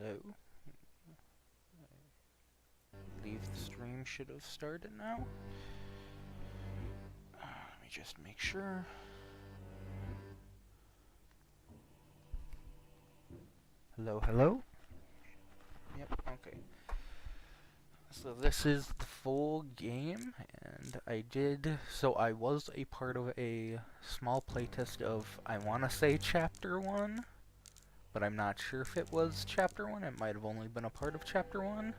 Hello. I believe the stream should have started now. Let me just make sure. Hello, hello? Yep, okay. So this is the full game, and I was a part of a small playtest of, I want to say Chapter 1, but I'm not sure if it was Chapter 1, it might have only been a part of Chapter 1.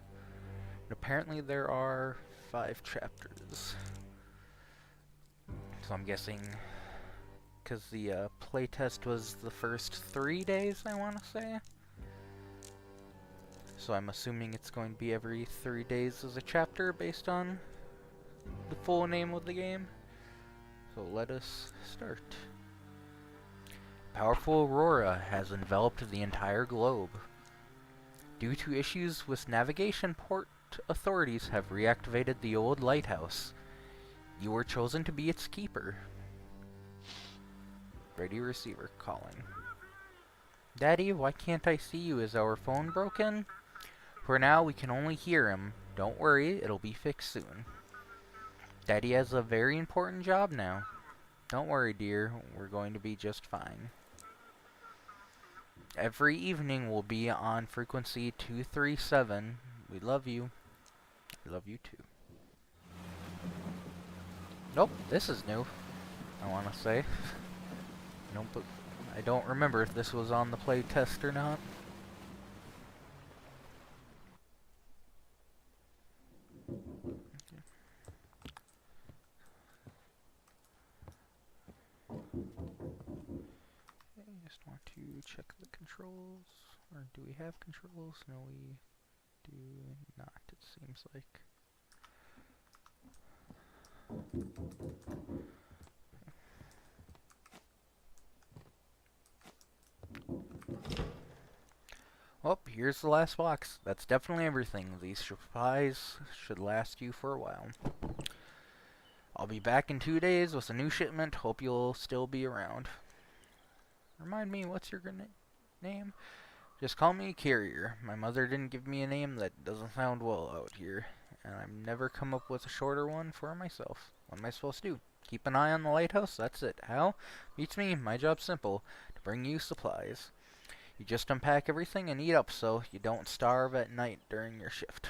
But apparently there are 5 chapters. So I'm guessing, because the playtest was the first 3 days, I want to say. So I'm assuming it's going to be every 3 days as a chapter based on the full name of the game. So let us start. Powerful aurora has enveloped the entire globe. Due to issues with navigation, port authorities have reactivated the old lighthouse. You were chosen to be its keeper. Radio receiver calling. Daddy, why can't I see you? Is our phone broken? For now, we can only hear him. Don't worry, it'll be fixed soon. Daddy has a very important job now. Don't worry, dear. We're going to be just fine. Every evening we'll be on frequency 237. We love you. We love you too. Nope, this is new, I want to say. Nope, I don't remember if this was on the play test or not. I just want to check the controls. Or do we have controls? No, we do not, it seems like. Oh, here's the last box. That's definitely everything. These supplies should last you for a while. I'll be back in 2 days with a new shipment. Hope you'll still be around. Remind me, what's your name? Just call me Carrier. My mother didn't give me a name that doesn't sound well out here, and I've never come up with a shorter one for myself. What am I supposed to do? Keep an eye on the lighthouse? That's it. How? Beats me. My job's simple. To bring you supplies. You just unpack everything and eat up so you don't starve at night during your shift.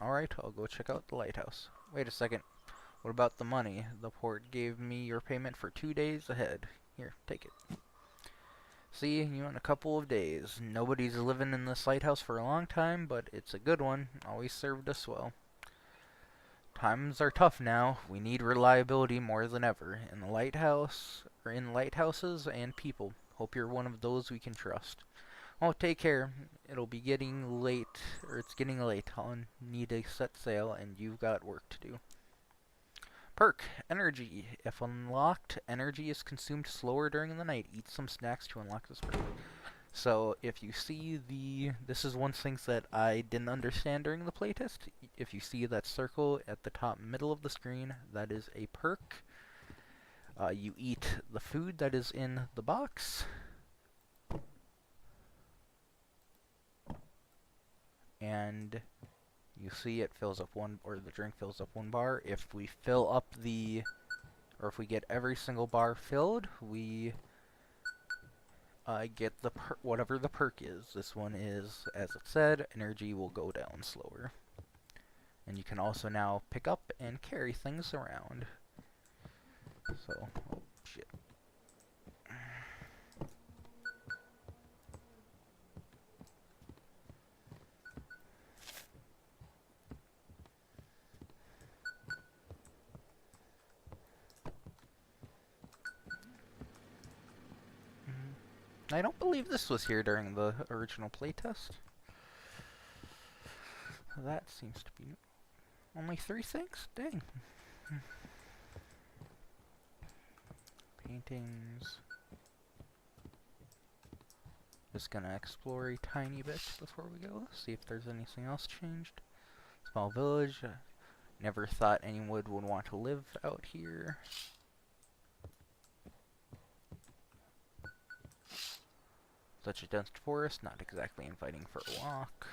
Alright, I'll go check out the lighthouse. Wait a second. What about the money? The port gave me your payment for 2 days ahead. Here, take it. See you in a couple of days. Nobody's living in this lighthouse for a long time, but it's a good one. Always served us well. Times are tough now. We need reliability more than ever. In the lighthouse, or in lighthouses and people. Hope you're one of those we can trust. Oh, take care. It'll be getting late, or it's getting late. I'll need to set sail, and you've got work to do. Perk, energy. If unlocked, energy is consumed slower during the night. Eat some snacks to unlock this perk. So, if you see this is one of the things that I didn't understand during the playtest. If you see that circle at the top middle of the screen, that is a perk. You eat the food that is in the box. And you see it fills up the drink fills up 1 bar. If we fill up if we get every single bar filled, we get whatever the perk is. This one is, as it said, energy will go down slower. And you can also now pick up and carry things around. So, oh shit. I don't believe this was here during the original playtest. That seems to be only 3 things? Dang. Paintings. Just gonna explore a tiny bit before we go. See if there's anything else changed. Small village. Never thought anyone would want to live out here. Such a dense forest, not exactly inviting for a walk.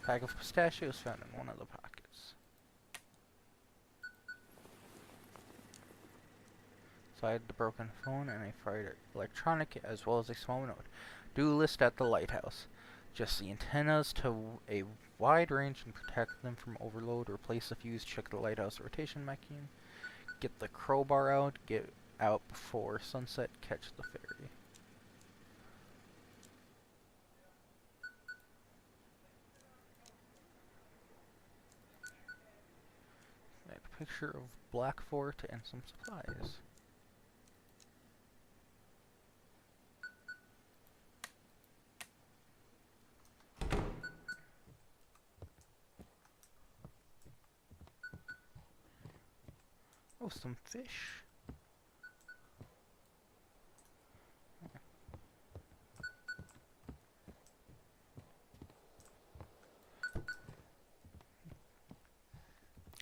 Pack of pistachios found in one of the pockets. Inside the broken phone and a fried electronic, as well as a small note. Do list at the lighthouse. Just the antennas to a wide range and protect them from overload. Replace the fuse. Check the lighthouse rotation mechanism. Get the crowbar out. Get out before sunset. Catch the ferry. Make a picture of Black Fort and some supplies. Oh, some fish.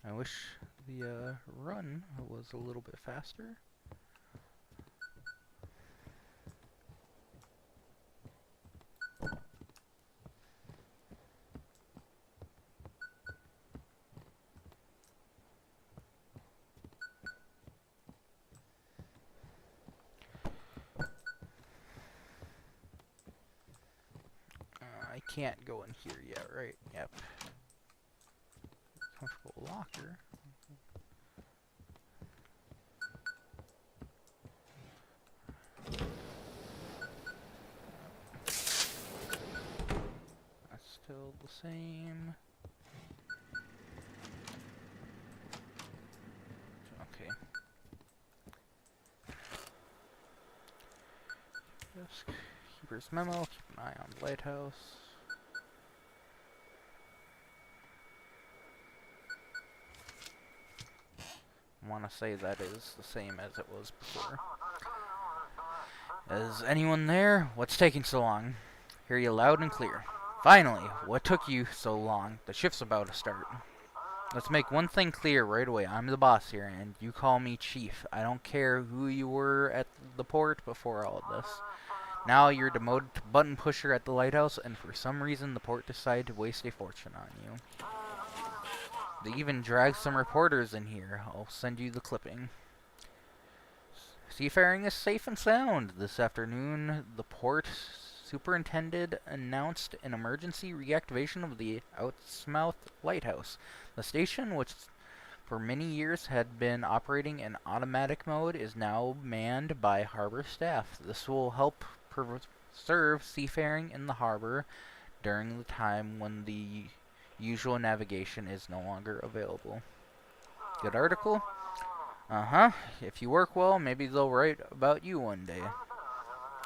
I wish the run was a little bit faster. I can't go in here yet, right? Yep. Comfortable locker. That's still the same. Okay. Desk. Keeper's memo. Keep an eye on the lighthouse. I want to say that is the same as it was before. Is anyone there? What's taking so long? Hear you loud and clear. Finally! What took you so long? The shift's about to start. Let's make one thing clear right away. I'm the boss here, and you call me Chief. I don't care who you were at the port before all of this. Now you're demoted to button pusher at the lighthouse, and for some reason the port decided to waste a fortune on you. They even dragged some reporters in here. I'll send you the clipping. Seafaring is safe and sound. This afternoon, the port superintendent announced an emergency reactivation of the Outsmouth Lighthouse. The station, which for many years had been operating in automatic mode, is now manned by harbor staff. This will help preserve seafaring in the harbor during the time when the usual navigation is no longer available. Good article? Uh-huh. If you work well, maybe they'll write about you one day.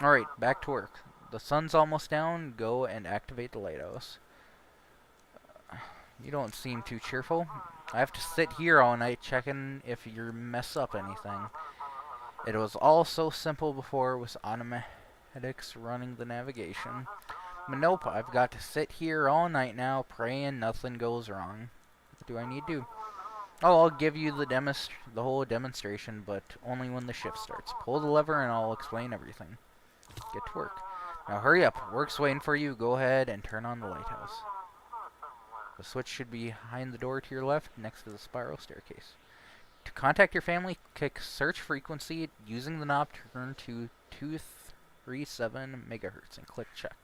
Alright, back to work. The sun's almost down. Go and activate the lighthouse. You don't seem too cheerful. I have to sit here all night checking if you mess up anything. It was all so simple before with automatics running the navigation. But nope, I've got to sit here all night now, praying nothing goes wrong. What do I need to do? Oh, I'll give you the whole demonstration, but only when the shift starts. Pull the lever and I'll explain everything. Get to work. Now hurry up. Work's waiting for you. Go ahead and turn on the lighthouse. The switch should be behind the door to your left, next to the spiral staircase. To contact your family, click search frequency using the knob. Turn to 237 megahertz and click check.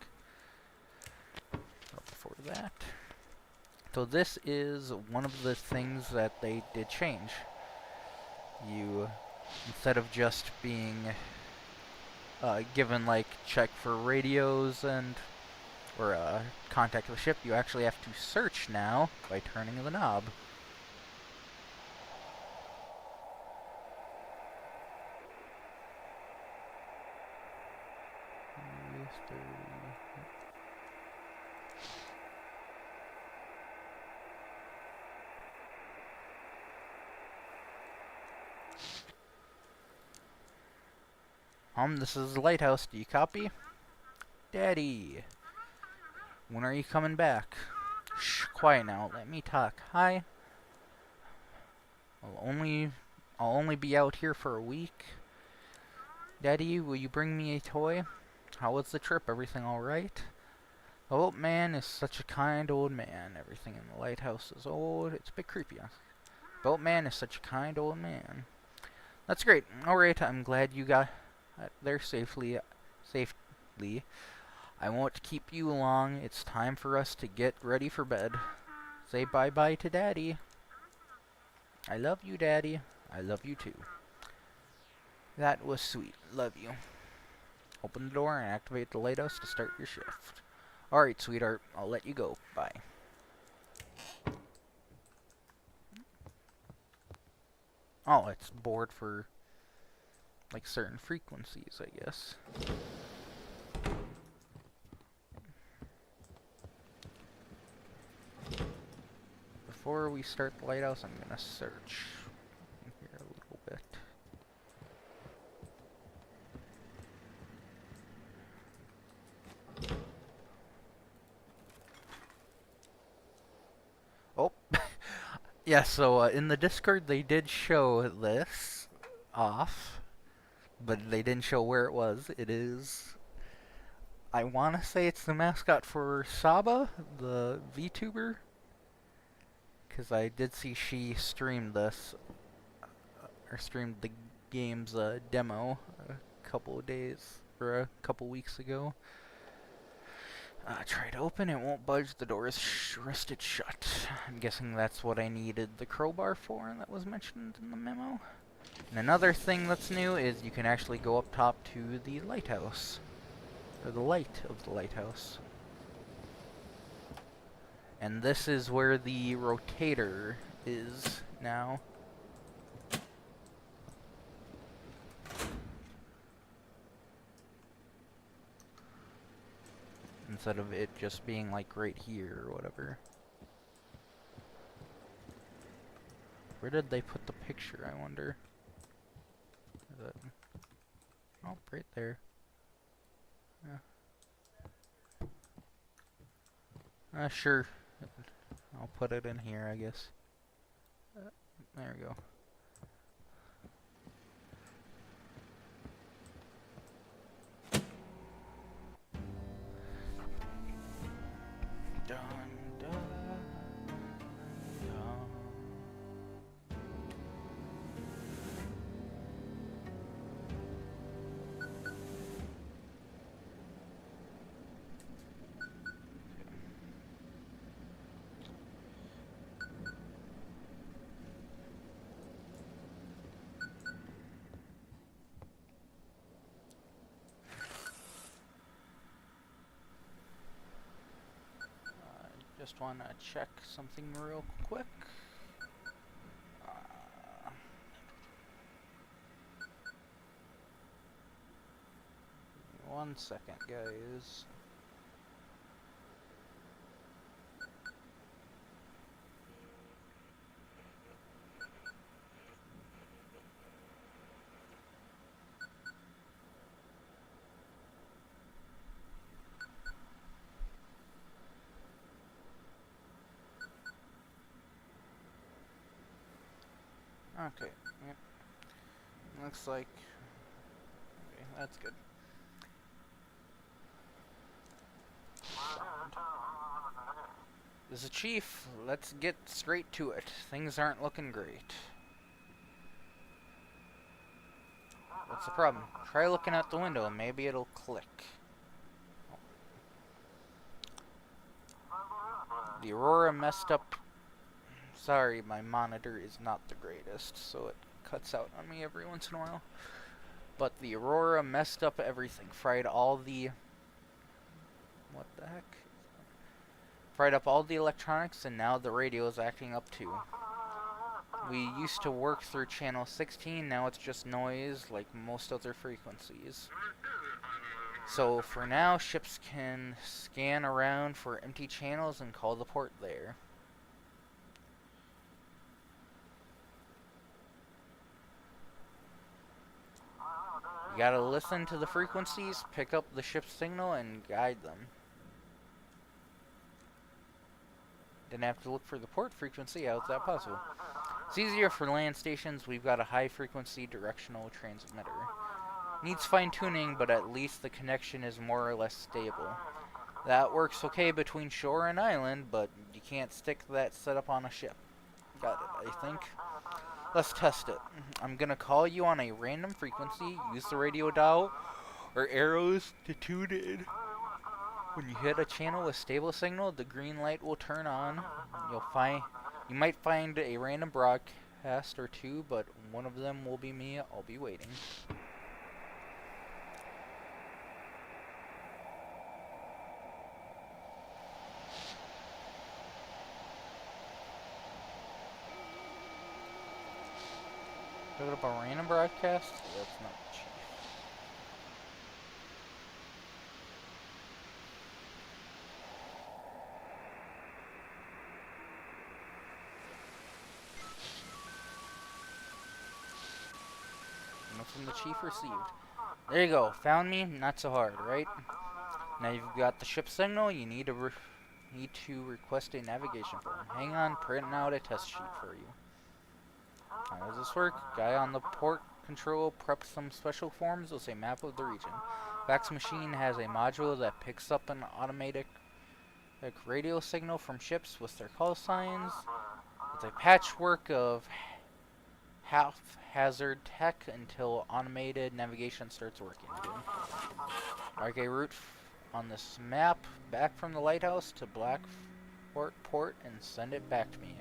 Before that, so this is one of the things that they did change. You, instead of just being given like check for radios and or contact the ship, you actually have to search now by turning the knob. This is the lighthouse. Do you copy? Daddy, when are you coming back? Shh, quiet now. Let me talk. Hi. I'll only be out here for a week. Daddy, will you bring me a toy? How was the trip? Everything alright? The old man is such a kind old man. Everything in the lighthouse is old. It's a bit creepy. The old man is such a kind old man. That's great. Alright, I'm glad you got there safely. I won't keep you long. It's time for us to get ready for bed. Say bye-bye to Daddy. I love you, Daddy. I love you too. That was sweet. Love you. Open the door and activate the lighthouse to start your shift. Alright, sweetheart. I'll let you go. Bye. Oh, it's bored for, like, certain frequencies, I guess. Before we start the lighthouse, I'm gonna search here a little bit. Oh, yeah, so in the Discord they did show this off, but they didn't show where it was. It is, I want to say it's the mascot for Saba, the VTuber, because I did see she streamed this, or streamed the game's demo a couple of days, or a couple weeks ago. Try to open, it won't budge, the door is rusted shut. I'm guessing that's what I needed the crowbar for, and that was mentioned in the memo. And another thing that's new is you can actually go up top to the lighthouse, or the light of the lighthouse. And this is where the rotator is now. Instead of it just being like right here or whatever. Where did they put the picture, I wonder? Is it... Oh, right there. Yeah. Sure. I'll put it in here, I guess. There we go. Dun, dun, dun. Just want to check something real quick. 1 second, guys. Okay, yep. Looks like... Okay, that's good. This is Chief. Let's get straight to it. Things aren't looking great. What's the problem? Try looking out the window and maybe it'll click. The Aurora messed up. Sorry, my monitor is not the greatest, so it cuts out on me every once in a while. But the Aurora messed up everything. Fried all the... What the heck? Fried up all the electronics, and now the radio is acting up too. We used to work through channel 16, now it's just noise like most other frequencies. So for now, ships can scan around for empty channels and call the port there. You gotta listen to the frequencies, pick up the ship's signal, and guide them. Didn't have to look for the port frequency. How is that possible? It's easier for land stations. We've got a high-frequency directional transmitter. Needs fine-tuning, but at least the connection is more or less stable. That works okay between shore and island, but you can't stick that setup on a ship. Got it, I think. Let's test it. I'm gonna call you on a random frequency. Use the radio dial or arrows to tune in. When you hit a channel with stable signal, the green light will turn on. You might find a random broadcast or two, but one of them will be me. I'll be waiting. Look up a random broadcast? That's not the chief. From the chief received. There you go. Found me. Not so hard, right? Now you've got the ship signal. You need to request a navigation form. Hang on, printing out a test sheet for you. How does this work? Guy on the port control preps some special forms with a map of the region. Fax machine has a module that picks up an automatic radio signal from ships with their call signs. It's a patchwork of haphazard tech until automated navigation starts working again. Mark a route on this map back from the lighthouse to Blackport Port and send it back to me.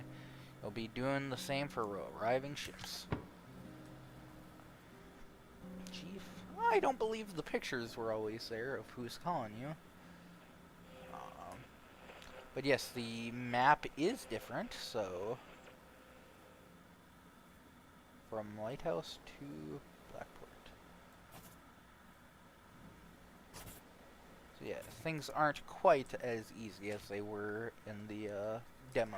You'll be doing the same for arriving ships. Chief? I don't believe the pictures were always there of who's calling you. But yes, the map is different, so from Lighthouse to Blackport. So yeah, things aren't quite as easy as they were in the demo.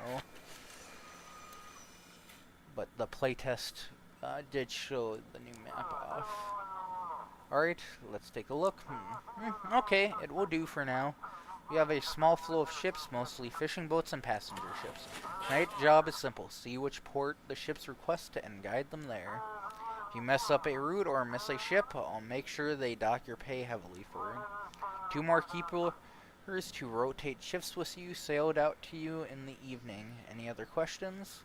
But the playtest did show the new map off. Alright, let's take a look. Okay, it will do for now. We have a small flow of ships, mostly fishing boats and passenger ships. My job is simple. See which port the ships request and guide them there. If you mess up a route or miss a ship, I'll make sure they dock your pay heavily for it. 2 more keepers to rotate shifts with you sailed out to you in the evening. Any other questions?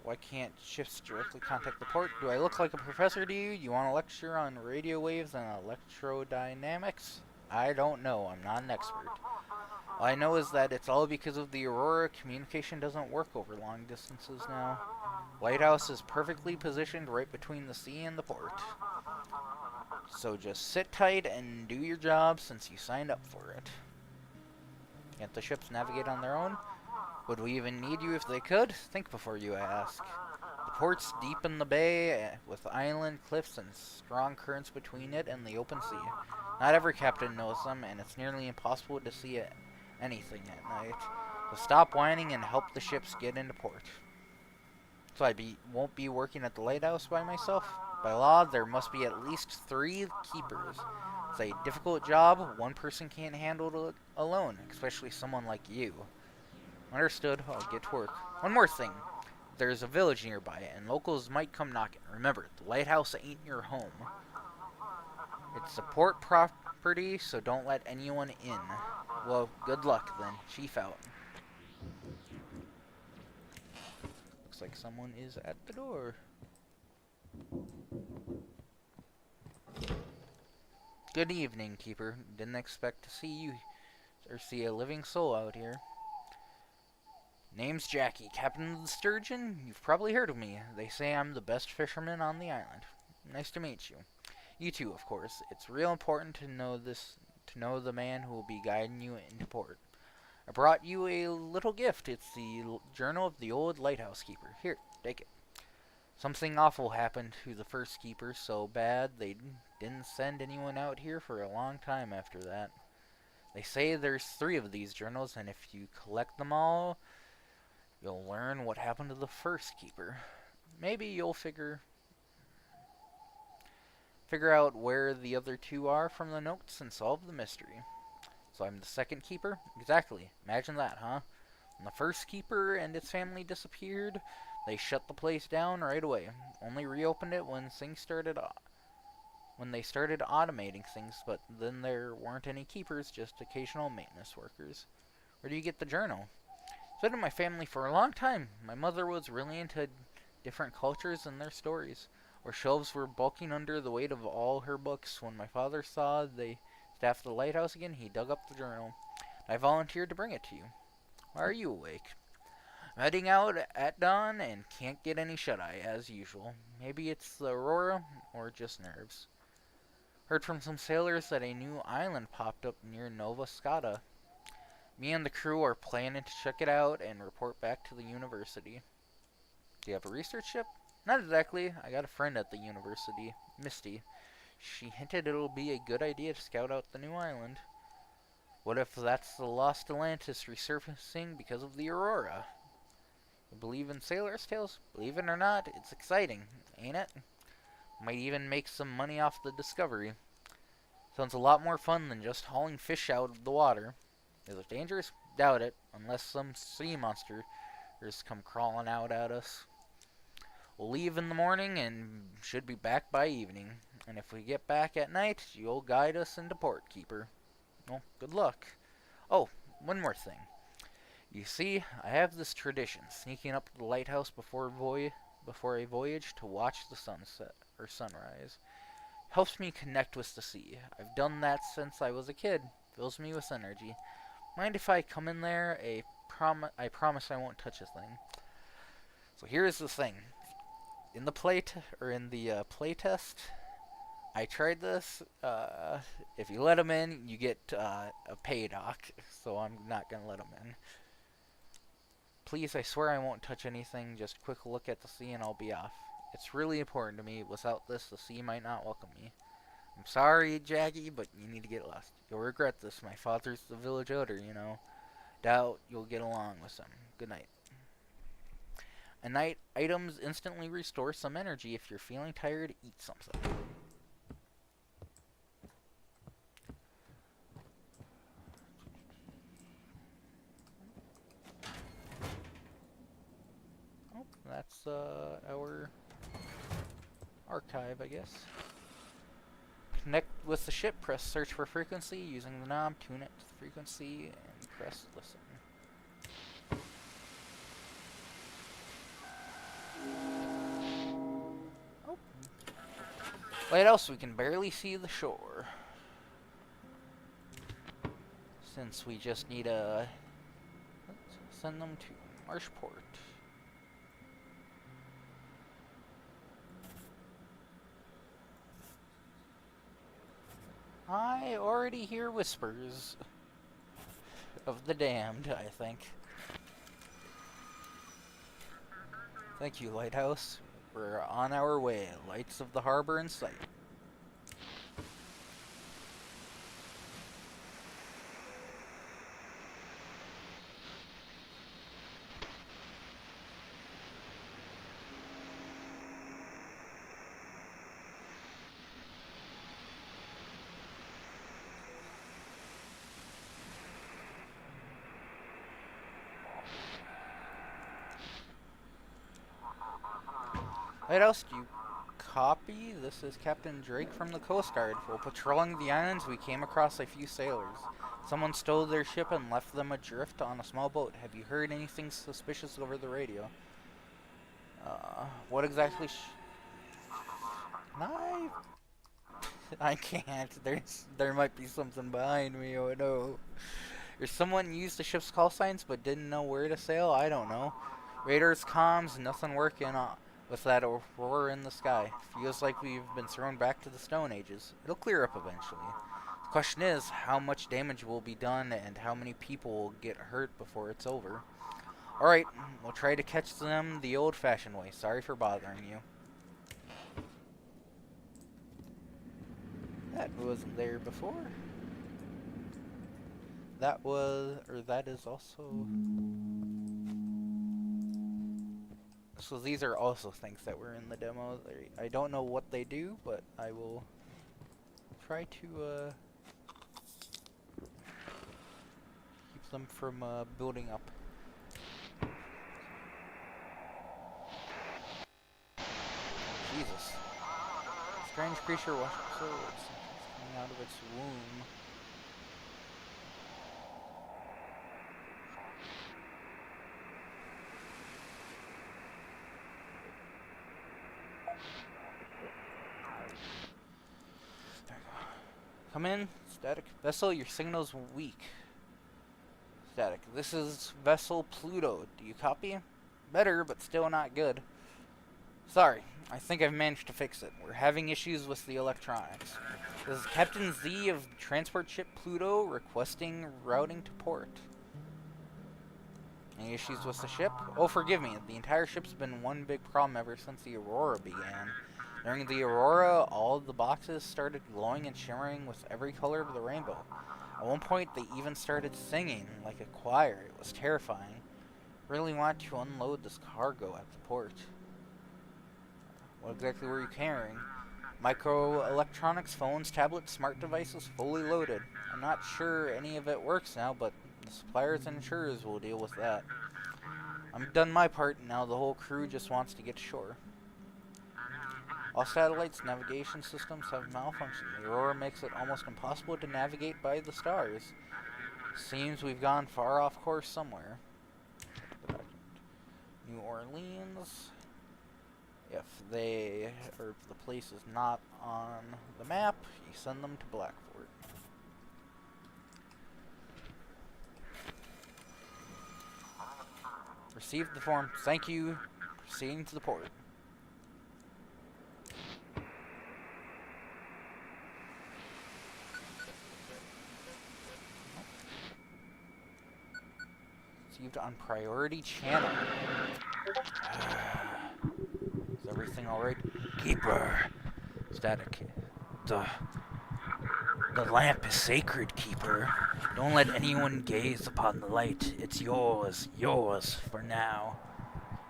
Why can't ships directly contact the port? Do I look like a professor to you? You want a lecture on radio waves and electrodynamics? I don't know. I'm not an expert. All I know is that it's all because of the Aurora. Communication doesn't work over long distances now. Lighthouse is perfectly positioned right between the sea and the port. So just sit tight and do your job since you signed up for it. Can't the ships navigate on their own? Would we even need you if they could? Think before you ask. The port's deep in the bay, with island cliffs and strong currents between it and the open sea. Not every captain knows them, and it's nearly impossible to see anything at night. So stop whining and help the ships get into port. So won't be working at the lighthouse by myself? By law, there must be at least 3 keepers. It's a difficult job. One person can't handle it alone, especially someone like you. Understood. I'll get to work. One more thing. There's a village nearby, and locals might come knocking. Remember, the lighthouse ain't your home. It's a port property, so don't let anyone in. Well, good luck then. Chief out. Looks like someone is at the door. Good evening, Keeper. Didn't expect to see you or see a living soul out here. Name's Jackie, captain of the Sturgeon. You've probably heard of me. They say I'm the best fisherman on the island. Nice to meet you. You too, of course. It's real important to know the man who will be guiding you into port. I brought you a little gift. It's the journal of the old lighthouse keeper. Here, take it. Something awful happened to the first keeper, so bad they didn't send anyone out here for a long time after that. They say there's 3 of these journals, and if you collect them all, you'll learn what happened to the first keeper. maybe you'll figure out where the other two are from the notes and solve the mystery. So I'm the second keeper? Exactly. Imagine that, huh? When the first keeper and its family disappeared, they shut the place down right away. Only reopened it when they started automating things, but then there weren't any keepers, just occasional maintenance workers. Where do you get the journal? It's been in my family for a long time. My mother was really into different cultures and their stories. Our shelves were bulking under the weight of all her books. When my father saw they staffed the lighthouse again, he dug up the journal. I volunteered to bring it to you. Why are you awake? I'm heading out at dawn and can't get any shut-eye, as usual. Maybe it's the aurora, or just nerves. Heard from some sailors that a new island popped up near Nova Scotia. Me and the crew are planning to check it out and report back to the university. Do you have a research ship? Not exactly. I got a friend at the university, Misty. She hinted it'll be a good idea to scout out the new island. What if that's the lost Atlantis resurfacing because of the aurora? You believe in sailors' tales? Believe it or not, it's exciting, ain't it? Might even make some money off the discovery. Sounds a lot more fun than just hauling fish out of the water. Is it dangerous? Doubt it, unless some sea monsters come crawling out at us. We'll leave in the morning and should be back by evening. And if we get back at night, you'll guide us into port, Keeper. Well, good luck. Oh, one more thing. You see, I have this tradition, sneaking up to the lighthouse before a voyage to watch the sunset or sunrise. Helps me connect with the sea. I've done that since I was a kid. Fills me with energy. Mind if I come in there? I promise I won't touch a thing. So here's the thing. In the playtest, I tried this. If you let them in, you get a pay doc. So I'm not gonna let them in. Please, I swear I won't touch anything. Just a quick look at the sea and I'll be off. It's really important to me. Without this, the sea might not welcome me. I'm sorry, Jackie, but you need to get lost. You'll regret this. My father's the village elder, you know. Doubt you'll get along with him. Good night. At night, items instantly restore some energy. If you're feeling tired, eat something. Oh, that's our archive, I guess. Connect with the ship, press search for frequency. Using the knob, tune it to the frequency, and press listen. Oh. Lighthouse, we can barely see the shore. Since we just need let's send them to Marshport. I already hear whispers of the damned, I think. Thank you, Lighthouse. We're on our way. Lights of the harbor in sight. Lighthouse, do you copy? This is Captain Drake from the Coast Guard. While patrolling the islands, we came across a few sailors. Someone stole their ship and left them adrift on a small boat. Have you heard anything suspicious over the radio? What exactly I can't. There might be something behind me, oh no. Or someone used the ship's call signs but didn't know where to sail? I don't know. Radar's comms, nothing working with that aurora in the sky. Feels like we've been thrown back to the Stone Ages. It'll clear up eventually. The question is, how much damage will be done and how many people will get hurt before it's over. Alright, we'll try to catch them the old-fashioned way. Sorry for bothering you. That wasn't there before. That is also So these are also things that were in the demo. I don't know what they do, but I will try to keep them from building up. Jesus. Strange creature washed swords coming out of its womb. There we go. Come in, static. Vessel, your signal's weak. Static. This is Vessel Pluto. Do you copy? Better, but still not good. Sorry, I think I've managed to fix it. We're having issues with the electronics. This is Captain Z of transport ship Pluto requesting routing to port. Any issues with the ship? Oh, forgive me. The entire ship's been one big problem ever since the Aurora began. During the Aurora, all of the boxes started glowing and shimmering with every color of the rainbow. At one point, they even started singing like a choir. It was terrifying. Really want to unload this cargo at the port. What exactly were you carrying? Microelectronics, phones, tablets, smart devices, fully loaded. I'm not sure any of it works now, but the suppliers and insurers will deal with that. I've done my part, and now the whole crew just wants to get to shore. All satellites, navigation systems have malfunctioned. The Aurora makes it almost impossible to navigate by the stars. Seems we've gone far off course somewhere. New Orleans. If the place is not on the map, you send them to Blackport. Received the form. Thank you. Proceeding to the port. Received on priority channel. Is everything alright? Keeper. Static. The lamp is sacred, Keeper. Don't let anyone gaze upon the light. It's yours for now.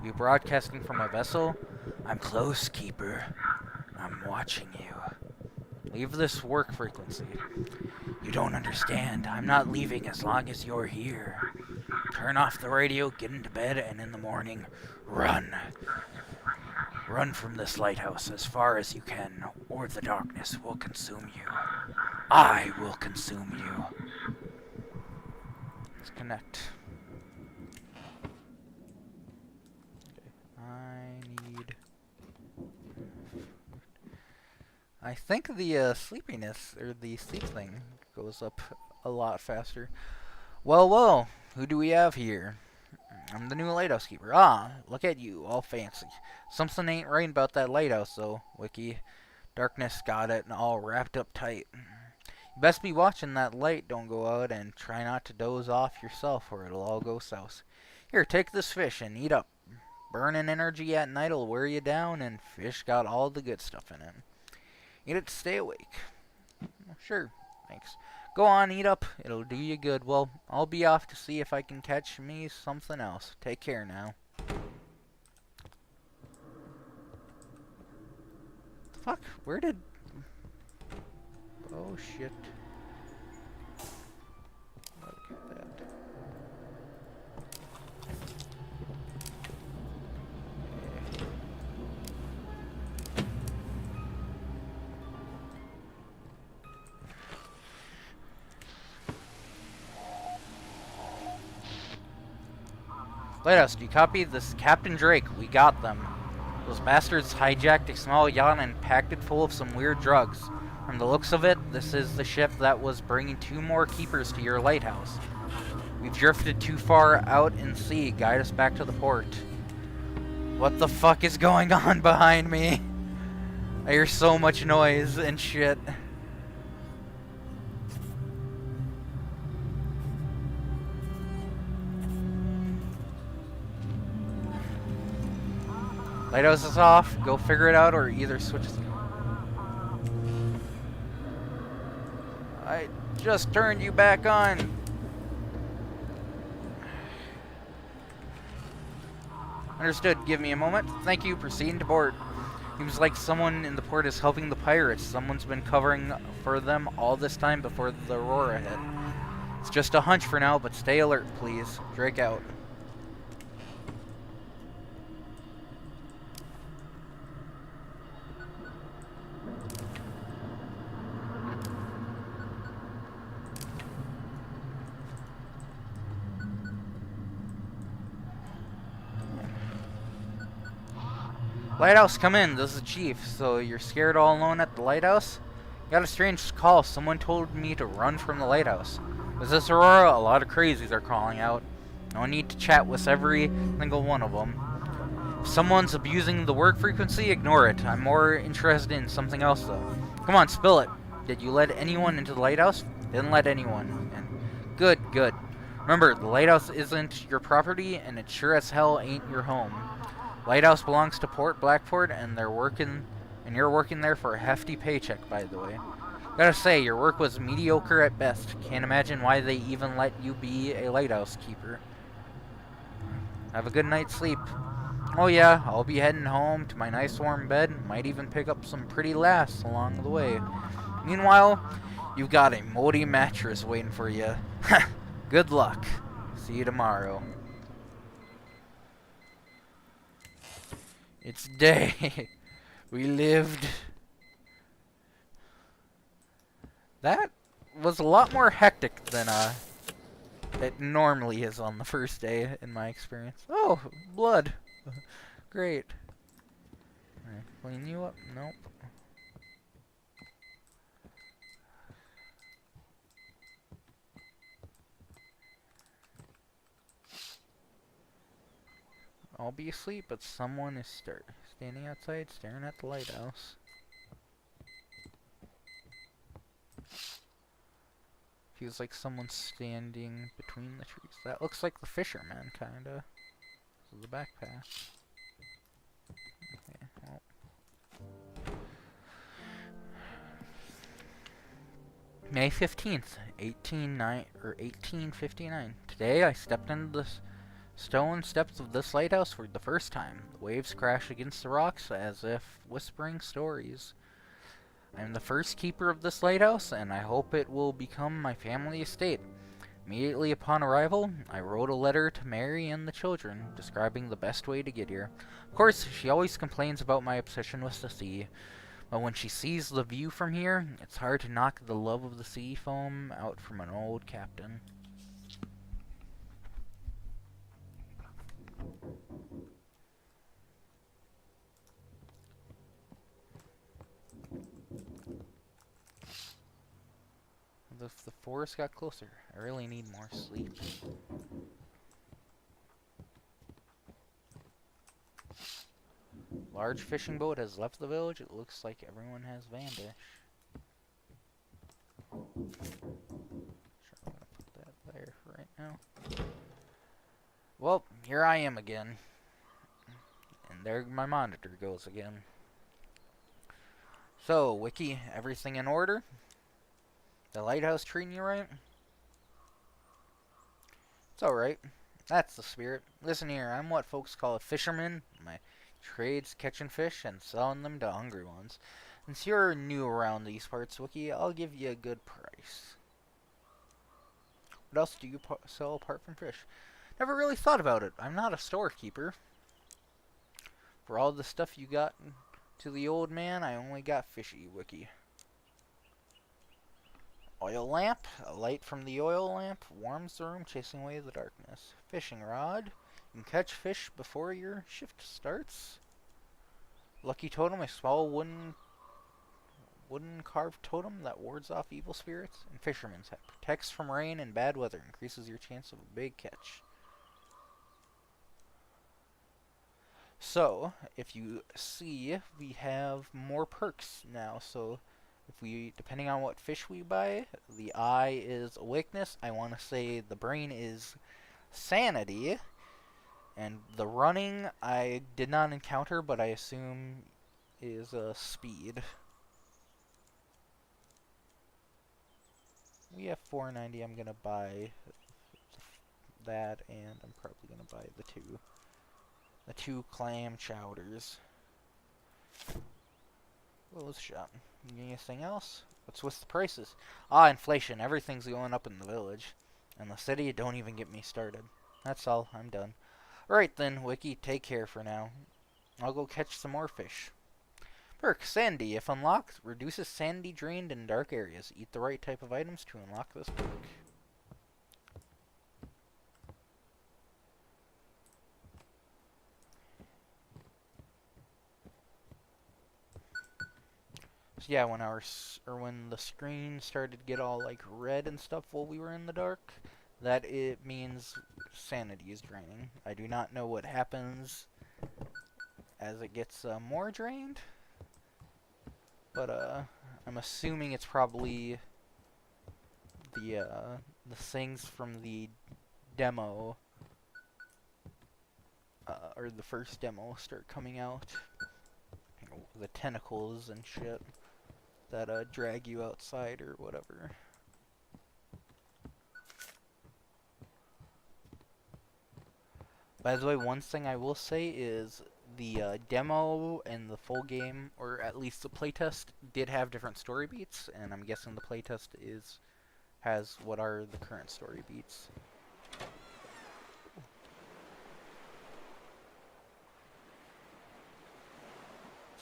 You broadcasting from a vessel? I'm close, Keeper. I'm watching you. Leave this work frequency. You don't understand. I'm not leaving as long as you're here. Turn off the radio, get into bed, and in the morning, run. Run from this lighthouse as far as you can, or the darkness will consume you. I will consume you. Let's connect. Okay, I think the sleepiness, or the sleep thing, goes up a lot faster. Well, who do we have here? I'm the new lighthouse keeper. Ah, look at you, all fancy. Something ain't right about that lighthouse, though, Wiki. Darkness got it and all wrapped up tight. You best be watching that light don't go out, and try not to doze off yourself, or it'll all go south. Here, take this fish and eat up. Burning energy at night'll wear you down, and fish got all the good stuff in it. Eat it to stay awake. Sure, thanks. Go on, eat up. It'll do you good. Well, I'll be off to see if I can catch me something else. Take care now. The fuck? Where did... Oh, shit. Look at that. Lighthouse, do you copy? This is Captain Drake. We got them. Those bastards hijacked a small yacht and packed it full of some weird drugs. From the looks of it, this is the ship that was bringing 2 more keepers to your lighthouse. We've drifted too far out in sea. Guide us back to the port. What the fuck is going on behind me? I hear so much noise and shit. Lighthouse is off. Go figure it out, or either switch. I just turned you back on. Understood. Give me a moment. Thank you. Proceeding to board. Seems like someone in the port is helping the pirates. Someone's been covering for them all this time before the Aurora hit. It's just a hunch for now, but stay alert, please. Drake out. Lighthouse, come in. This is the chief. So you're scared all alone at the lighthouse? Got a strange call. Someone told me to run from the lighthouse. Was this Aurora? A lot of crazies are calling out. No need to chat with every single one of them. If someone's abusing the work frequency, ignore it. I'm more interested in something else, though. Come on, spill it. Did you let anyone into the lighthouse? Didn't let anyone. And good, good. Remember, the lighthouse isn't your property, and it sure as hell ain't your home. Lighthouse belongs to Port Blackford, and you're working there for a hefty paycheck, by the way. Gotta say, your work was mediocre at best. Can't imagine why they even let you be a lighthouse keeper. Have a good night's sleep. Oh yeah, I'll be heading home to my nice warm bed. Might even pick up some pretty laughs along the way. Meanwhile, you've got a moldy mattress waiting for you. Good luck. See you tomorrow. It's day. We lived. That was a lot more hectic than it normally is on the first day, in my experience. Oh, blood. Great. Alright, clean you up? Nope. I'll be asleep, but someone is standing outside staring at the lighthouse. Feels like someone's standing between the trees. That looks like the fisherman, kinda. This is the back path. Okay, well. May 15th, 1859. Today I stepped into the stone steps of this lighthouse for the first time. The waves crash against the rocks as if whispering stories. I am the first keeper of this lighthouse, and I hope it will become my family estate. Immediately upon arrival, I wrote a letter to Mary and the children, describing the best way to get here. Of course, she always complains about my obsession with the sea, but when she sees the view from here, it's hard to knock the love of the sea foam out from an old captain. If the forest got closer, I really need more sleep. Large fishing boat has left the village. It looks like everyone has vanished. Sure, I'm gonna put that there for right now. Well, here I am again. And there my monitor goes again. So, Wiki, everything in order? The lighthouse treating you right? It's alright. That's the spirit. Listen here, I'm what folks call a fisherman. My trade's catching fish and selling them to hungry ones. Since you're new around these parts, Wiki, I'll give you a good price. What else do you sell apart from fish? Never really thought about it. I'm not a storekeeper. For all the stuff you got to the old man, I only got fishy, Wiki. Oil lamp. A light from the oil lamp warms the room, chasing away the darkness. Fishing rod. You can catch fish before your shift starts. Lucky totem. A small wooden carved totem that wards off evil spirits. And fisherman's hat. Protects from rain and bad weather. Increases your chance of a big catch. So, if you see, we have more perks now. So, depending on what fish we buy, the eye is awakeness. I want to say the brain is sanity. And the running, I did not encounter, but I assume is speed. We have 490. I'm going to buy that, and I'm probably going to buy the 2. The 2 clam chowders. What was shot? Anything else? What's with the prices? Ah, inflation. Everything's going up in the village. And the city, don't even get me started. That's all. I'm done. Alright then, Wiki. Take care for now. I'll go catch some more fish. Perk, Sandy. If unlocked, reduces sanity drained in dark areas. Eat the right type of items to unlock this perk. So yeah, when the screen started to get all like red and stuff while we were in the dark, that it means sanity is draining. I do not know what happens as it gets more drained, but I'm assuming it's probably the things from the demo or the first demo start coming out. The tentacles and shit that drag you outside or whatever. By the way, one thing I will say is the demo and the full game, or at least the playtest, did have different story beats, and I'm guessing the playtest has what are the current story beats.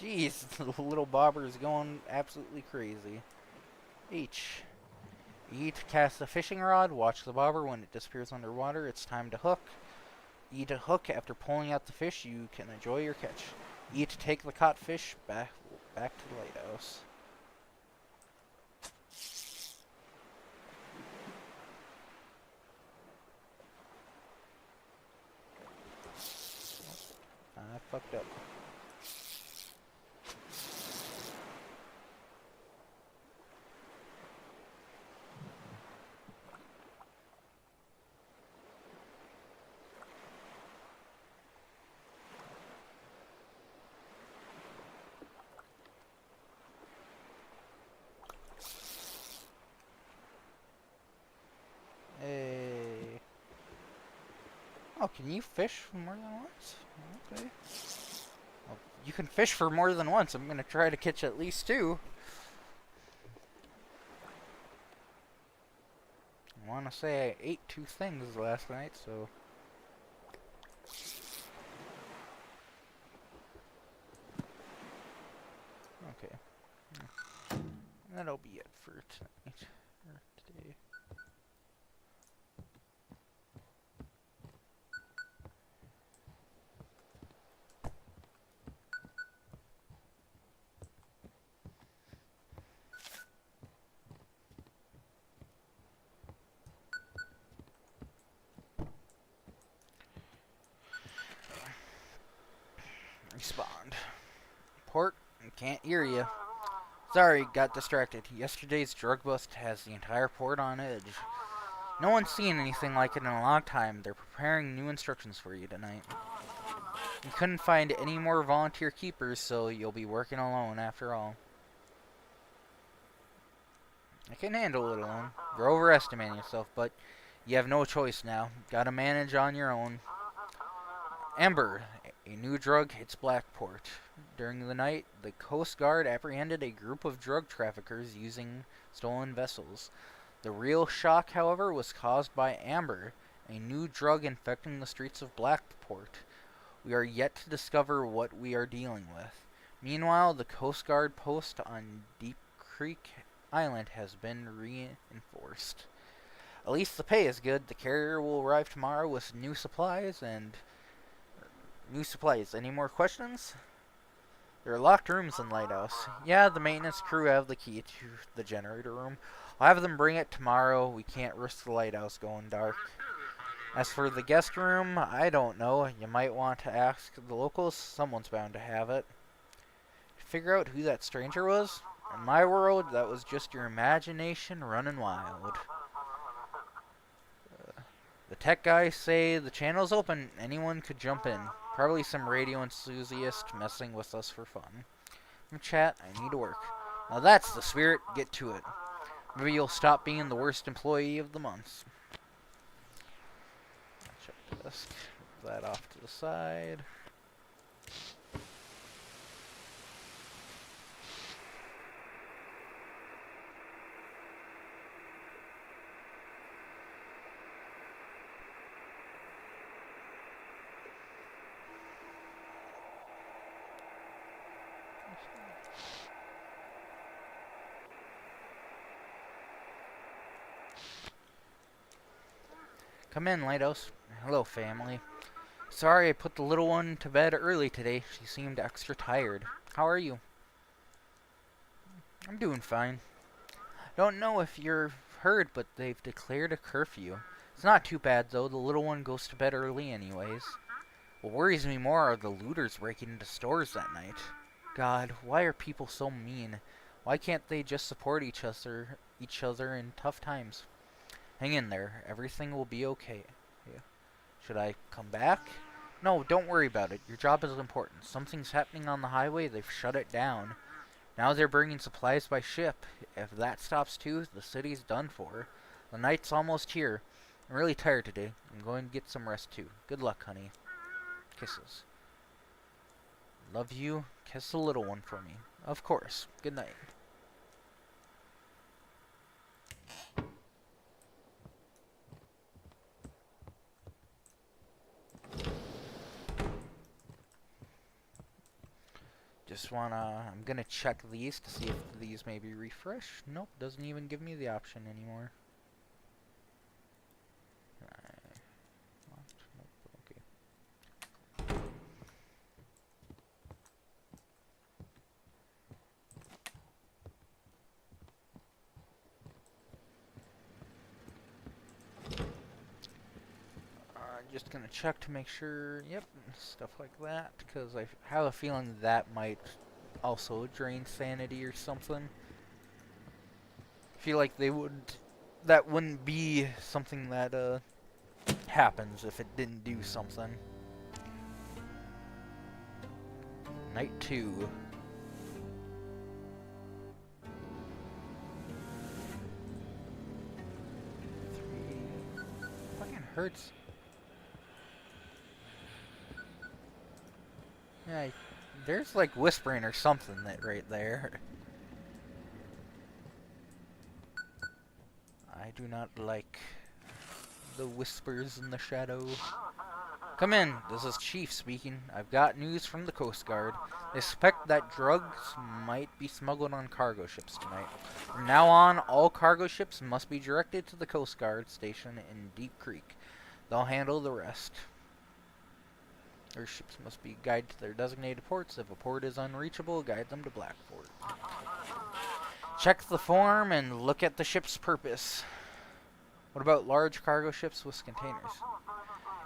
Jeez, the little bobber is going absolutely crazy. H. Eat, cast a fishing rod, watch the bobber. When it disappears underwater, it's time to hook. Eat a hook. After pulling out the fish, you can enjoy your catch. Eat, take the caught fish back to the lighthouse. I fucked up. Hey. Oh, can you fish for more than once? Okay. Well, you can fish for more than once. I'm gonna try to catch at least 2. I want to say I ate 2 things last night, so... Okay. That'll be it for tonight. Or today. Respond. Port, can't hear you. Sorry, got distracted. Yesterday's drug bust has the entire port on edge. No one's seen anything like it in a long time. They're preparing new instructions for you tonight. You couldn't find any more volunteer keepers, so you'll be working alone after all. I can handle it alone. You're overestimating yourself, but you have no choice now. Gotta manage on your own. Amber, a new drug hits Blackport. During the night, the Coast Guard apprehended a group of drug traffickers using stolen vessels. The real shock, however, was caused by Amber, a new drug infecting the streets of Blackport. We are yet to discover what we are dealing with. Meanwhile, the Coast Guard post on Deep Creek Island has been reinforced. At least the pay is good. The carrier will arrive tomorrow with new supplies. Any more questions? There are locked rooms in Lighthouse. Yeah, the maintenance crew have the key to the generator room. I'll have them bring it tomorrow. We can't risk the lighthouse going dark. As for the guest room, I don't know. You might want to ask the locals. Someone's bound to have it. Figure out who that stranger was? In my world, that was just your imagination running wild. The tech guys say the channel's open. Anyone could jump in. Probably some radio enthusiast messing with us for fun. From chat, I need to work. Now that's the spirit. Get to it. Maybe you'll stop being the worst employee of the month. Check the desk. Move that off to the side. Come in, Lighthouse. Hello, family. Sorry I put the little one to bed early today. She seemed extra tired. How are you? I'm doing fine. Don't know if you've heard, but they've declared a curfew. It's not too bad, though. The little one goes to bed early anyways. What worries me more are the looters breaking into stores that night. God, why are people so mean? Why can't they just support each other in tough times? Hang in there. Everything will be okay. Yeah. Should I come back? No, don't worry about it. Your job is important. Something's happening on the highway. They've shut it down. Now they're bringing supplies by ship. If that stops too, the city's done for. The night's almost here. I'm really tired today. I'm going to get some rest too. Good luck, honey. Kisses. Love you. Kiss the little one for me. Of course. Good night. I'm gonna check these to see if these maybe refresh. Nope, doesn't even give me the option anymore. Okay. Just gonna check to make sure, yep, stuff like that, because I have a feeling that might also drain sanity or something. I feel like that wouldn't be something that happens if it didn't do something. Night 2. Fucking hurts. Yeah, there's like whispering or something right there. I do not like the whispers in the shadow. Come in, this is Chief speaking. I've got news from the Coast Guard. They suspect that drugs might be smuggled on cargo ships tonight. From now on, all cargo ships must be directed to the Coast Guard station in Deep Creek. They'll handle the rest. Their ships must be guided to their designated ports. If a port is unreachable, guide them to Blackport. Check the form and look at the ship's purpose. What about large cargo ships with containers?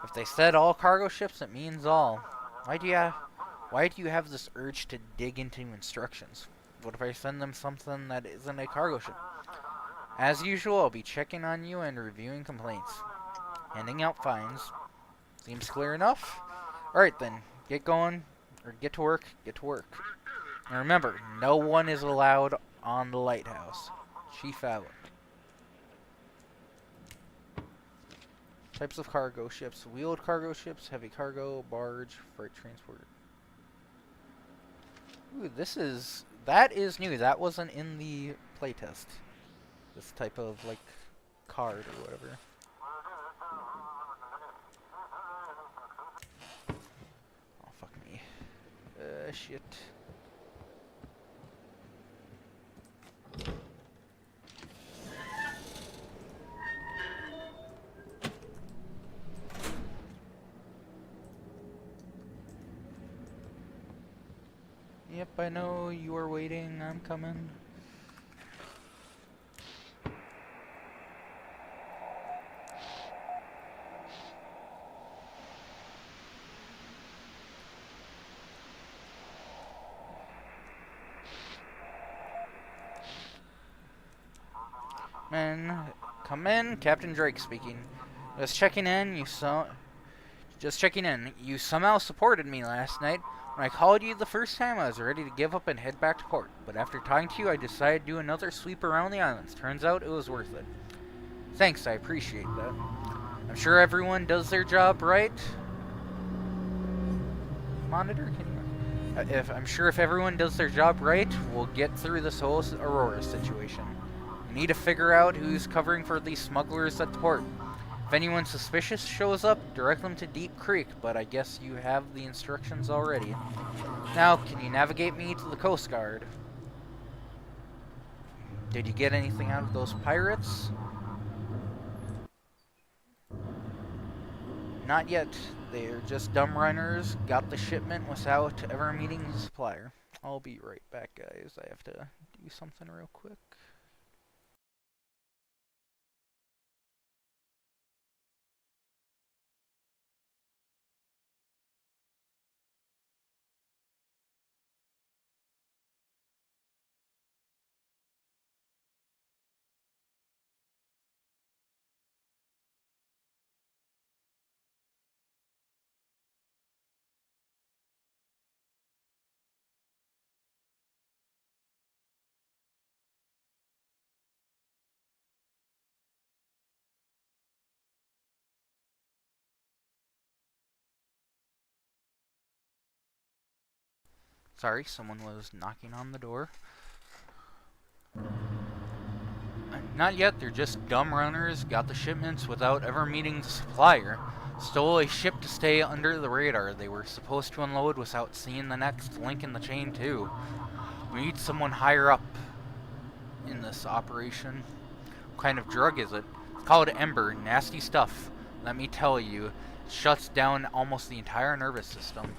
If they said all cargo ships, it means all. Why do you have this urge to dig into instructions? What if I send them something that isn't a cargo ship? As usual, I'll be checking on you and reviewing complaints. Handing out fines. Seems clear enough? Alright then, get going, or get to work. And remember, no one is allowed on the lighthouse. Chief out. Types of cargo ships. Wheeled cargo ships, heavy cargo, barge, freight transport. Ooh, that is new. That wasn't in the playtest. This type of, like, card or whatever. Oh, fuck me. Shit. Yep, I know you are waiting. I'm coming. Come in, Captain Drake speaking. Just checking in. You somehow supported me last night. When I called you the first time, I was ready to give up and head back to port. But after talking to you, I decided to do another sweep around the islands. Turns out it was worth it. Thanks, I appreciate that. I'm sure everyone does their job right. Monitor, can you? If everyone does their job right, we'll get through this whole Aurora situation. We need to figure out who's covering for these smugglers at the port. If anyone suspicious shows up, direct them to Deep Creek, but I guess you have the instructions already. Now, can you navigate me to the Coast Guard? Did you get anything out of those pirates? Not yet. They're just dumb runners. Got the shipment without ever meeting the supplier. I'll be right back, guys. I have to do something real quick. Sorry, someone was knocking on the door. Not yet, they're just dumb runners, got the shipments without ever meeting the supplier. Stole a ship to stay under the radar. They were supposed to unload without seeing the next link in the chain, too. We need someone higher up in this operation. What kind of drug is it? It's called Ember. Nasty stuff. Let me tell you, it shuts down almost the entire nervous system.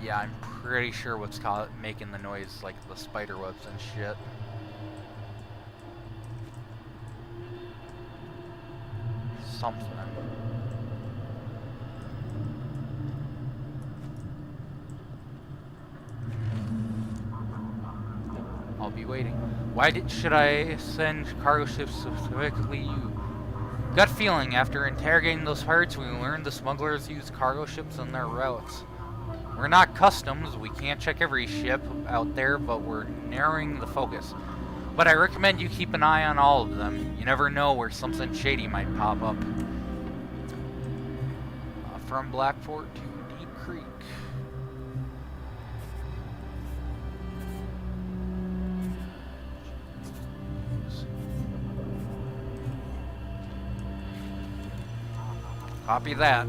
Yeah, I'm pretty sure what's making the noise, like the spider webs and shit. Something. I'll be waiting. Why should I send cargo ships specifically you? Gut feeling, after interrogating those pirates, we learned the smugglers use cargo ships on their routes. We're not customs, we can't check every ship out there, but we're narrowing the focus. But I recommend you keep an eye on all of them. You never know where something shady might pop up. From Blackfort to Deep Creek. Copy that.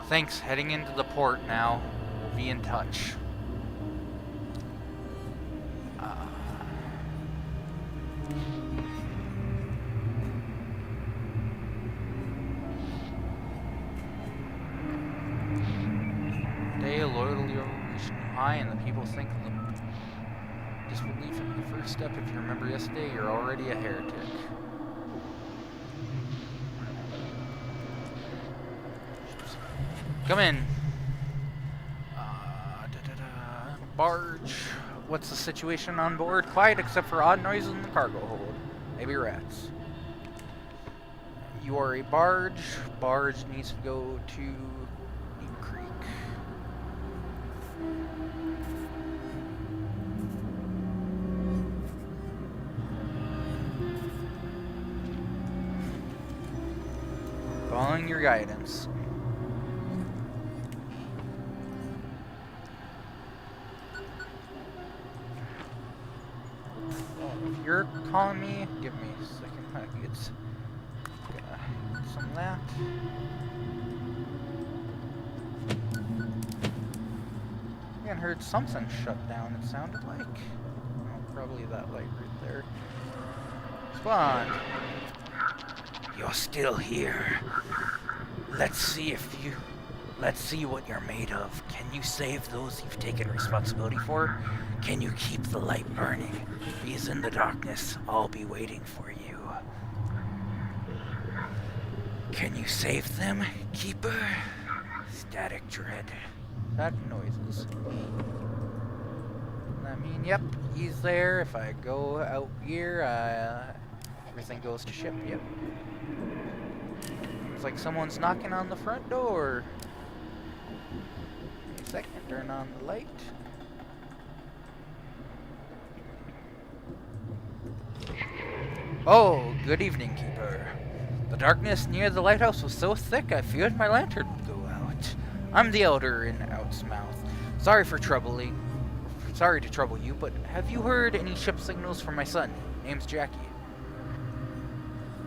Thanks, heading into the port now. We'll be in touch. Day loyalty reached high, and the people think the disbelief in the first step. If you remember yesterday, you're already a heretic. Come in. Barge. What's the situation on board? Quiet except for odd noises in the cargo hold. Maybe rats. You are a barge. Barge needs to go to Deep Creek. Following your guidance. If you're calling me, give me a second. I can get some of that. I heard something shut down, it sounded like. Oh, probably that light right there. Spawn! You're still here. Let's see what you're made of. Can you save those you've taken responsibility for? Can you keep the light burning? Because in the darkness, I'll be waiting for you. Can you save them, Keeper? Static dread. That noises. I mean, yep, he's there. If I go out here, everything goes to ship, yep. Looks like someone's knocking on the front door. Wait a second, turn on the light. Oh, good evening, Keeper. The darkness near the lighthouse was so thick I feared my lantern would go out. I'm the elder in Outsmouth. Sorry to trouble you, but have you heard any ship signals from my son? Name's Jackie.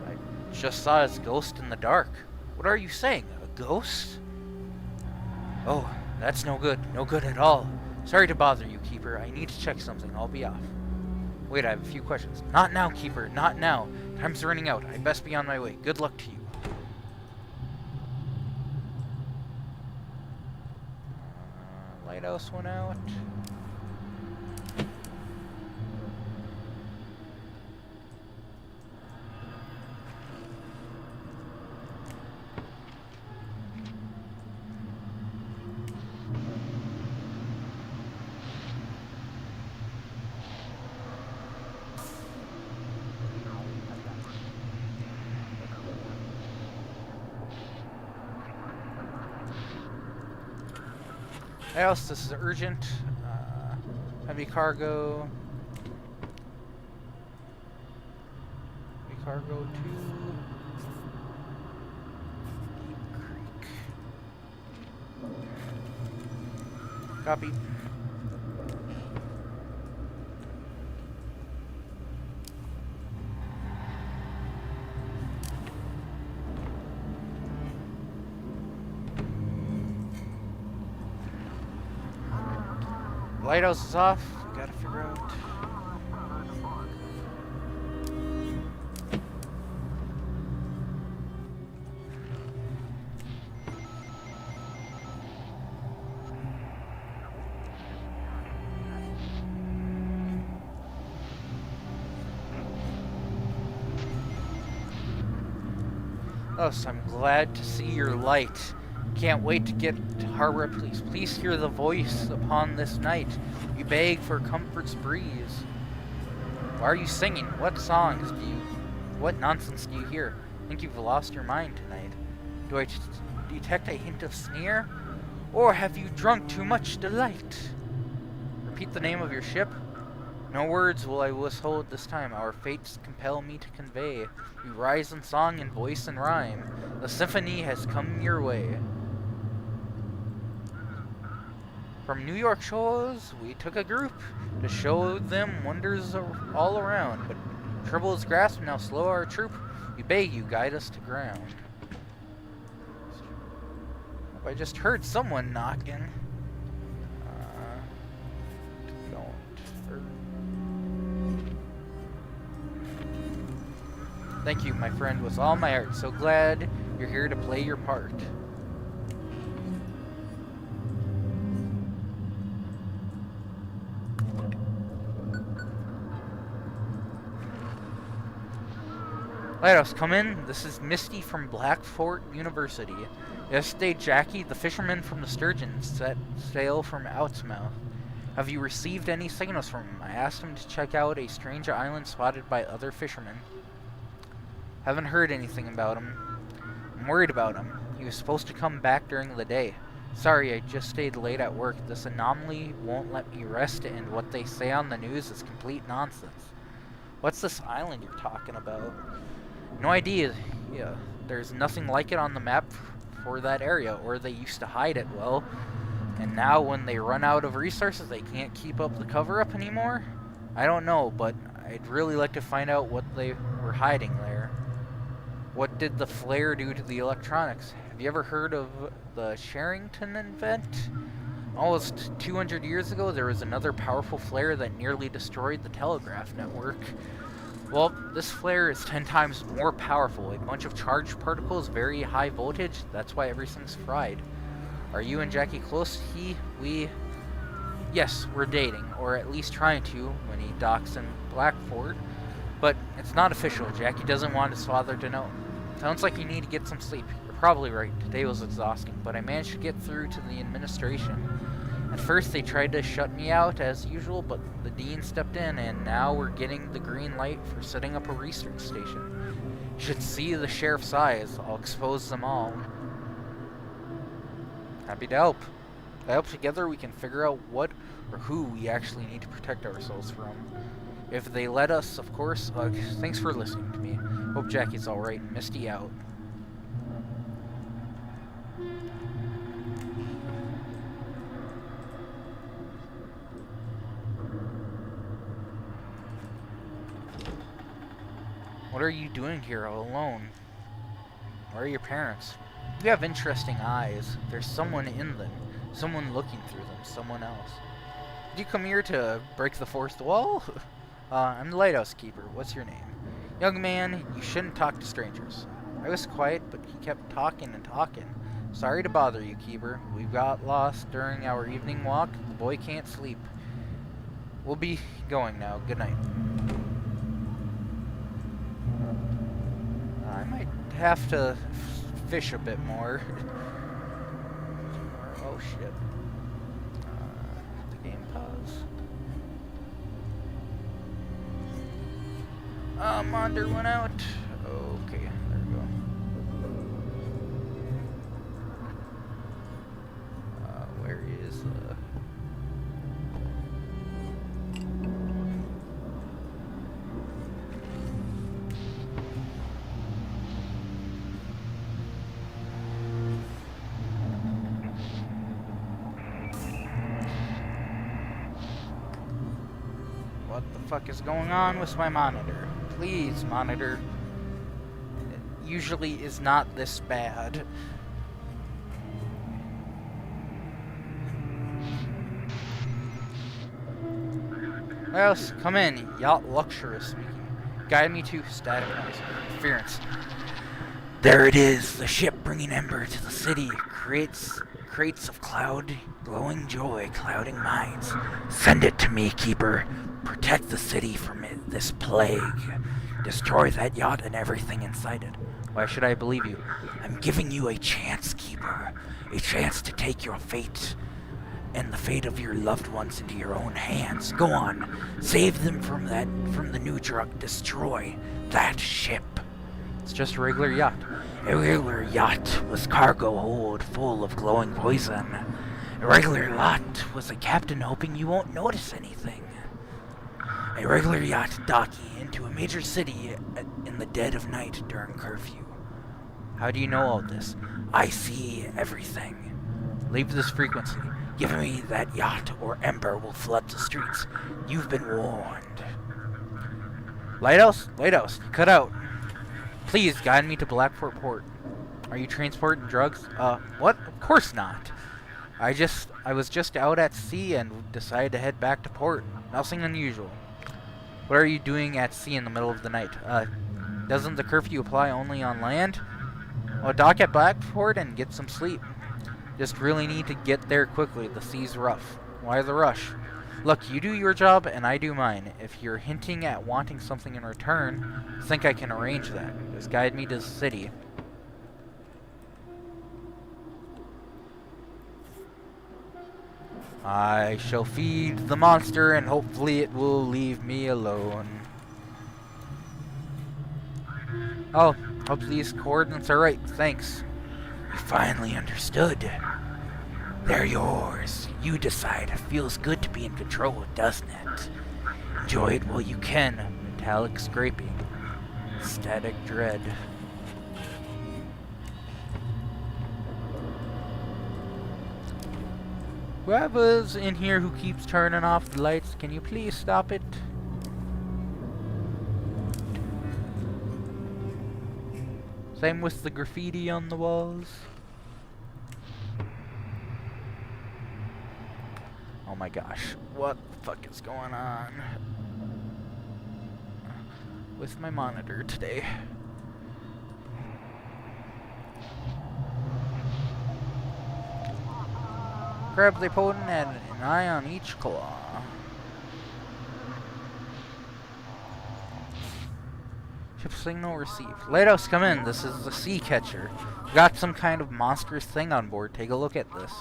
I just saw his ghost in the dark. What are you saying? A ghost? Oh, that's no good. No good at all. Sorry to bother you, Keeper. I need to check something. I'll be off. Wait, I have a few questions. Not now, Keeper. Not now. Time's running out. I best be on my way. Good luck to you. Lighthouse went out. Lighthouse, this is urgent. Heavy cargo. Heavy cargo to Deep Creek. Copy. Lighthouse is off. Gotta figure out. Oh, so I'm glad to see your light. Can't wait to get to harbor. Please hear the voice upon this night. You beg for comfort's breeze. Why are you singing? What songs do you... What nonsense do you hear? Think you've lost your mind tonight? Do I detect a hint of sneer? Or have you drunk too much delight? Repeat the name of your ship. No words will I withhold this time. Our fates compel me to convey. We rise in song and voice and rhyme. The symphony has come your way. From New York shores, we took a group to show them wonders all around. But trouble is grasped, now slow our troop. We beg you, guide us to ground. I just heard someone knocking. Thank you, my friend, with all my heart. So glad you're here to play your part. Lighthouse, come in. This is Misty from Blackfort University. Yesterday, Jackie, the fisherman from the Sturgeon, set sail from Outsmouth. Have you received any signals from him? I asked him to check out a strange island spotted by other fishermen. Haven't heard anything about him. I'm worried about him. He was supposed to come back during the day. Sorry, I just stayed late at work. This anomaly won't let me rest, and what they say on the news is complete nonsense. What's this island you're talking about? No idea. Yeah, there's nothing like it on the map for that area, or they used to hide it well. And now when they run out of resources, they can't keep up the cover-up anymore? I don't know, but I'd really like to find out what they were hiding there. What did the flare do to the electronics? Have you ever heard of the Sherrington event? Almost 200 years ago, there was another powerful flare that nearly destroyed the telegraph network. Well, this flare is 10 times more powerful. A bunch of charged particles, very high voltage. That's why everything's fried. Are you and Jackie close? We... Yes, we're dating, or at least trying to, when he docks in Blackfort. But it's not official. Jackie doesn't want his father to know. Sounds like you need to get some sleep. You're probably right. Today was exhausting, but I managed to get through to the administration. At first they tried to shut me out as usual, but the dean stepped in, and now we're getting the green light for setting up a research station. You should see the sheriff's eyes. I'll expose them all. Happy to help. I hope together we can figure out what or who we actually need to protect ourselves from. If they let us, of course. Thanks for listening to me. Hope Jackie's alright. Misty out. What are you doing here all alone? Where are your parents? You have interesting eyes. There's someone in them. Someone looking through them. Someone else. Did you come here to break the fourth wall? I'm the lighthouse keeper. What's your name? Young man, you shouldn't talk to strangers. I was quiet, but he kept talking and talking. Sorry to bother you, keeper. We got lost during our evening walk. The boy can't sleep. We'll be going now. Good night. I might have to fish a bit more. Oh shit. The game pause. Monder went out. Okay, there we go. Where is What the fuck is going on with my monitor? Please, monitor. It usually is not this bad. Yes, come in. Yacht luxurious speaking. Guide me to static noise. Interference. There it is, the ship bringing ember to the city. Crates of cloud, glowing joy, clouding minds. Send it to me, keeper. Protect the city from this plague. Destroy that yacht and everything inside it. Why should I believe you? I'm giving you a chance, keeper. A chance to take your fate and the fate of your loved ones into your own hands. Go on. Save them from the new drug. Destroy that ship. It's just a regular yacht. A regular yacht was cargo hold full of glowing poison. A regular yacht was a captain hoping you won't notice anything. A regular yacht docking into a major city in the dead of night during curfew. How do you know all this? I see everything. Leave this frequency. Give me that yacht or ember will flood the streets. You've been warned. Lighthouse? Lighthouse, cut out. Please guide me to Blackport Port. Are you transporting drugs? What? Of course not. I was just out at sea and decided to head back to port. Nothing unusual. What are you doing at sea in the middle of the night? Doesn't the curfew apply only on land? Well, dock at Blackport and get some sleep. Just really need to get there quickly. The sea's rough. Why the rush? Look, you do your job and I do mine. If you're hinting at wanting something in return, I think I can arrange that. Just guide me to the city. I shall feed the monster and hopefully it will leave me alone. Oh, hope these coordinates are right. Thanks. You finally understood. They're yours. You decide. It feels good to be in control, doesn't it? Enjoy it while you can. Metallic scraping. Static dread. Whoever's in here who keeps turning off the lights, can you please stop it? Same with the graffiti on the walls. Oh my gosh, what the fuck is going on with my monitor today? Grab the potent and an eye on each claw. Ship signal received. Lighthouse, come in. This is the Sea Catcher. We got some kind of monstrous thing on board. Take a look at this.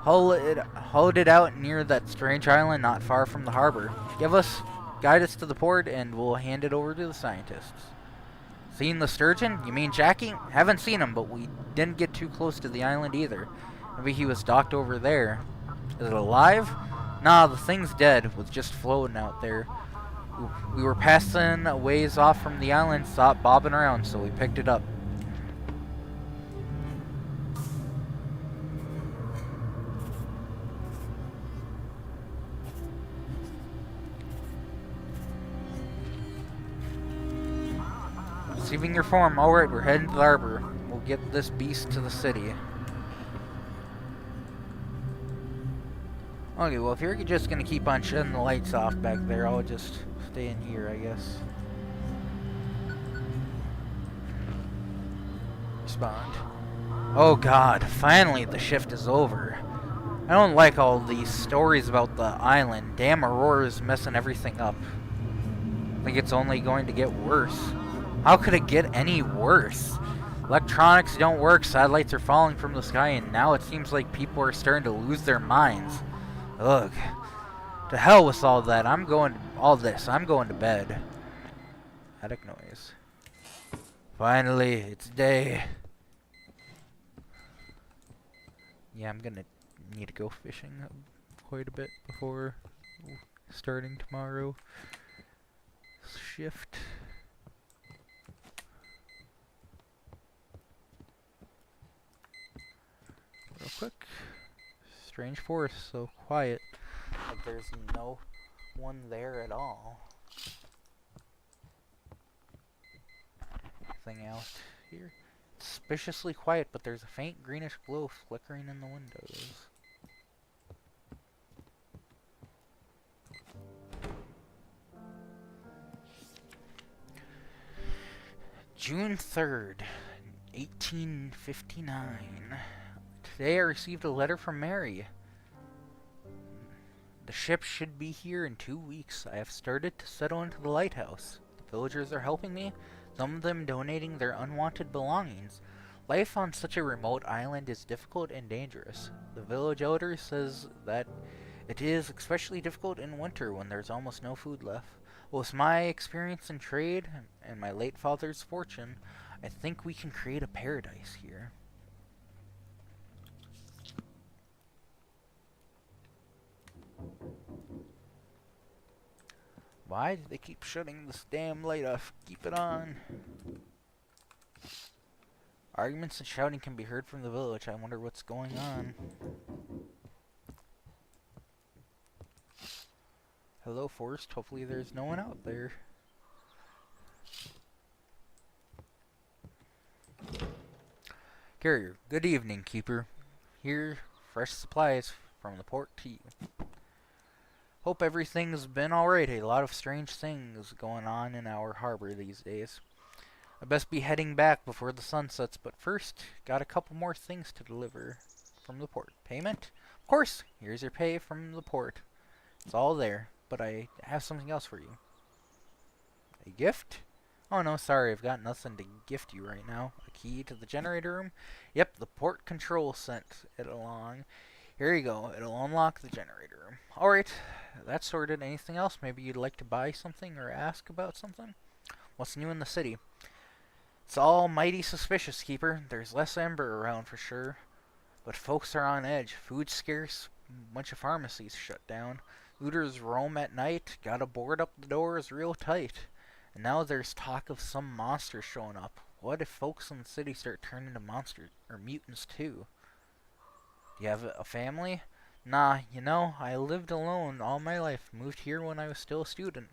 Hauled it out near that strange island not far from the harbor. Guide us to the port and we'll hand it over to the scientists. Seen the sturgeon? You mean Jackie? Haven't seen him, but we didn't get too close to the island either. Maybe he was docked over there. Is it alive? Nah, the thing's dead. It was just floating out there. We were passing a ways off from the island, saw it bobbing around, so we picked it up. Receiving your form. Alright, we're heading to the harbor. We'll get this beast to the city. Okay, well, if you're just gonna keep on shutting the lights off back there, I'll just stay in here, I guess. Respond. Oh god, finally the shift is over. I don't like all these stories about the island. Damn Aurora's messing everything up. I think it's only going to get worse. How could it get any worse? Electronics don't work, satellites are falling from the sky, and now it seems like people are starting to lose their minds. Ugh. To hell with all that. I'm going to bed. Attic noise. Finally, it's day. Yeah, I'm gonna need to go fishing quite a bit before starting tomorrow shift. Real quick. Strange forest, so quiet. Like there's no one there at all. Anything out here? It's suspiciously quiet, but there's a faint greenish glow flickering in the windows. June 3rd, 1859. Today I received a letter from Mary. The ship should be here in 2 weeks. I have started to settle into the lighthouse. The villagers are helping me, some of them donating their unwanted belongings. Life on such a remote island is difficult and dangerous. The village elder says that it is especially difficult in winter when there's almost no food left. With my experience in trade and my late father's fortune, I think we can create a paradise here. Why do they keep shutting this damn light off? Keep it on. Arguments and shouting can be heard from the village. I wonder what's going on. Hello, Forest. Hopefully there's no one out there. Carrier. Good evening, Keeper. Here, fresh supplies from the port to you. Hope everything's been alright. A lot of strange things going on in our harbor these days. I best be heading back before the sun sets, but first, got a couple more things to deliver from the port. Payment? Of course, here's your pay from the port. It's all there, but I have something else for you. A gift? Oh no, sorry, I've got nothing to gift you right now. A key to the generator room? Yep, the port control sent it along. Here you go, it'll unlock the generator room. Alright, that's sorted. Anything else? Maybe you'd like to buy something or ask about something? What's new in the city? It's all mighty suspicious, Keeper. There's less amber around for sure. But folks are on edge. Food's scarce. A bunch of pharmacies shut down. Looters roam at night. Gotta board up the doors real tight. And now there's talk of some monsters showing up. What if folks in the city start turning into monsters or mutants too? Do you have a family? Nah, you know, I lived alone all my life. Moved here when I was still a student.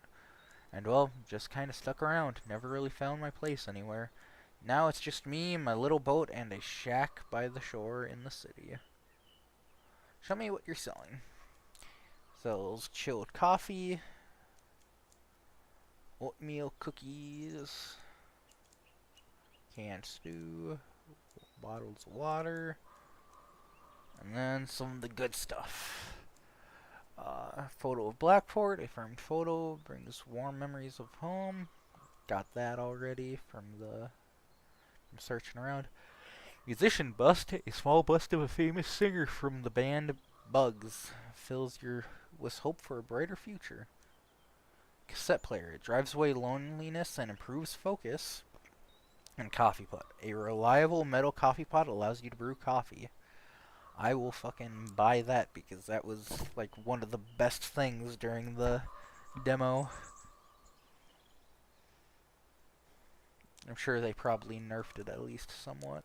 And well, just kinda stuck around. Never really found my place anywhere. Now it's just me, my little boat, and a shack by the shore in the city. Show me what you're selling. Sells chilled coffee, oatmeal cookies, canned stew, bottles of water, and then some of the good stuff. Photo of Blackport, a framed photo, brings warm memories of home. Got that already from searching around. Musician bust, a small bust of a famous singer from the band Bugs. Fills your with hope for a brighter future. Cassette player, it drives away loneliness and improves focus. And coffee pot, a reliable metal coffee pot allows you to brew coffee. I will fucking buy that because that was like one of the best things during the demo. I'm sure they probably nerfed it at least somewhat.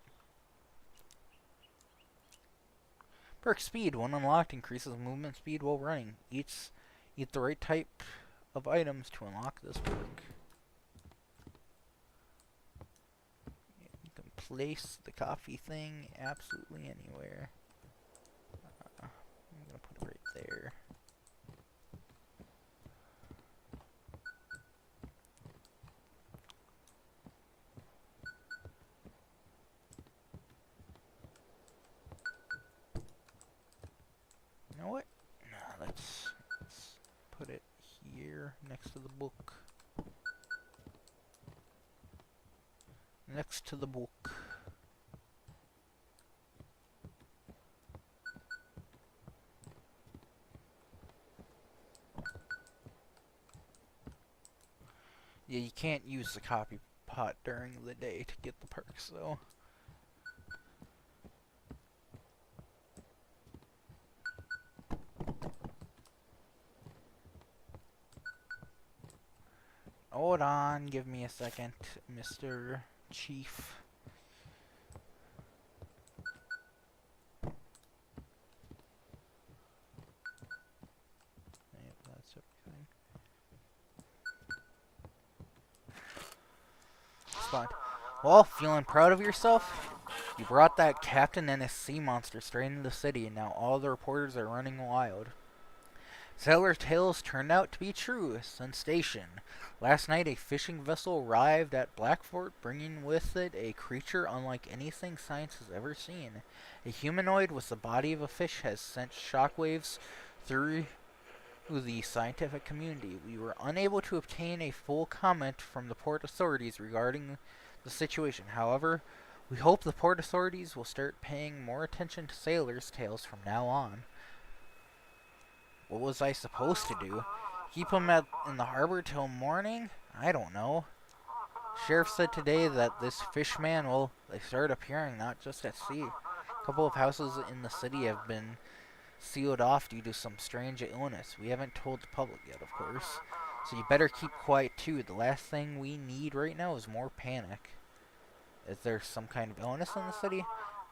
Perk speed, when unlocked, increases movement speed while running. Eat the right type of items to unlock this perk. You can place the coffee thing absolutely anywhere. I'm gonna put it right there. here next to the book. Next to the book. Yeah, you can't use the copy pot during the day to get the perks, though. Hold on, give me a second, Mr. Chief. Yep, that's everything. Spot. Well, feeling proud of yourself? You brought that captain and his sea monster straight into the city, and now all the reporters are running wild. Sailor tales turned out to be true. Sensation. Last night, a fishing vessel arrived at Blackfort, bringing with it a creature unlike anything science has ever seen. A humanoid with the body of a fish has sent shockwaves through the scientific community. We were unable to obtain a full comment from the port authorities regarding the situation. However, we hope the port authorities will start paying more attention to sailors' tales from now on. What was I supposed to do? Keep him in the harbor till morning? I don't know. Sheriff said today that this fishman will start appearing not just at sea. A couple of houses in the city have been sealed off due to some strange illness. We haven't told the public yet, of course. So you better keep quiet too. The last thing we need right now is more panic. Is there some kind of illness in the city?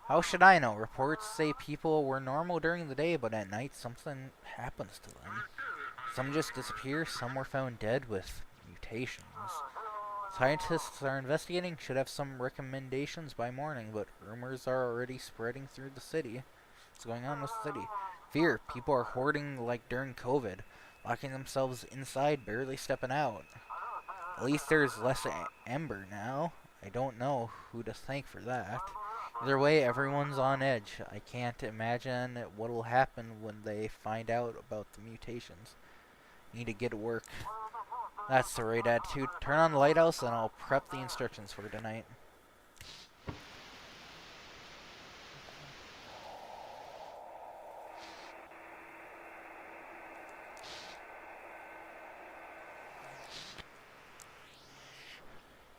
How should I know? Reports say people were normal during the day, but at night something happens to them. Some just disappear, some were found dead with mutations. Scientists are investigating, should have some recommendations by morning, but rumors are already spreading through the city. What's going on with the city? Fear. People are hoarding like during COVID, locking themselves inside, barely stepping out. At least there's less ember now. I don't know who to thank for that. Either way, everyone's on edge. I can't imagine what will happen when they find out about the mutations. Need to get to work. That's the right attitude. Turn on the lighthouse and I'll prep the instructions for tonight.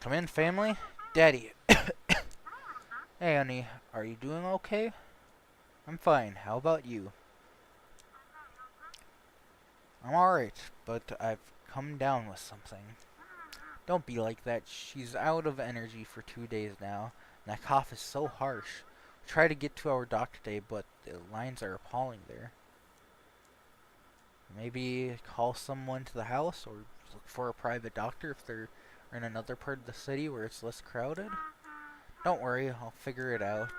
Come in, family. Daddy. Hey, honey. Are you doing okay? I'm fine. How about you? I'm alright, but I've come down with something. Don't be like that. She's out of energy for 2 days now. And that cough is so harsh. We tried to get to our doctor today, but the lines are appalling there. Maybe call someone to the house or look for a private doctor if they're in another part of the city where it's less crowded. Don't worry, I'll figure it out.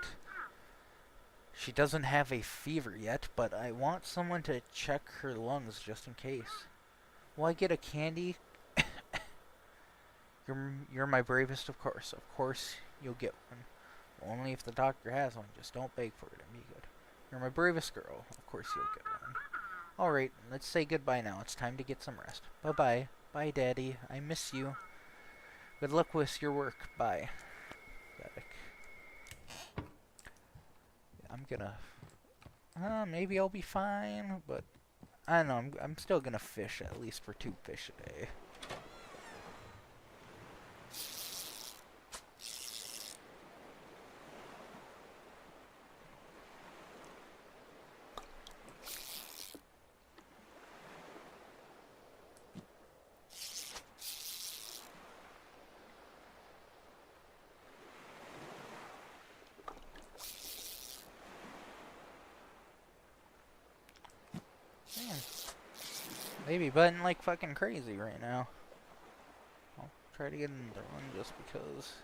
She doesn't have a fever yet, but I want someone to check her lungs just in case. Will I get a candy? You're my bravest, of course. Of course, you'll get one. Only if the doctor has one. Just don't beg for it and be good. You're my bravest girl. Of course you'll get one. Alright, let's say goodbye now. It's time to get some rest. Bye-bye. Bye, Daddy. I miss you. Good luck with your work. Bye. I'm gonna... maybe I'll be fine, but... I don't know, I'm still gonna fish at least for 2 fish a day. Man, baby button like fucking crazy right now. I'll try to get another one just because.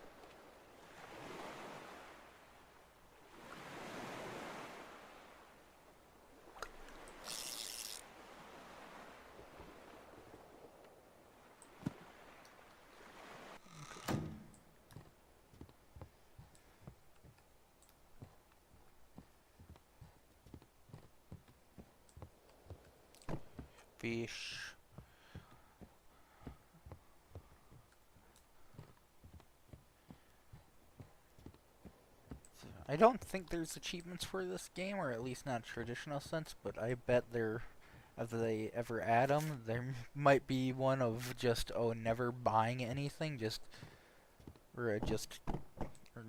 Fish. I don't think there's achievements for this game, or at least not traditional sense, but I bet there, if they ever add them, there might be one of just, oh, never buying anything, or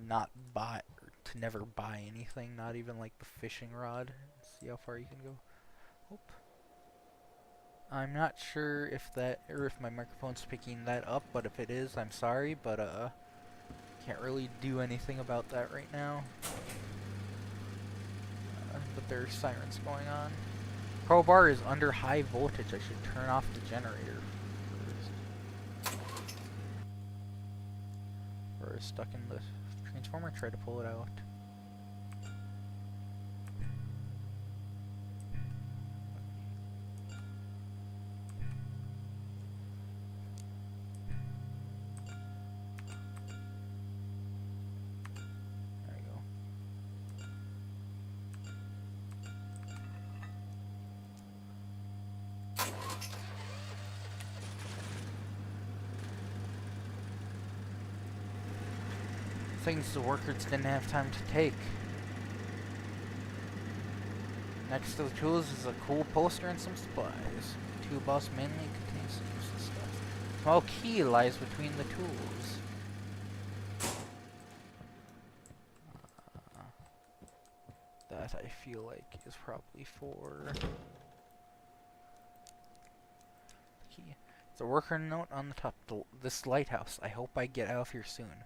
not buy, or to never buy anything, not even like the fishing rod. See how far you can go. Oop. I'm not sure if that, or if my microphone's picking that up, but if it is, I'm sorry, but can't really do anything about that right now. But there's sirens going on. Crowbar is under high voltage. I should turn off the generator first. Or is stuck in the transformer. Try to pull it out. There you go. Things the workers didn't have time to take. Next to the tools is a cool poster and some supplies. The tool box mainly contains some useless stuff. A small key lies between the tools. That I feel like is probably for the key. It's a worker note on the top. This lighthouse. I hope I get out of here soon.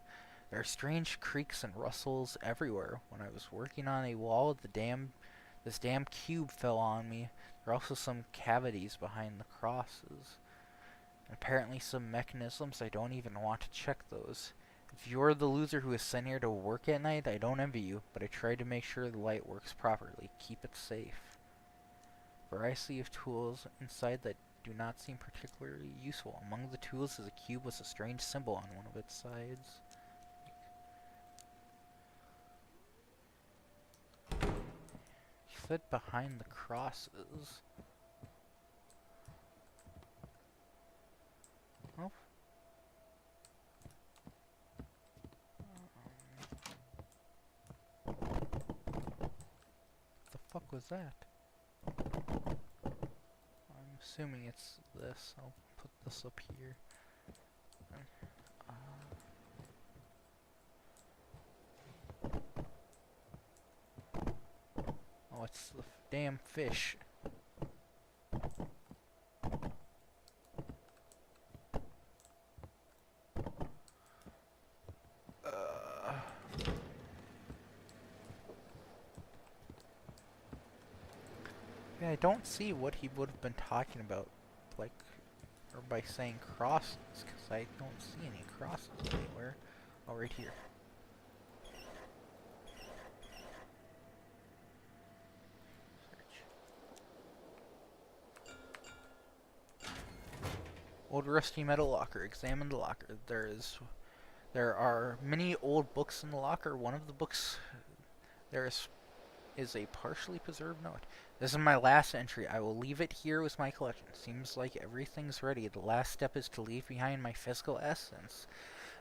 There are strange creaks and rustles everywhere. When I was working on a wall, this damn cube fell on me. There are also some cavities behind the crosses. And apparently some mechanisms. I don't even want to check those. If you're the loser who is sent here to work at night, I don't envy you, but I try to make sure the light works properly. Keep it safe. Variety of tools inside that do not seem particularly useful. Among the tools is a cube with a strange symbol on one of its sides. Fit behind the crosses. Oh. What the fuck was that? I'm assuming it's this. I'll put this up here. Oh, it's the damn fish. Yeah, I don't see what he would have been talking about, like, or by saying crosses, because I don't see any crosses anywhere. Oh, right here. Old rusty metal locker. Examine the locker. There are many old books in the locker. One of the books is a partially preserved note. This is my last entry. I will leave it here with my collection. Seems like everything's ready. The last step is to leave behind my physical essence.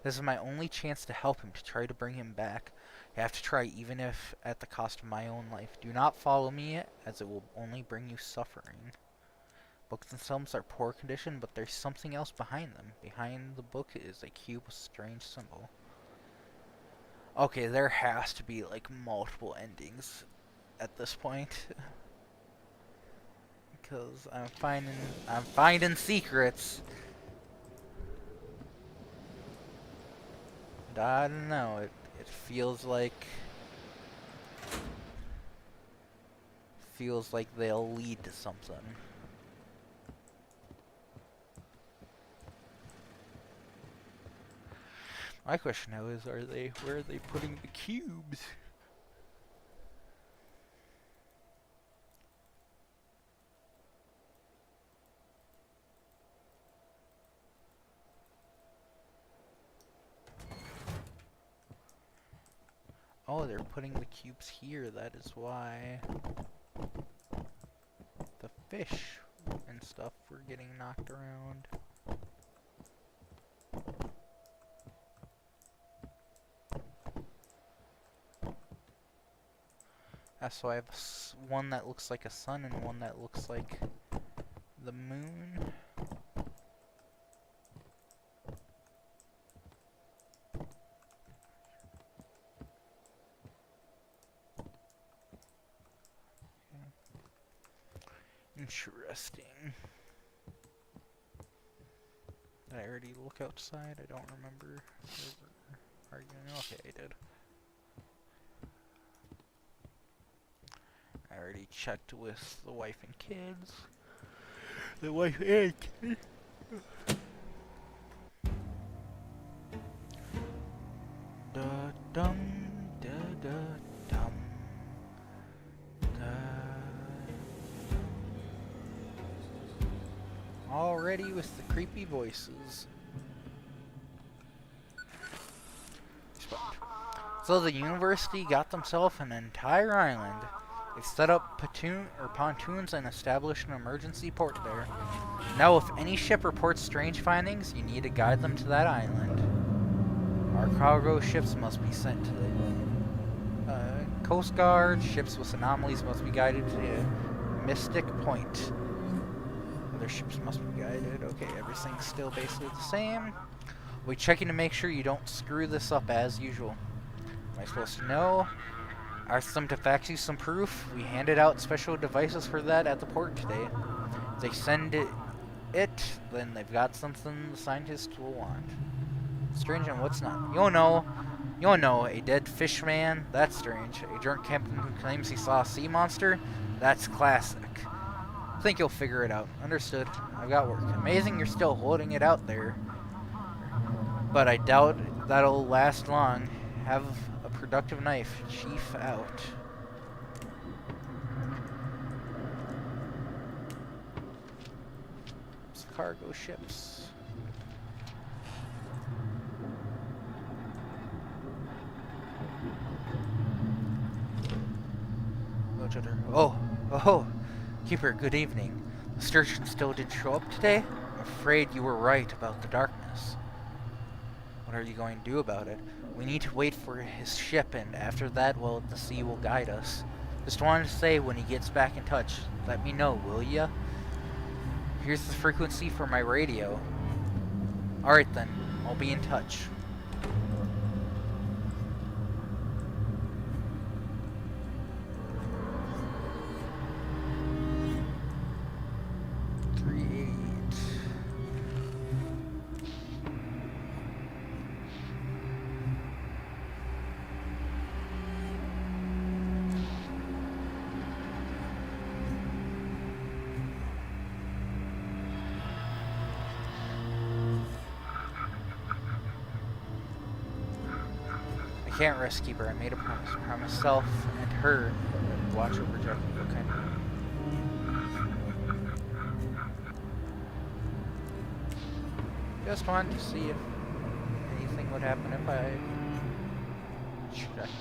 This is my only chance to help him, to try to bring him back. I have to try, even if at the cost of my own life. Do not follow me, as it will only bring you suffering. Books themselves are poor condition, but there's something else behind them. Behind the book is a cube with a strange symbol. Okay, there has to be like multiple endings at this point. Because I'm finding secrets. And I don't know, it feels like they'll lead to something. My question now is, where are they putting the cubes? Oh, they're putting the cubes here, that is why the fish and stuff were getting knocked around. So I have one that looks like a sun and one that looks like the moon. Interesting. Did I already look outside? I don't remember. Okay, I did. I already checked with the wife and kids. The wife and kids. Da dum da da dum da. Already with the creepy voices. So the university got themselves an entire island. They set up pontoons and established an emergency port there. Now if any ship reports strange findings, you need to guide them to that island. Our cargo ships must be sent to the Coast Guard. Ships with anomalies must be guided to Mystic Point. Other ships must be guided. Okay, everything's still basically the same. We're checking to make sure you don't screw this up as usual. Am I supposed to know? Ask them to fax you some proof. We handed out special devices for that at the port today. If they send it, then they've got something the scientists will want. Strange and what's not. You'll know. A dead fish man? That's strange. A drunk captain who claims he saw a sea monster? That's classic. Think you'll figure it out. Understood. I've got work. Amazing you're still holding it out there. But I doubt that'll last long. Have a productive knife. Chief out. It's cargo ships. Oh, Keeper, good evening. The sturgeon still didn't show up today? I'm afraid you were right about the darkness. What are you going to do about it? We need to wait for his ship, and after that, well, the sea will guide us. Just wanted to say, when he gets back in touch, let me know, will ya? Here's the frequency for my radio. Alright then, I'll be in touch. I can't rest, Keeper. I made a promise. Promise myself and her to watch over Jackie. Okay. Just wanted to see if anything would happen if I checked.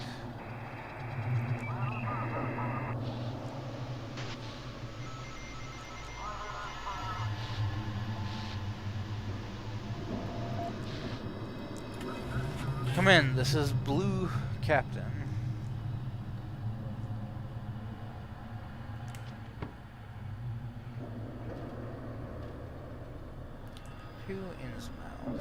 Come in, this is Blue Captain. To Innsmouth.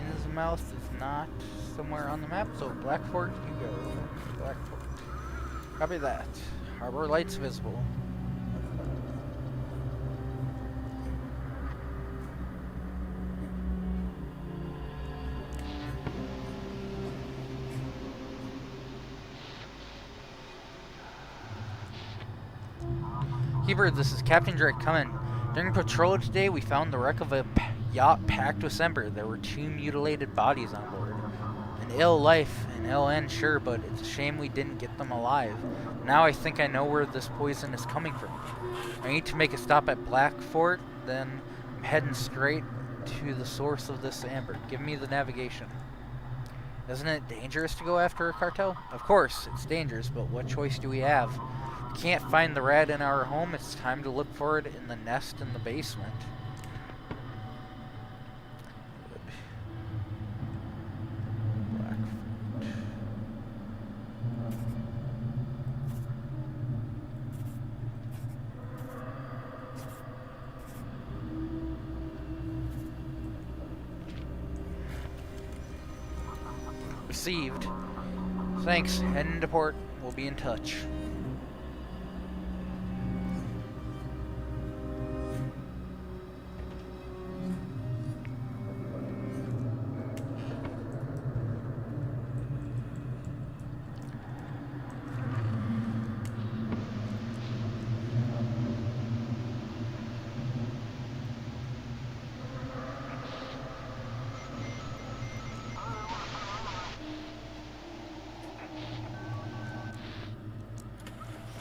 Innsmouth is not somewhere on the map, so Blackfort you go. Blackfort. Copy that. Harbor lights visible. Keeper, this is Captain Drake. Come in. During patrol today, we found the wreck of a yacht packed with ember. There were 2 mutilated bodies on board. An ill life, an ill end, sure, but it's a shame we didn't get them alive. Now I think I know where this poison is coming from. I need to make a stop at Blackfort, then I'm heading straight to the source of this amber. Give me the navigation. Isn't it dangerous to go after a cartel? Of course, it's dangerous, but what choice do we have? Can't find the rat in our home. It's time to look for it in the nest in the basement. Received. Thanks. Heading to port. We'll be in touch.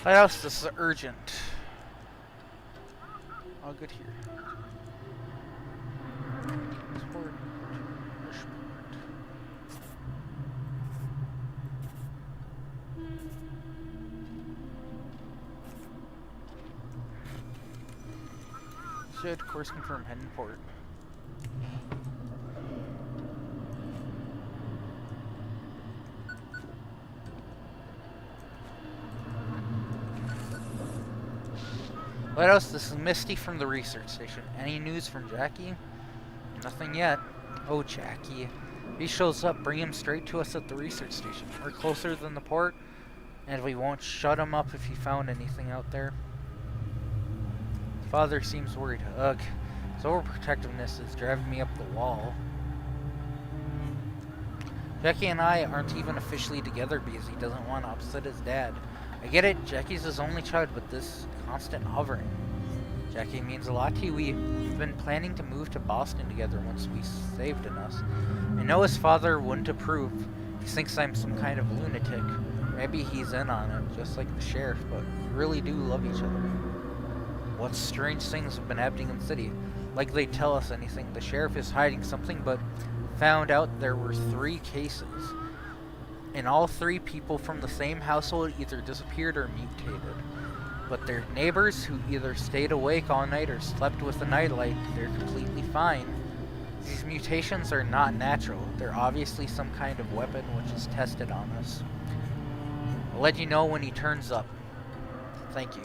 Lighthouse, this is urgent. All good here. Should course confirm heading port. Lighthouse, this is Misty from the research station. Any news from Jackie? Nothing yet. Oh, Jackie. If he shows up, bring him straight to us at the research station. We're closer than the port, and we won't shut him up if he found anything out there. Father seems worried. Ugh. His overprotectiveness is driving me up the wall. Jackie and I aren't even officially together because he doesn't want to upset his dad. I get it, Jackie's his only child, but this constant hovering. Jackie means a lot to you. We've been planning to move to Boston together once we saved enough. I know his father wouldn't approve. He thinks I'm some kind of lunatic. Maybe he's in on it, just like the sheriff, but we really do love each other. What strange things have been happening in the city? Like they tell us anything. The sheriff is hiding something, but found out there were 3 cases. And all 3 people from the same household either disappeared or mutated. But their neighbors, who either stayed awake all night or slept with the nightlight, they're completely fine. These mutations are not natural. They're obviously some kind of weapon which is tested on us. I'll let you know when he turns up. Thank you.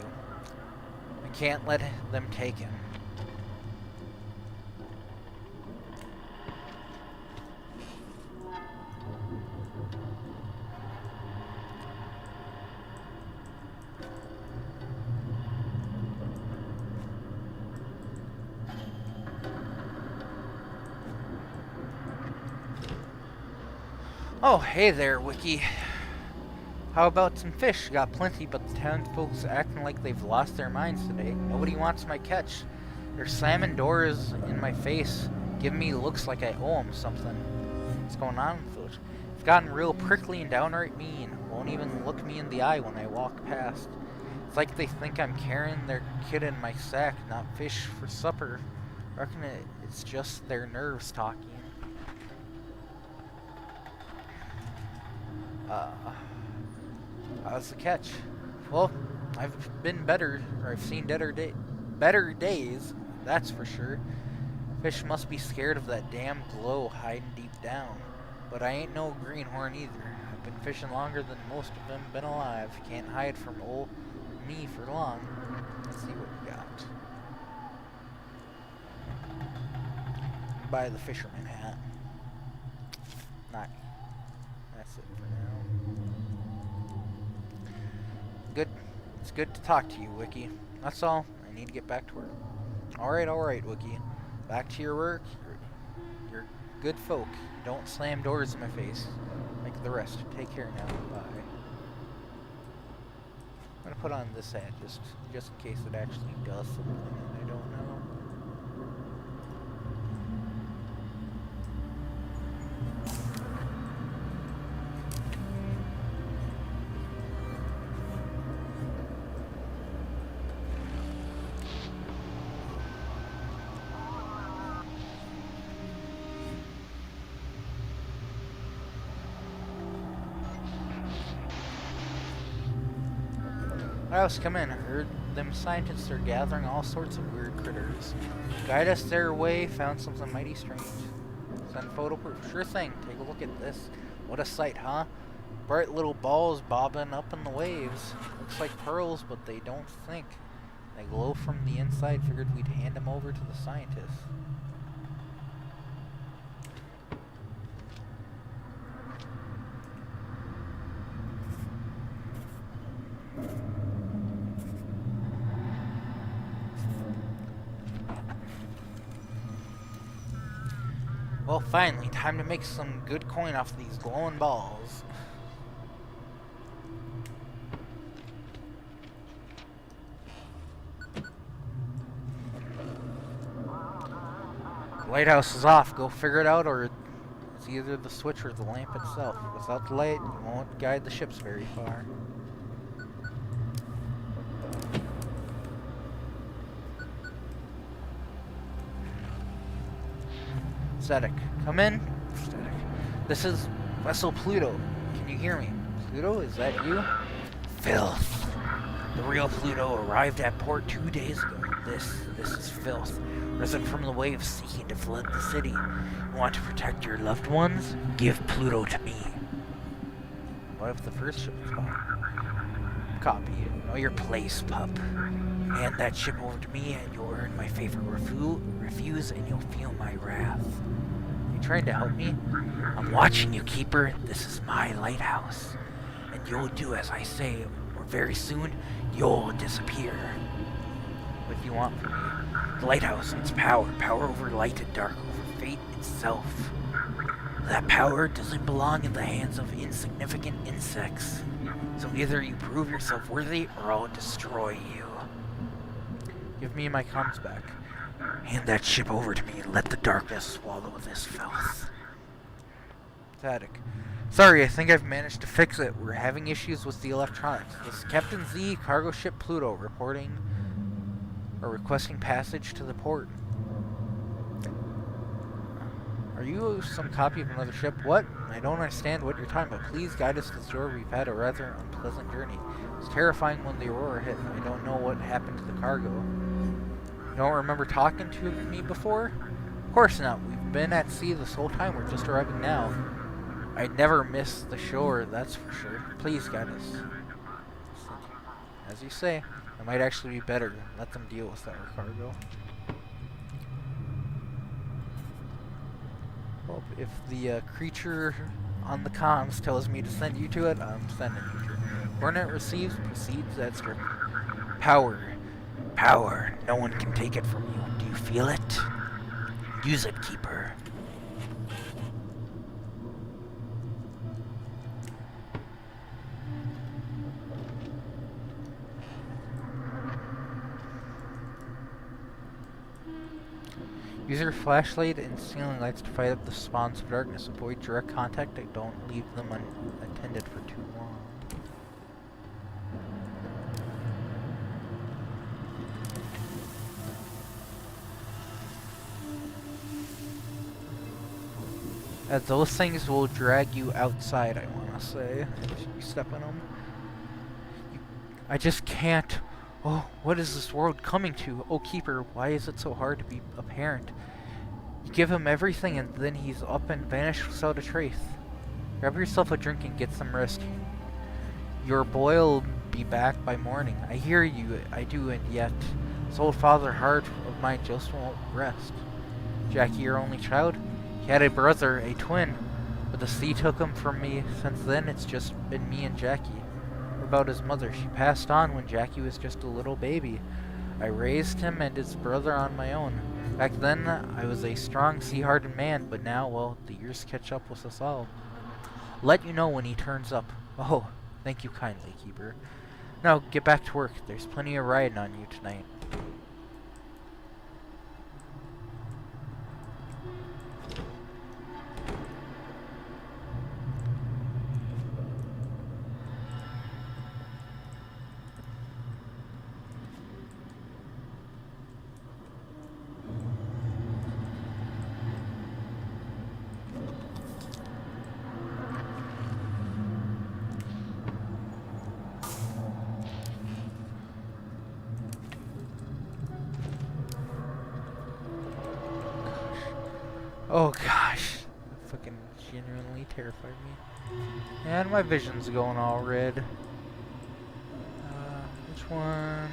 I can't let them take him. Oh, hey there, Wiki. How about some fish? Got plenty, but the townsfolk's acting like they've lost their minds today. Nobody wants my catch. They're slamming doors in my face, giving me looks like I owe them something. What's going on with those? They've gotten real prickly and downright mean. Won't even look me in the eye when I walk past. It's like they think I'm carrying their kid in my sack, not fish for supper. I reckon it's just their nerves talking. How's the catch? Well, I've been better, or I've seen better days, that's for sure. Fish must be scared of that damn glow hiding deep down. But I ain't no greenhorn either. I've been fishing longer than most of them been alive. Can't hide from old me for long. Let's see what we got. Buy the fisherman hat. Nice. That's it for now. Good. It's good to talk to you, Wiki. That's all. I need to get back to work. Alright, Wiki. Back to your work. You're good folk. Don't slam doors in my face like the rest. Take care now. Bye. I'm gonna put on this hat just in case it actually does something that I don't know. Lighthouse, come in. Heard them scientists are gathering all sorts of weird critters. Guide us their way, found something mighty strange. Send photo proof. Sure thing. Take a look at this. What a sight, huh? Bright little balls bobbing up in the waves. Looks like pearls, but they don't think. They glow from the inside. Figured we'd hand them over to the scientists. Well, finally, time to make some good coin off these glowing balls. The lighthouse is off. Go figure it out, or it's either the switch or the lamp itself. Without the light, you won't guide the ships very far. Static. Come in. Static. This is Vessel Pluto. Can you hear me? Pluto, is that you? Filth. The real Pluto arrived at port 2 days ago. This is filth. Risen from the waves seeking to flood the city. You want to protect your loved ones? Give Pluto to me. What if the first ship is gone? Copy. Know your place, pup. Hand that ship over to me and you'll earn my favor. Refuse and you'll feel my wrath. You trying to help me? I'm watching you, Keeper. This is my lighthouse. And you'll do as I say, or very soon, you'll disappear. What do you want from me? The lighthouse needs power. Power over light and dark, over fate itself. That power doesn't belong in the hands of insignificant insects. So either you prove yourself worthy, or I'll destroy you. Give me my comms back. Hand that ship over to me and let the darkness swallow this filth. Static. Sorry, I think I've managed to fix it. We're having issues with the electronics. This is Captain Z, cargo ship Pluto, reporting or requesting passage to the port. Are you some copy of another ship? What? I don't understand what you're talking about. Please guide us to the shore. We've had a rather unpleasant journey. It's terrifying when the Aurora hit. I don't know what happened to the cargo. You don't remember talking to me before? Of course not. We've been at sea this whole time. We're just arriving now. I'd never miss the shore, that's for sure. Please guide us. As you say, it might actually be better. Let them deal with our cargo. Well, if the creature on the comms tells me to send you to it, I'm sending you to it. Coordinate receives, proceeds as script. Power. Power. No one can take it from you. Do you feel it? Use it, Keeper. Use your flashlight and ceiling lights to fight up the spawns of darkness. Avoid direct contact and don't leave them unattended for too long. As those things will drag you outside, I want to say. If you step on them. I just can't. Oh, what is this world coming to? Oh, Keeper, why is it so hard to be a parent? You give him everything and then he's up and vanished without a trace. Grab yourself a drink and get some rest. Your boy'll be back by morning. I hear you, I do, and yet this old father heart of mine just won't rest. Jackie, your only child? He had a brother, a twin, but the sea took him from me. Since then, it's just been me and Jackie. About his mother. She passed on when Jackie was just a little baby. I raised him and his brother on my own. Back then, I was a strong, sea-hardened man, but now, well, the years catch up with us all. Let you know when he turns up. Oh, thank you kindly, Keeper. Now, get back to work. There's plenty of riding on you tonight. Oh gosh. That fucking genuinely terrified me. And my vision's going all red. Which one?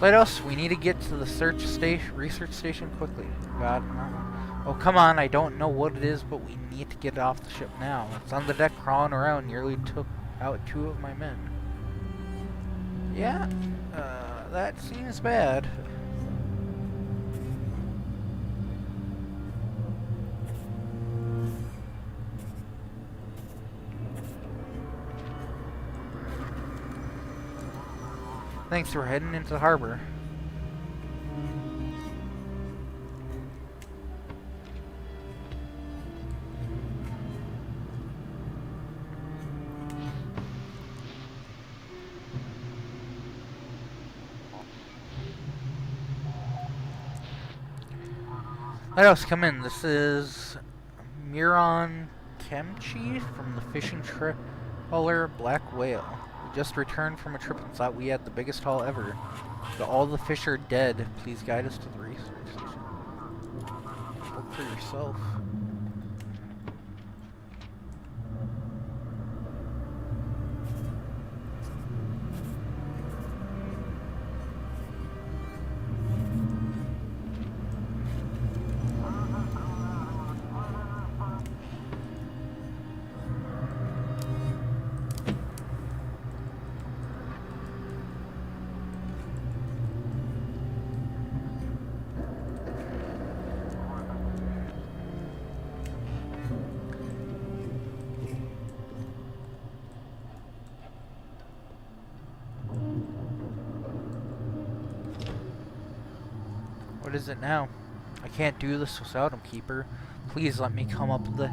Lighthouse, we need to get to the research station quickly. God, no. Oh, come on, I don't know what it is, but we need to get it off the ship now. It's on the deck crawling around, nearly took out 2 of my men. Yeah, that seems bad. Thanks, we're heading into the harbor. Lighthouse, come in. This is Miron Kemchi from the fishing trawler Black Whale. We just returned from a trip and thought we had the biggest haul ever. But all the fish are dead. Please guide us to the research station. Look for yourself. What is it now? I can't do this without him, Keeper. Please let me come up to the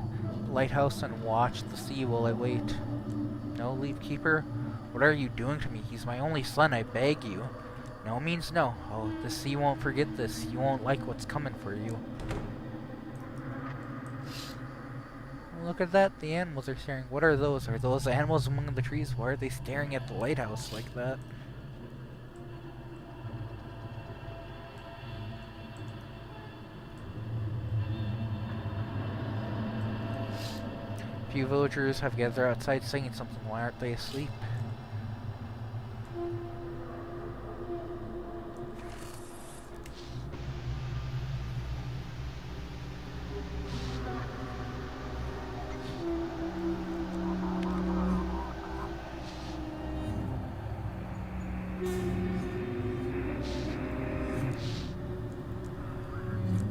lighthouse and watch the sea while I wait. No, leave, Keeper? What are you doing to me? He's my only son, I beg you. No means no. Oh, the sea won't forget this. You won't like what's coming for you. Look at that, the animals are staring. What are those? Are those animals among the trees? Why are they staring at the lighthouse like that? A few villagers have gathered outside singing something. Why aren't they asleep?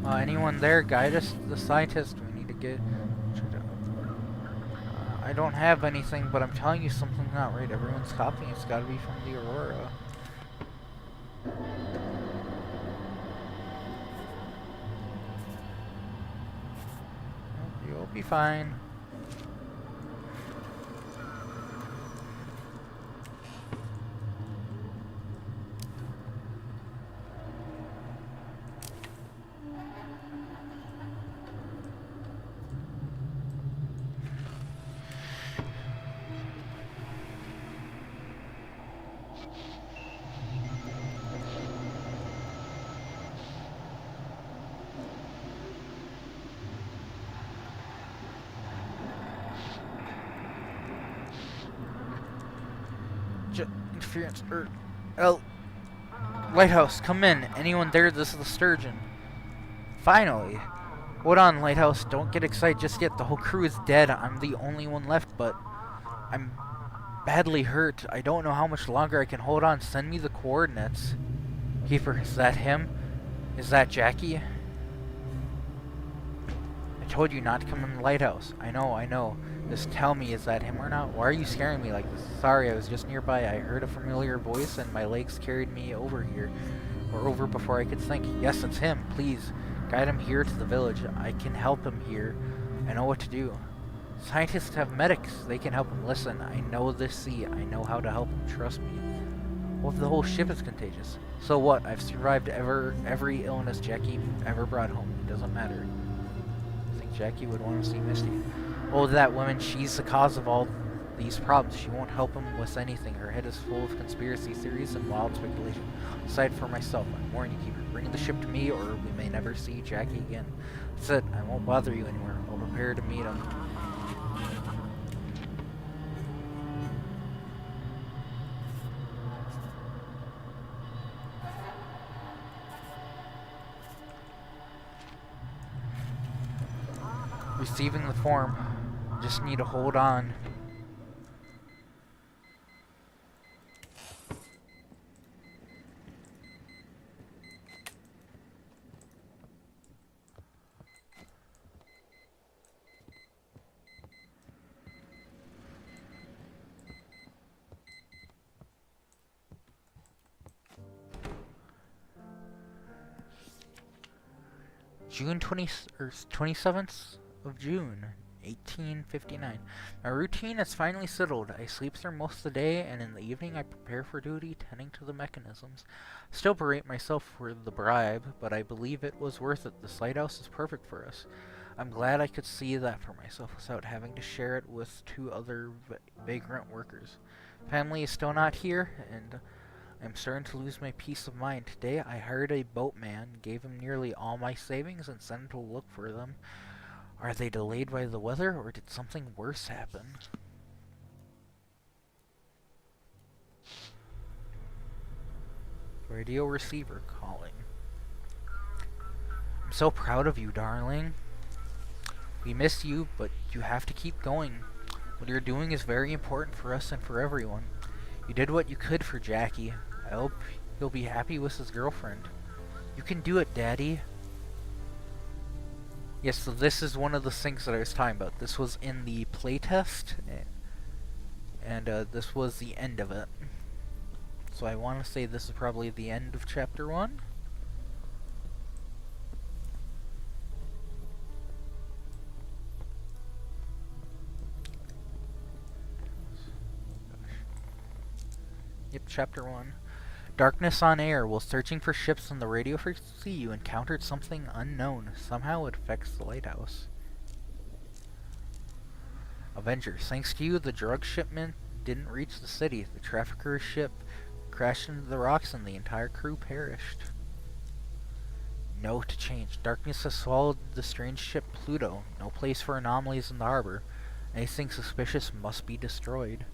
Anyone there? Guide us to the scientist. We need to get... I don't have anything, but I'm telling you something's not right. Everyone's copying. It's gotta be from the Aurora. You'll be fine. Interference. Lighthouse, come in. Anyone there? This is the Sturgeon. Finally. Hold on, Lighthouse. Don't get excited just yet. The whole crew is dead. I'm the only one left, but I'm badly hurt. I don't know how much longer I can hold on. Send me the coordinates. Keeper, is that him? Is that Jackie? I told you not to come in the lighthouse. I know. Just tell me, is that him or not? Why are you scaring me like this? Sorry, I was just nearby. I heard a familiar voice and my legs carried me over here. Or over before I could think. Yes, it's him. Please, guide him here to the village. I can help him here. I know what to do. Scientists have medics. They can help him. Listen, I know this sea. I know how to help him. Trust me. What if the whole ship is contagious? So what? I've survived every illness Jackie ever brought home. doesn't matter. I think Jackie would want to see Misty. Oh, that woman, she's the cause of all these problems. She won't help him with anything. Her head is full of conspiracy theories and wild speculation. Aside for myself, I warn you, Keeper. Bring the ship to me, or we may never see Jackie again. That's it. I won't bother you anymore. I'll prepare to meet him. Receiving the form. Just need to hold on. June 27th of June, 1859. My routine is finally settled. I sleep through most of the day, and in the evening I prepare for duty, tending to the mechanisms. Still berate myself for the bribe, but I believe it was worth it. This lighthouse is perfect for us. I'm glad I could see that for myself without having to share it with two other vagrant workers. Family is still not here, and I'm starting to lose my peace of mind. Today I hired a boatman, gave him nearly all my savings, and sent him to look for them. Are they delayed by the weather, or did something worse happen? Radio receiver calling. I'm so proud of you, darling. We miss you, but you have to keep going. What you're doing is very important for us and for everyone. You did what you could for Jackie. I hope he'll be happy with his girlfriend. You can do it, Daddy. Yes, so this is one of the things that I was talking about. This was in the playtest, and this was the end of it. So I want to say this is probably the end of Chapter 1. Yep, Chapter 1. Darkness on air. While searching for ships on the radio frequency, you encountered something unknown. Somehow it affects the lighthouse. Avengers. Thanks to you, the drug shipment didn't reach the city. The trafficker's ship crashed into the rocks and the entire crew perished. No to change. Darkness has swallowed the strange ship Pluto. No place for anomalies in the harbor. Anything suspicious must be destroyed.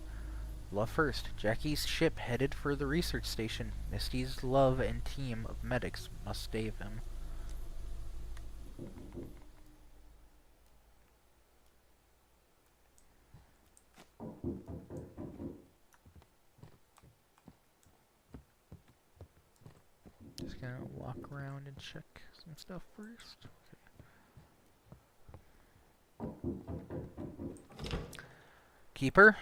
Love first. Jackie's ship headed for the research station. Misty's love and team of medics must save him. Just gonna walk around and check some stuff first. Okay. Keeper?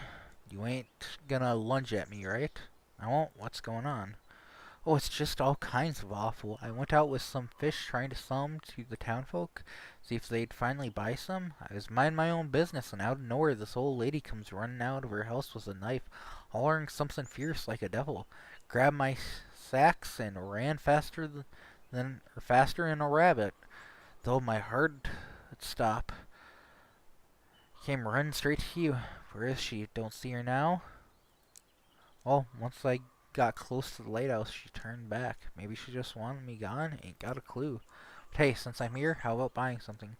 You ain't gonna lunge at me, right? I won't. What's going on? Oh, it's just all kinds of awful. I went out with some fish trying to sell them to the townfolk, see if they'd finally buy some. I was minding my own business, and out of nowhere this old lady comes running out of her house with a knife, hollering something fierce like a devil. Grabbed my sacks and ran faster than a rabbit, though my heart would stop. Came running straight to you. Where is she? Don't see her now? Well, once I got close to the lighthouse, she turned back. Maybe she just wanted me gone? Ain't got a clue. But hey, since I'm here, how about buying something?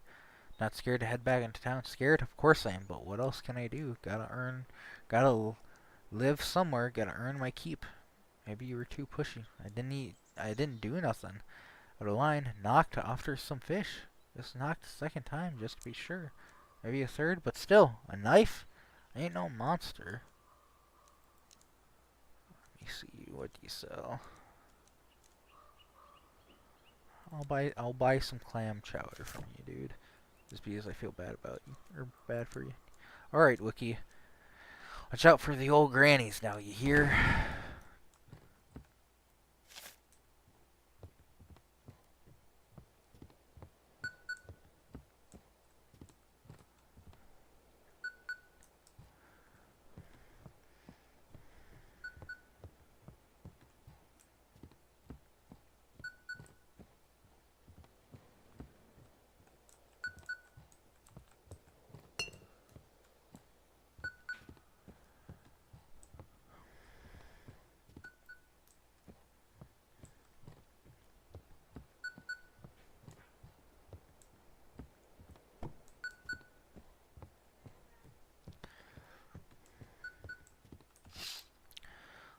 Not scared to head back into town? Scared? Of course I am, but what else can I do? Gotta live somewhere, gotta earn my keep. Maybe you were too pushy. I didn't do nothing. Out of line, knocked after some fish. Just knocked a second time, just to be sure. Maybe a third, but still, a knife? I ain't no monster. Let me see, what do you sell? I'll buy some clam chowder from you, dude. Just because I feel bad about you, or bad for you. Alright, Wookie. Watch out for the old grannies now, you hear?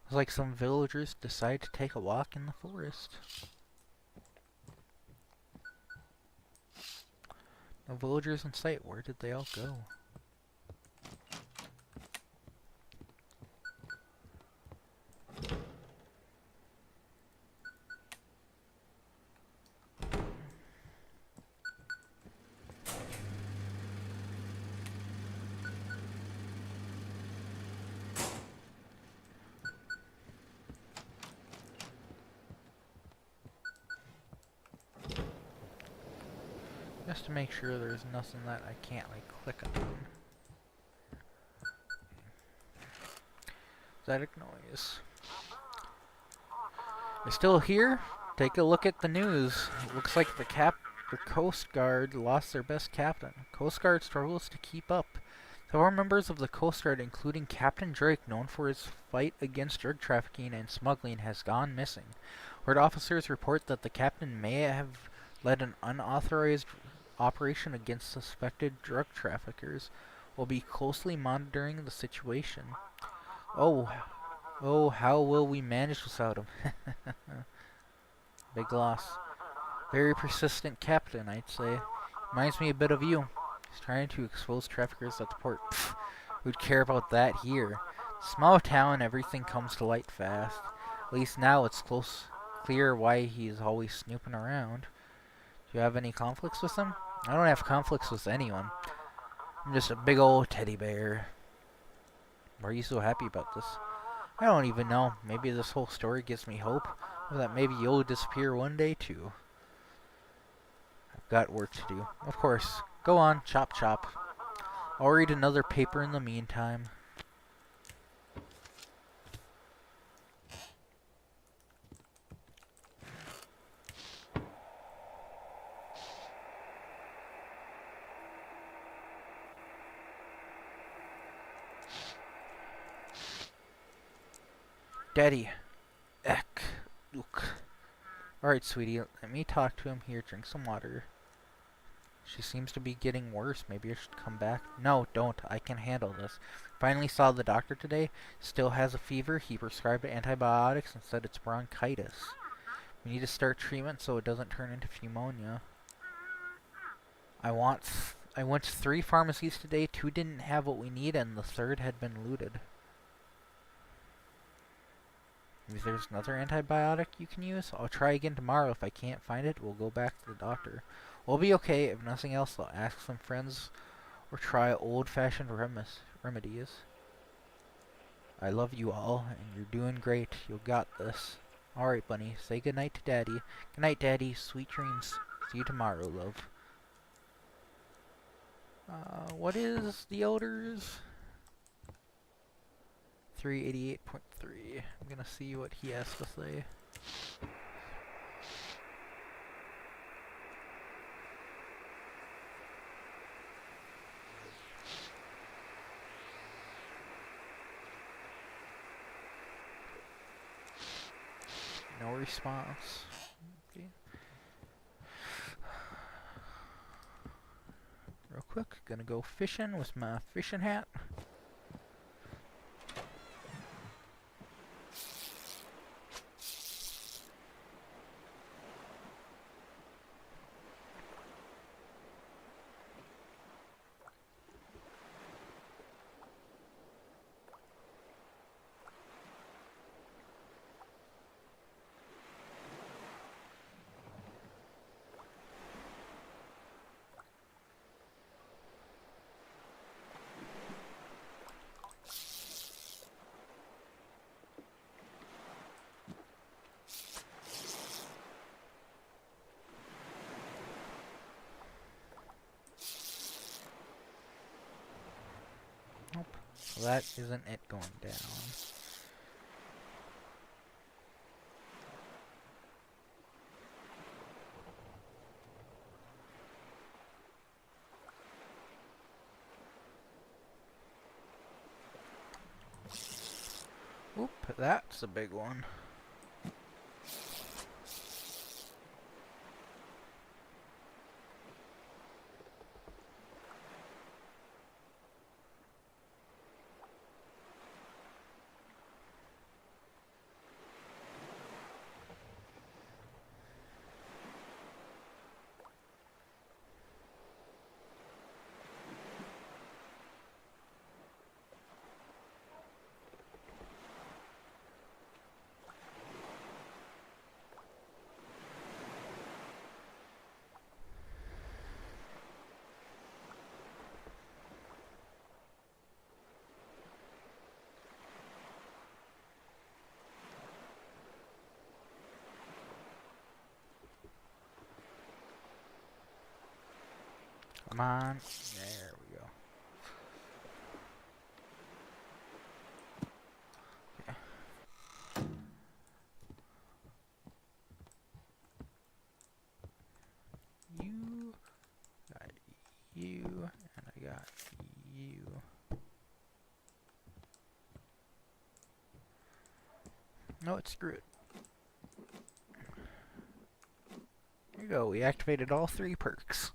It's like some villagers decide to take a walk in the forest. No villagers in sight. Where did they all go? Just to make sure there's nothing that I can't like click on. Static noise. They're still here? Take a look at the news. It looks like the Coast Guard lost their best captain. Coast Guard struggles to keep up. Several members of the Coast Guard, including Captain Drake, known for his fight against drug trafficking and smuggling, has gone missing. Word officers report that the captain may have led an unauthorized operation against suspected drug traffickers. We'll be closely monitoring the situation. Oh, how will we manage without him? Big loss. Very persistent captain, I'd say. Reminds me a bit of you. He's trying to expose traffickers at the port. Pfft, who'd care about that here? Small town, everything comes to light fast. At least now it's clear why he's always snooping around. Do you have any conflicts with him? I don't have conflicts with anyone. I'm just a big old teddy bear. Why are you so happy about this? I don't even know. Maybe this whole story gives me hope. Or that maybe you'll disappear one day too. I've got work to do. Of course. Go on, chop chop. I'll read another paper in the meantime. Daddy. Eck. Look. Alright, sweetie. Let me talk to him here. Drink some water. She seems to be getting worse. Maybe I should come back. No, don't. I can handle this. Finally saw the doctor today. Still has a fever. He prescribed antibiotics and said it's bronchitis. We need to start treatment so it doesn't turn into pneumonia. I went to 3 pharmacies today. 2 didn't have what we need and the 3rd had been looted. Maybe there's another antibiotic you can use? I'll try again tomorrow. If I can't find it, we'll go back to the doctor. We'll be okay. If nothing else, I'll ask some friends or try old-fashioned remedies. I love you all, and you're doing great. You got this. Alright, Bunny. Say goodnight to Daddy. Goodnight, Daddy. Sweet dreams. See you tomorrow, love. What is the Elders? 388.3. I'm gonna see what he has to say. No response. Okay. Real quick, gonna go fishing with my fishing hat. Nope. Well, that isn't it going down. Oop, that's a big one. Come on. There we go. Okay. You got you, and I got you. No, it's screw it. There you go. We activated all 3 perks.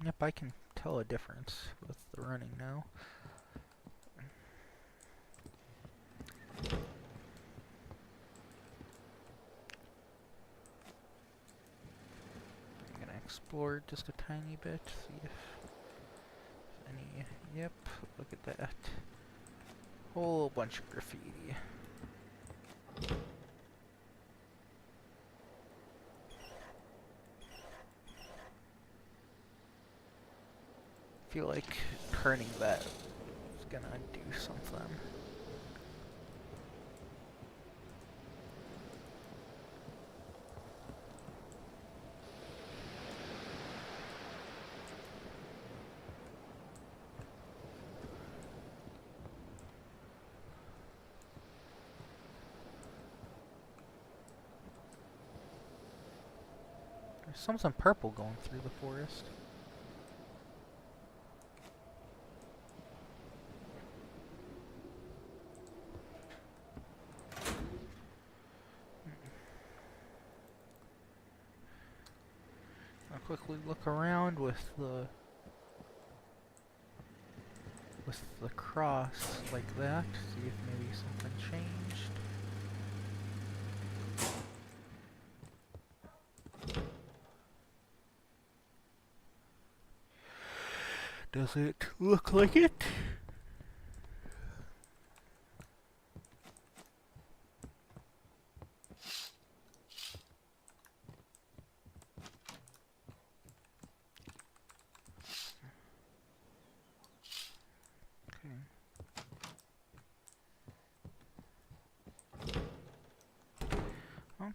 Yep, I can tell a difference with the running now. I'm gonna explore just a tiny bit, see if any. Yep, look at that. Whole bunch of graffiti. I feel like turning that is gonna do something. There's something purple going through the forest. I'll quickly look around with the cross like that, see if maybe something changed. Does it look like it?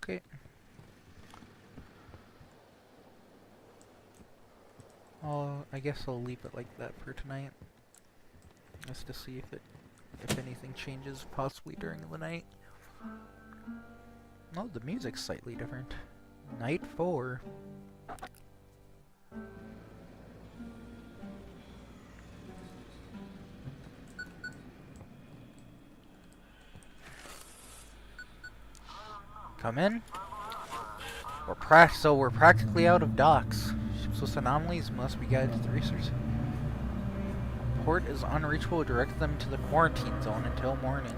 Okay. I guess I'll leave it like that for tonight, just to see if anything changes possibly during the night. Oh, the music's slightly different. Night 4. Come in. We're practically out of docks. Ships with anomalies must be guided to the research. Port is unreachable. Direct them to the quarantine zone until morning.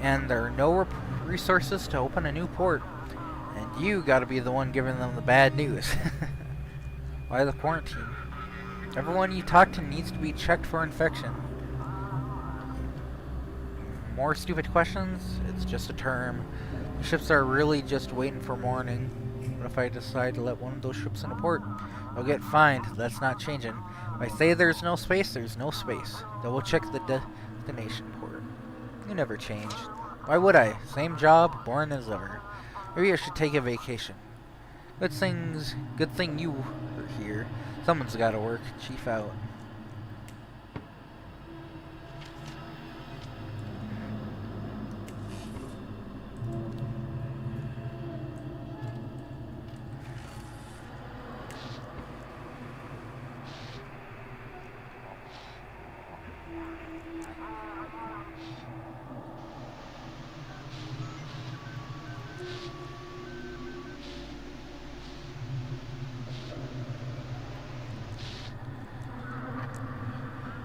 And there are no resources to open a new port. And you gotta be the one giving them the bad news. Why the quarantine? Everyone you talk to needs to be checked for infection. More stupid questions? It's just a term. Ships are really just waiting for morning. What if I decide to let one of those ships into port? I'll get fined. That's not changing. If I say there's no space, there's no space. Double check the destination port. You never change. Why would I? Same job, boring as ever. Maybe I should take a vacation. Good thing you are here. Someone's gotta work. Chief out.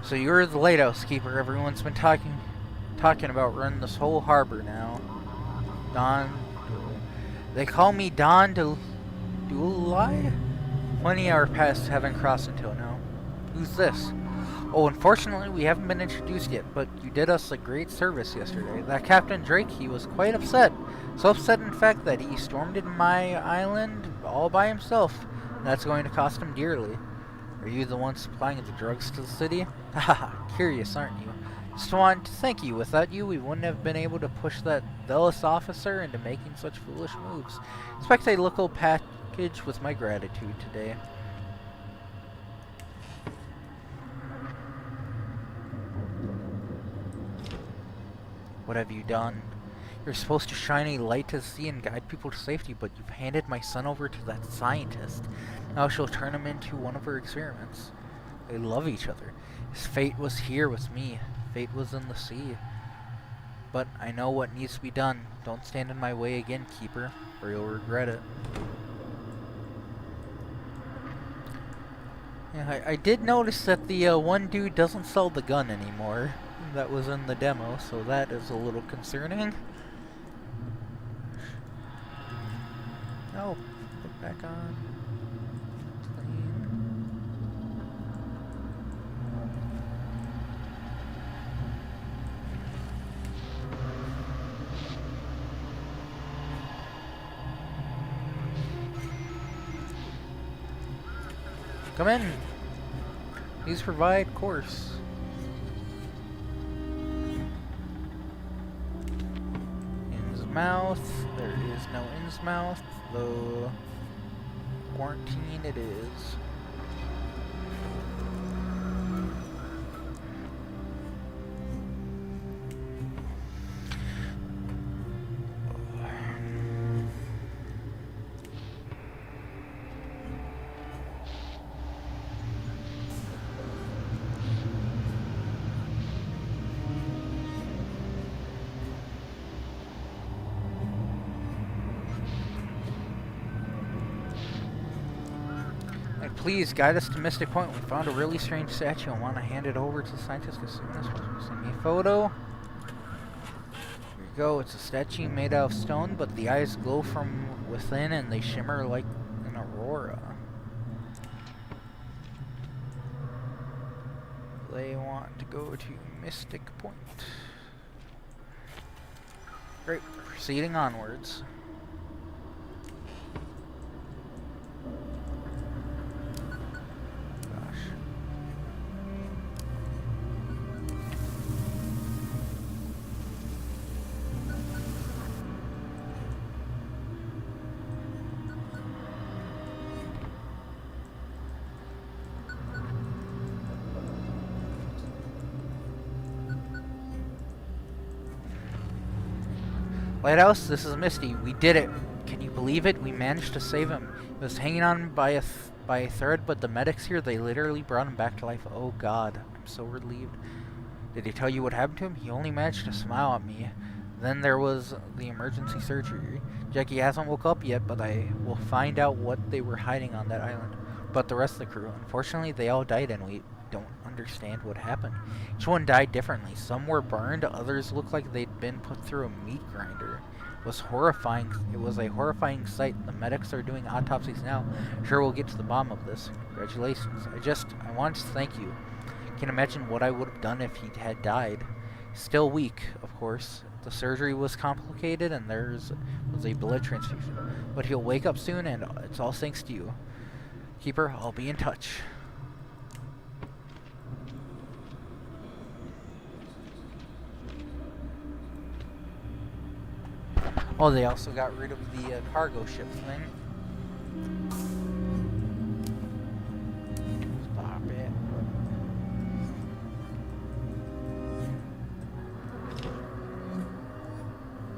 So you're the lighthouse keeper. Everyone's been talking about running this whole harbor now. Don. They call me Don Dulai? 20 hours past haven't crossed until now. Who's this? Oh, unfortunately we haven't been introduced yet, but you did us a great service yesterday. That Captain Drake, he was quite upset. So upset in fact that he stormed into my island all by himself. And that's going to cost him dearly. Are you the one supplying the drugs to the city? Haha, curious, aren't you? Just wanted to thank you. Without you, we wouldn't have been able to push that zealous officer into making such foolish moves. Expect a local package with my gratitude today. What have you done? You're supposed to shine a light to the sea and guide people to safety, but you've handed my son over to that scientist. Now she'll turn him into one of her experiments. They love each other. His fate was here with me. Fate was in the sea. But I know what needs to be done. Don't stand in my way again, Keeper, or you'll regret it. Yeah, I did notice that the one dude doesn't sell the gun anymore. That was in the demo, so that is a little concerning. Oh, put back on. Clean. Come in. Please provide course. Mouth. There is no Innsmouth, though quarantine it is. Please guide us to Mystic Point. We found a really strange statue and want to hand it over to the scientists as soon as possible. Send me a photo. Here you go. It's a statue made out of stone, but the eyes glow from within and they shimmer like an aurora. They want to go to Mystic Point. Great. Proceeding onwards. Lighthouse, this is Misty. We did it. Can you believe it? We managed to save him. He was hanging on by a thread, but the medics here, they literally brought him back to life. Oh God, I'm so relieved. Did he tell you what happened to him? He only managed to smile at me. Then there was the emergency surgery. Jackie hasn't woke up yet, but I will find out what they were hiding on that island. But the rest of the crew, unfortunately, they all died and we don't understand what happened. Each one died differently. Some were burned, others looked like they'd been put through a meat grinder. It was horrifying. It was a horrifying sight. The medics are doing autopsies now. Sure, we'll get to the bottom of this. Congratulations. I wanted to thank you. Can't imagine what I would have done if he had died. Still weak, of course. The surgery was complicated and there was a blood transfusion. But he'll wake up soon and it's all thanks to you. Keeper, I'll be in touch. Oh, they also got rid of the cargo ship thing. Stop it.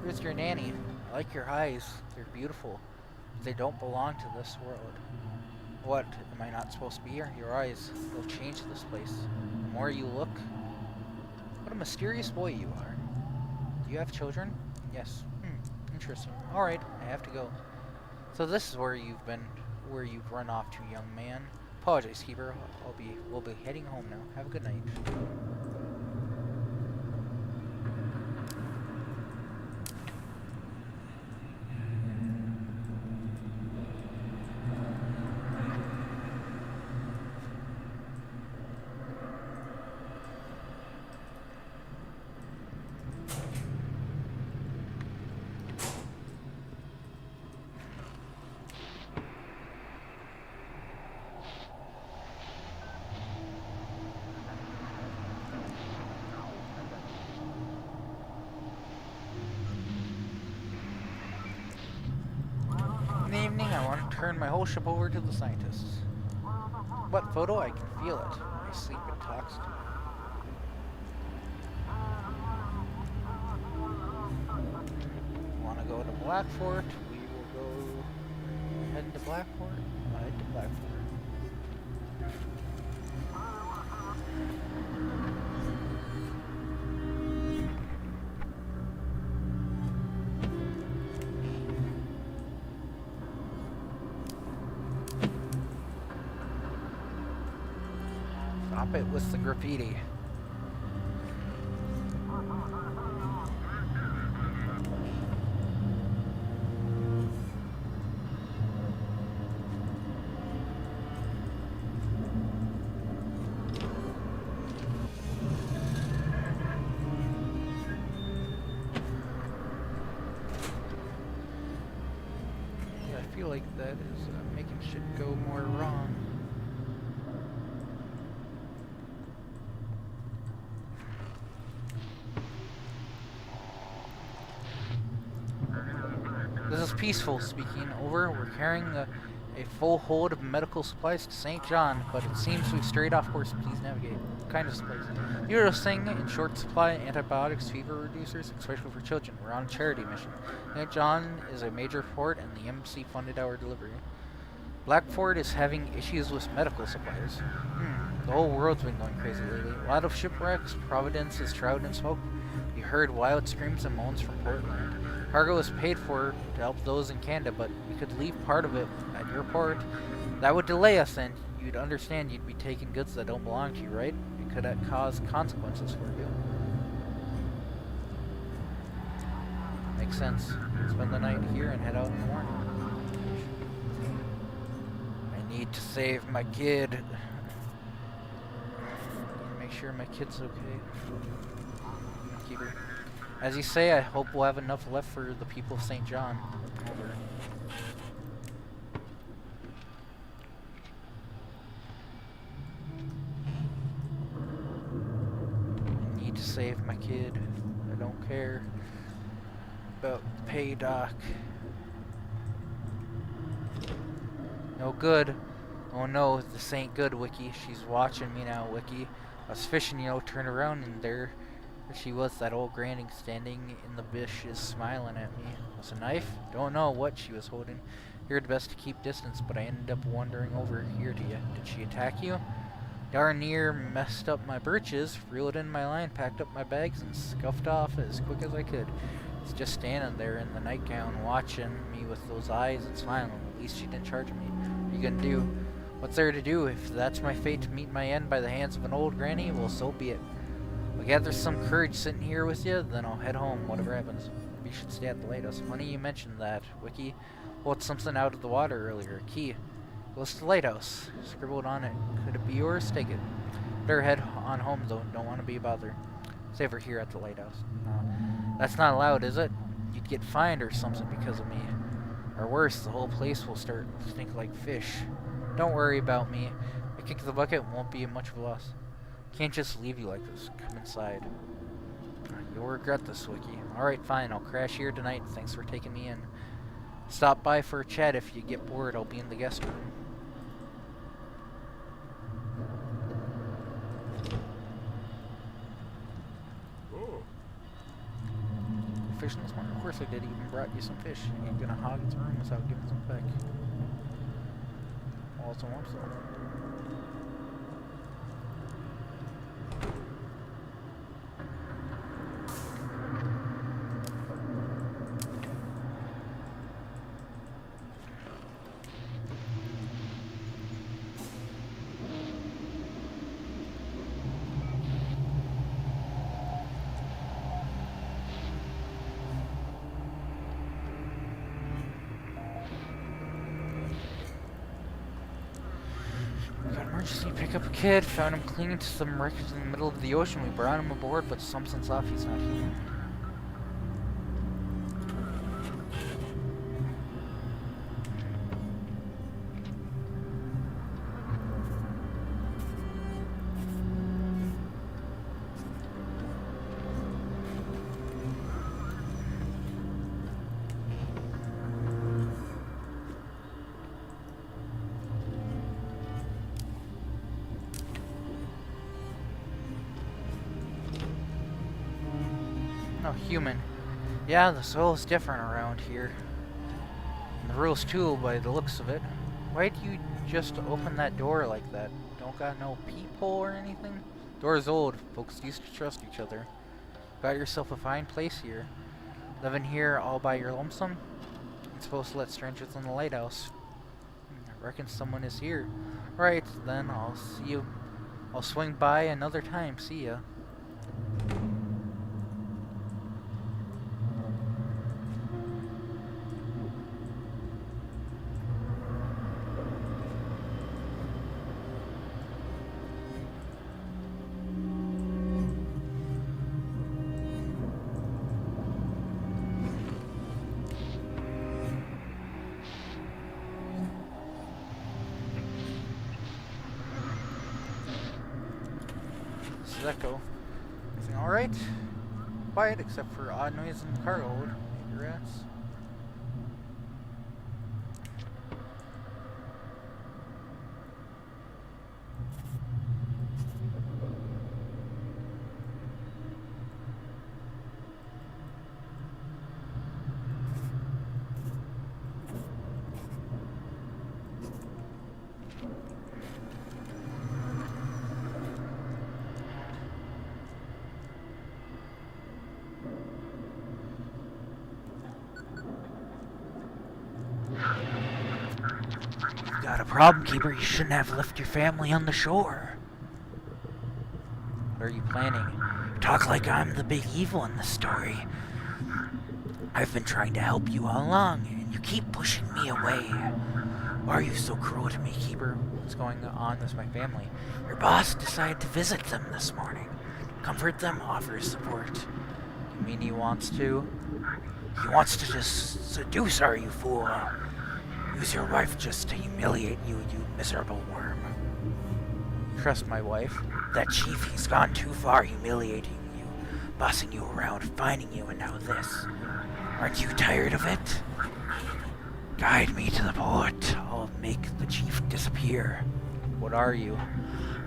Here's your nanny. I like your eyes. They're beautiful. They don't belong to this world. What? Am I not supposed to be here? Your eyes. They'll change this place. The more you look... What a mysterious boy you are. Do you have children? Yes. Interesting. Alright, I have to go. So this is where you've run off to, young man. Apologize, Keeper. We'll be heading home now. Have a good night. turn my whole ship over to the scientists. What, Photo? I can feel it. My sleep it talks to me. Want to go to Blackfort? We will go head to Blackfort. Head to Blackfort. Stop it with the graffiti. Yeah, I feel like that is making shit go more wrong. This is Peaceful speaking. Over. We're carrying a full hold of medical supplies to St. John, but it seems we've strayed off course. Please navigate. What kind of supplies? Usual thing in short supply: antibiotics, fever reducers, especially for children. We're on a charity mission. St. John is a major port, and the embassy funded our delivery. Blackford is having issues with medical supplies. The whole world's been going crazy lately. A lot of shipwrecks. Providence is shrouded in smoke. We heard wild screams and moans from Portland. Cargo is paid for to help those in Canada, but we could leave part of it at your port. That would delay us, and you'd understand you'd be taking goods that don't belong to you, right? It could cause consequences for you. Makes sense. Spend the night here and head out in the morning. I need to save my kid. Make sure my kid's okay. Keep her. As you say, I hope we'll have enough left for the people of St. John. Over. I need to save my kid. I don't care about the pay doc. No good. Oh no, this ain't good, Wiki. She's watching me now, Wiki. I was fishing, turned around and there she was, that old granny standing in the bushes smiling at me. Was a knife? Don't know what she was holding. Figured best to keep distance, but I ended up wandering over here to you. Did she attack you? Darn near messed up my birches, reeled in my line, packed up my bags, and scuffed off as quick as I could. Was just standing there in the nightgown, watching me with those eyes and smiling. At least she didn't charge me. What are you gonna do? What's there to do? If that's my fate to meet my end by the hands of an old granny, well, so be it. I'll gather some courage sitting here with you, then I'll head home, whatever happens. Maybe you should stay at the lighthouse. Funny you mentioned that, Wiki. Pulled something out of the water earlier. A key. Goes to the lighthouse. Scribbled on it. Could it be yours? Take it. Better head on home, though. Don't want to be bothered. Save her here at the lighthouse. That's not allowed, is it? You'd get fined or something because of me. Or worse, the whole place will start to stink like fish. Don't worry about me. I kick the bucket, won't be much of a loss. Can't just leave you like this. Come inside. You'll regret this, Wiki. Alright, fine. I'll crash here tonight. Thanks for taking me in. Stop by for a chat if you get bored. I'll be in the guest room. Oh. Fishing this morning. Of course I did. Even brought you some fish. You ain't gonna hog its room without giving some back. Also wants some. Emergency pick up a kid. Found him clinging to some wreckage in the middle of the ocean. We brought him aboard, but something's off. He's not here. human. Yeah, the soil's different around here. And the rules too, by the looks of it. Why'd you just open that door like that? Don't got no peephole or anything? Door's old. Folks used to trust each other. Got yourself a fine place here. Living here all by your lonesome? You're supposed to let strangers in the lighthouse. I reckon someone is here. Right, then I'll see you. I'll swing by another time. See ya. Echo. Everything alright? Quiet except for odd noise in the cargo hold. Maybe rats. Got a problem, Keeper. You shouldn't have left your family on the shore. What are you planning? Talk like I'm the big evil in this story. I've been trying to help you all along, and you keep pushing me away. Why are you so cruel to me, Keeper? What's going on with my family? Your boss decided to visit them this morning. Comfort them, offer support. You mean he wants to? He wants to just seduce her, you fool. Use your wife just to humiliate you, you miserable worm. Trust my wife. That chief, he's gone too far humiliating you, bossing you around, finding you, and now this. Aren't you tired of it? Guide me to the port. I'll make the chief disappear. What are you?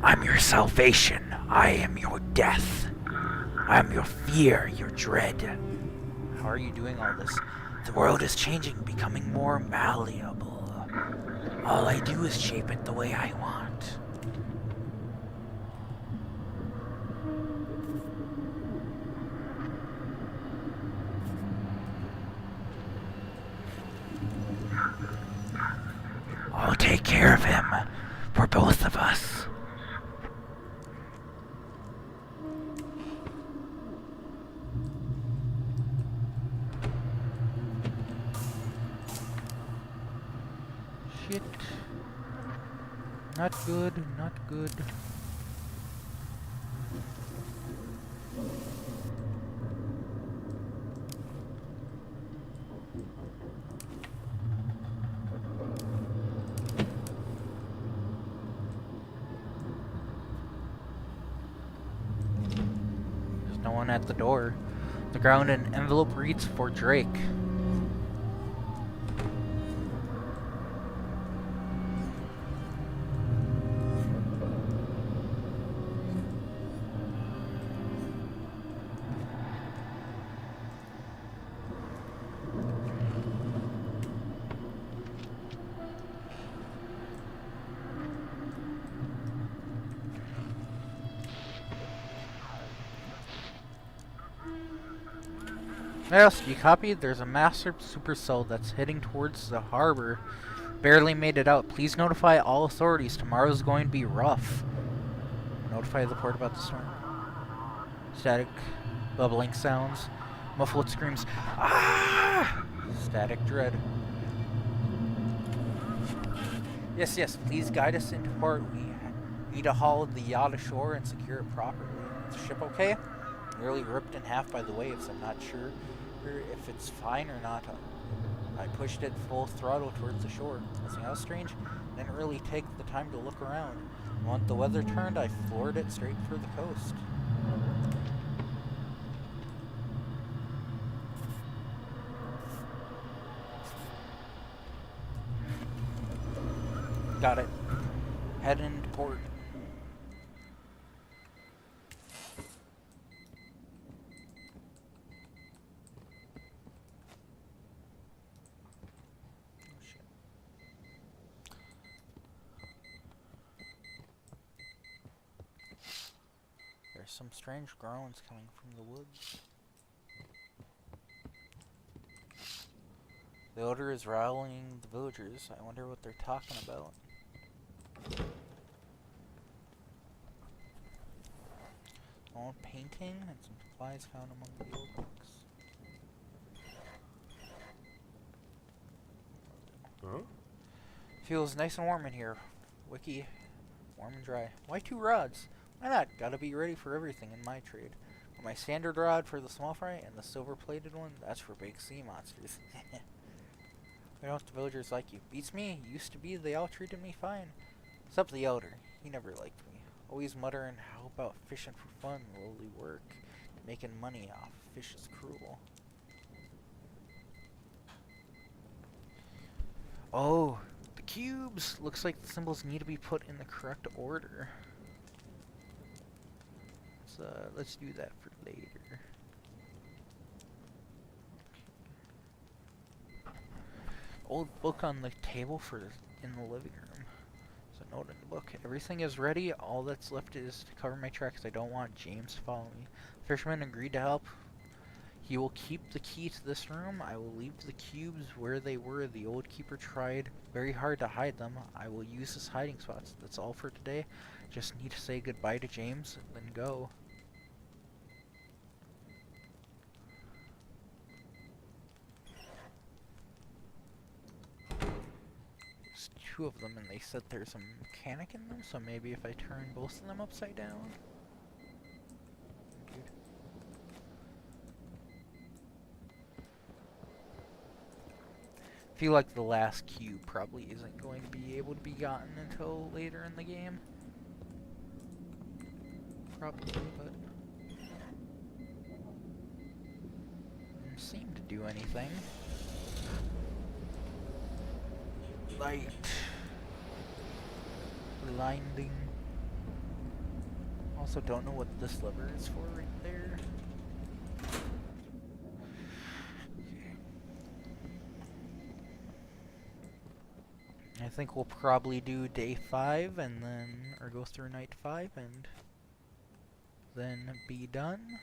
I'm your salvation. I am your death. I am your fear, your dread. How are you doing all this? The world is changing, becoming more malleable. All I do is shape it the way I want. I'll take care of him, for both of us. Shit. Not good, not good. There's no one at the door. The ground and envelope reads for Drake. Yes, you copied? There's a master supercell that's heading towards the harbor. Barely made it out. Please notify all authorities. Tomorrow's going to be rough. Notify the port about the storm. Static, bubbling sounds. Muffled screams. Ah! Static dread. Yes, yes, please guide us into port. We need to haul the yacht ashore and secure it properly. Is the ship okay? Nearly ripped in half by the waves. I'm not sure if it's fine or not. I pushed it full throttle towards the shore. Nothing else strange? Didn't really take the time to look around. When the weather turned, I floored it straight for the coast. Got it. Head into port. some strange groans coming from the woods. The odor is riling the villagers. I wonder what they're talking about. Old painting and some supplies found among the old books. Huh? Feels nice and warm in here. Wiki, warm and dry. Why 2 rods? Why not? Gotta be ready for everything in my trade. But my standard rod for the small fry and the silver-plated one, that's for big sea monsters. Why don't the villagers like you? Beats me. Used to be they all treated me fine. Except the elder. He never liked me. Always muttering, how about fishing for fun, lowly work? Making money off fish is cruel. Oh, the cubes! Looks like the symbols need to be put in the correct order. Let's do that for later. Old book on the table in the living room. There's a note in the book. Everything is ready. All that's left is to cover my tracks. I don't want James to follow me. The fisherman agreed to help. He will keep the key to this room. I will leave the cubes where they were. The old keeper tried very hard to hide them. I will use his hiding spots. That's all for today. Just need to say goodbye to James, then go. There's 2 of them, and they said there's a mechanic in them, so maybe if I turn both of them upside down. I feel like the last cube probably isn't going to be able to be gotten until later in the game. Probably, but didn't seem to do anything. Light. Blinding. Also don't know what this lever is for right there. I think we'll probably do day 5 and then, or go through night 5 and then be done.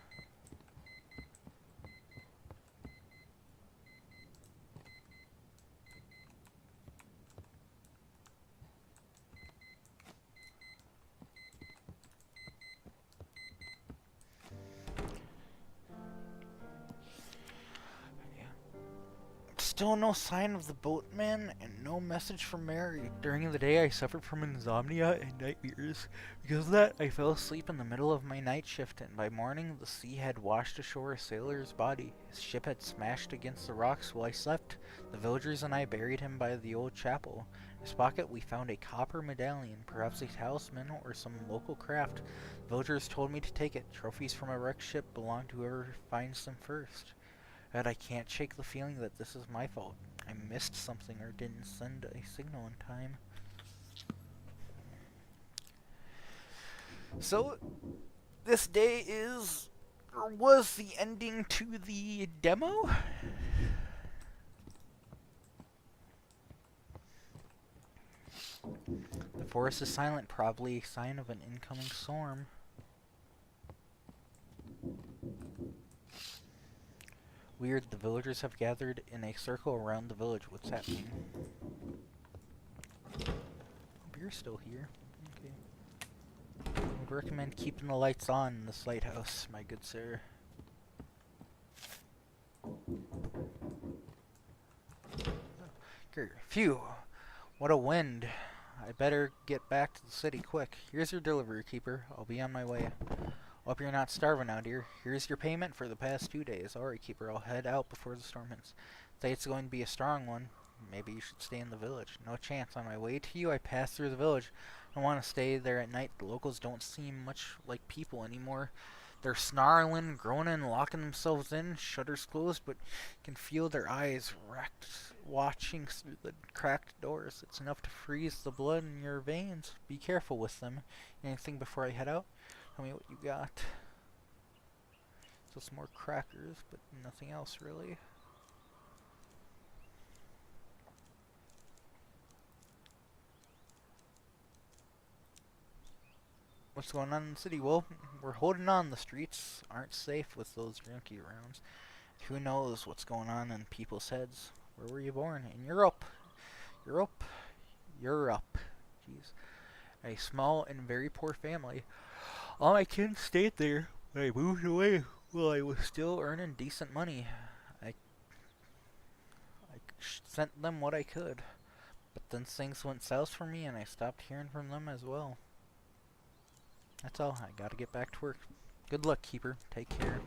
Still no sign of the boatman and no message from Mary. During the day I suffered from insomnia and nightmares. Because of that, I fell asleep in the middle of my night shift, and by morning the sea had washed ashore a sailor's body. His ship had smashed against the rocks while I slept. The villagers and I buried him by the old chapel. In his pocket we found a copper medallion, perhaps a talisman or some local craft. The villagers told me to take it. Trophies from a wrecked ship belong to whoever finds them first. But I can't shake the feeling that this is my fault. I missed something or didn't send a signal in time. So, this day is, or was the ending to the demo? The forest is silent, probably a sign of an incoming storm. Weird, the villagers have gathered in a circle around the village. What's happening? Oh, you're still here. Okay. I would recommend keeping the lights on in this lighthouse, my good sir. Phew, what a wind. I better get back to the city quick. Here's your delivery, keeper. I'll be on my way. Hope you're not starving out here. Here's your payment for the past 2 days. Alright, keeper, I'll head out before the storm hits. Say it's going to be a strong one. Maybe you should stay in the village. No chance. On my way to you, I passed through the village. I don't want to stay there at night. The locals don't seem much like people anymore. They're snarling, groaning, locking themselves in, shutters closed, but you can feel their eyes racked, watching through the cracked doors. It's enough to freeze the blood in your veins. Be careful with them. Anything before I head out? Tell me what you got. So some more crackers, but nothing else really. What's going on in the city? Well, we're holding on. The streets aren't safe with those junkie rounds. Who knows what's going on in people's heads? Where were you born? In Europe. Europe. Europe. Jeez. A small and very poor family. All my kids stayed there. I moved away while I was still earning decent money. I, I sent them what I could. But then things went south for me and I stopped hearing from them as well. That's all. I gotta get back to work. Good luck, Keeper. Take care.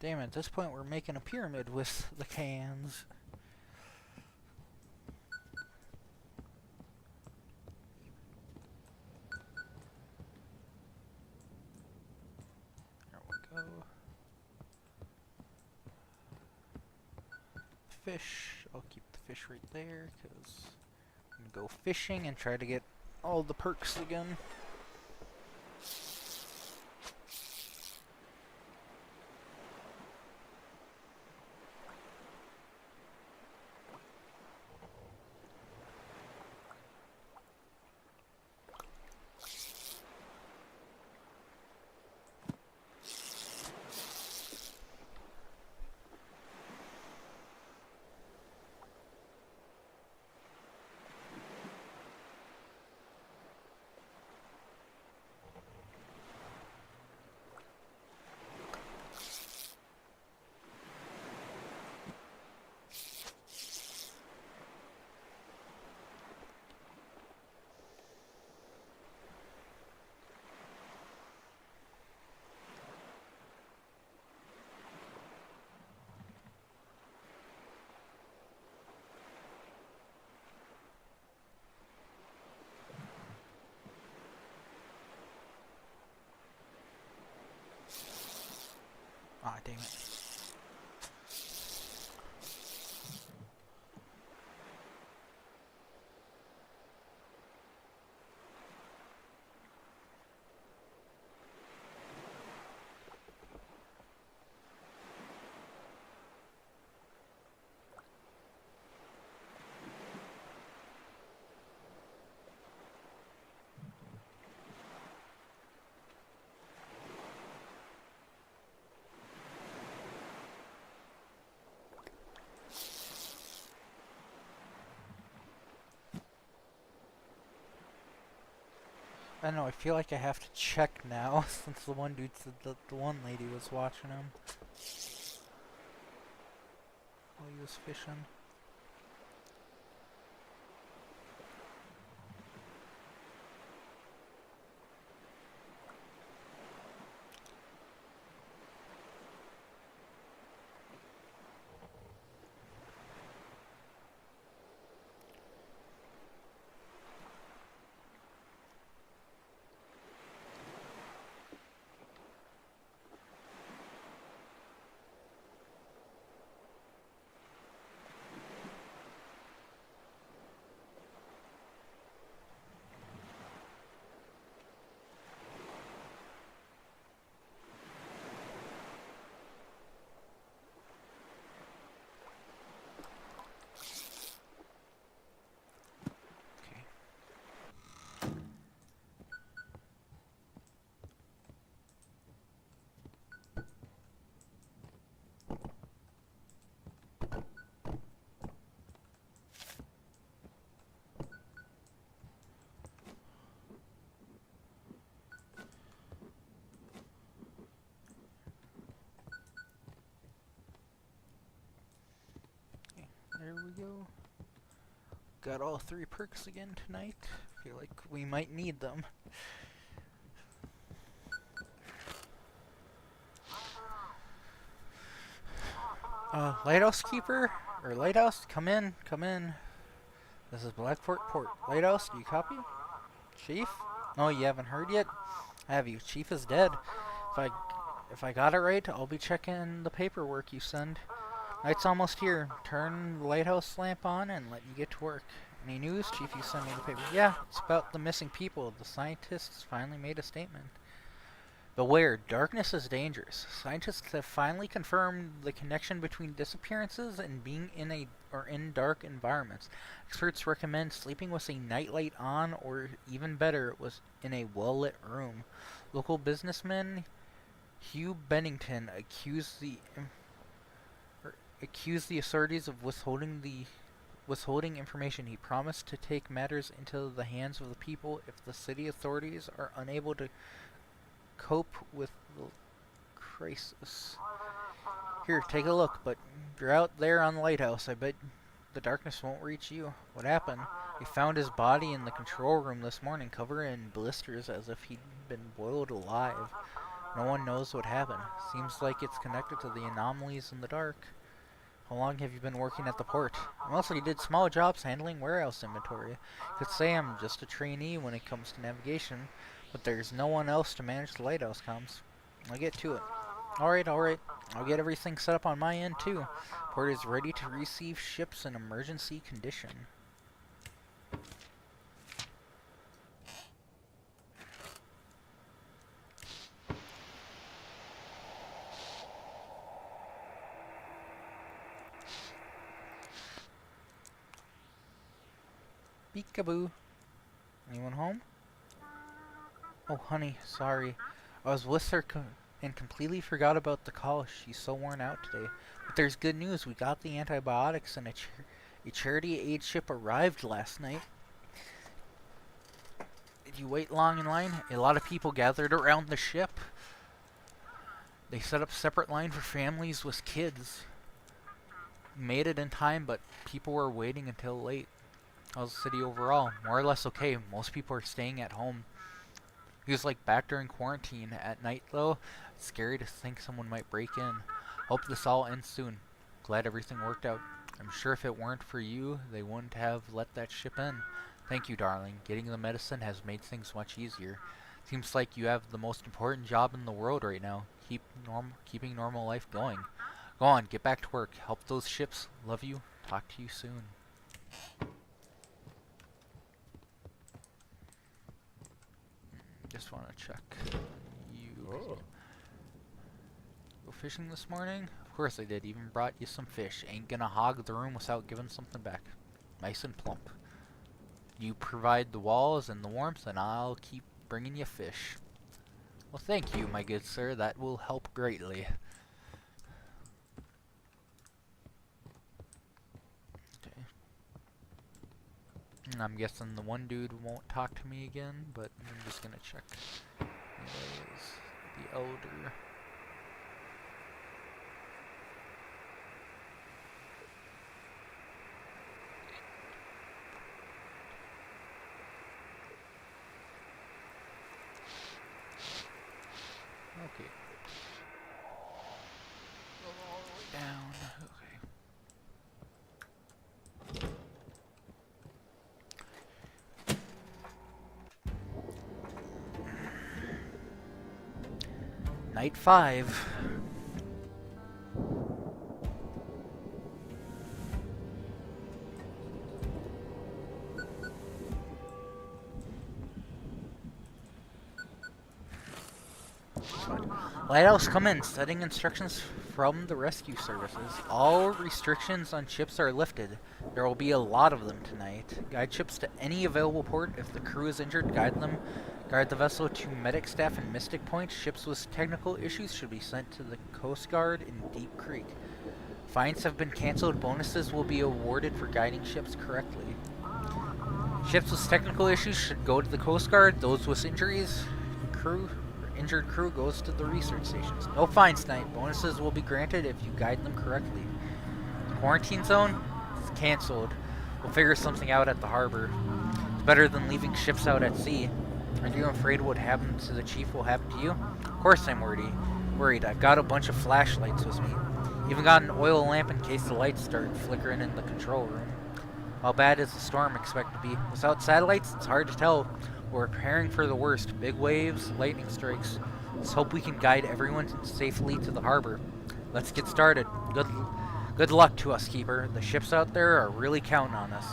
Damn, at this point we're making a pyramid with the cans. There we go. Fish. I'll keep the fish right there because I'm gonna go fishing and try to get all the perks again. Ah, damn it. I don't know, I feel like I have to check now since the one dude said that the one lady was watching him while he was fishing. got all 3 perks again tonight. Feel like we might need them. Lighthouse keeper? Or lighthouse? Come in, come in. This is Blackport Port. Lighthouse, do you copy? Chief? No, you haven't heard yet? Have you? Chief is dead. If I got it right, I'll be checking the paperwork you send. Night's almost here. Turn the lighthouse lamp on and let you get to work. Any news? Chief, you sent me the paper. Yeah, it's about the missing people. The scientists finally made a statement. Beware, darkness is dangerous. Scientists have finally confirmed the connection between disappearances and being in dark environments. Experts recommend sleeping with a nightlight on, or even better, was in a well-lit room. Local businessman Hugh Bennington accused the authorities of withholding information. He promised to take matters into the hands of the people if the city authorities are unable to cope with the crisis. Here, take a look, but you're out there on the lighthouse. I bet the darkness won't reach you. What happened? They found his body in the control room this morning, covered in blisters as if he'd been boiled alive. No one knows what happened. Seems like it's connected to the anomalies in the dark. How long have you been working at the port? I mostly did small jobs handling warehouse inventory. Could say I'm just a trainee when it comes to navigation, but there's no one else to manage the lighthouse comms. I'll get to it. Alright. I'll get everything set up on my end too. Port is ready to receive ships in emergency condition. Peekaboo. Anyone home? Oh, honey, sorry. I was with her and completely forgot about the call. She's so worn out today. But there's good news. We got the antibiotics and a charity aid ship arrived last night. Did you wait long in line? A lot of people gathered around the ship. They set up separate line for families with kids. We made it in time, but people were waiting until late. How's the city overall? More or less okay. Most people are staying at home. He was like back during quarantine. At night though, it's scary to think someone might break in. Hope this all ends soon. Glad everything worked out. I'm sure if it weren't for you, they wouldn't have let that ship in. Thank you, darling. Getting the medicine has made things much easier. Seems like you have the most important job in the world right now. Keeping normal life going. Go on, get back to work. Help those ships. Love you. Talk to you soon. Just want to check you. Oh. Go fishing this morning? Of course I did. Even brought you some fish. Ain't gonna hog the room without giving something back. Nice and plump. You provide the walls and the warmth, and I'll keep bringing you fish. Well, thank you, my good sir. That will help greatly. Okay. I'm guessing the one dude won't talk to me again, but I'm just gonna check. Anyways, the elder. Okay. Go all the way down. Okay. Night 5. Lighthouse, come in. Setting instructions from the rescue services. All restrictions on ships are lifted. There will be a lot of them tonight. Guide ships to any available port. If the crew is injured, guide the vessel to medic staff in Mystic Point. Ships with technical issues should be sent to the Coast Guard in Deep Creek. Fines have been canceled. Bonuses will be awarded for guiding ships correctly. Ships with technical issues should go to the Coast Guard. Those with injured crew goes to the research stations. No fines tonight. Bonuses will be granted if you guide them correctly. Quarantine zone is canceled. We'll figure something out at the harbor. It's better than leaving ships out at sea. Are you afraid what happened to the chief will happen to you? Of course I'm worried. I've got a bunch of flashlights with me. Even got an oil lamp in case the lights start flickering in the control room. How bad is the storm expected to be? Without satellites, it's hard to tell. We're preparing for the worst. Big waves, lightning strikes. Let's hope we can guide everyone safely to the harbor. Let's get started. Good luck to us, Keeper. The ships out there are really counting on us.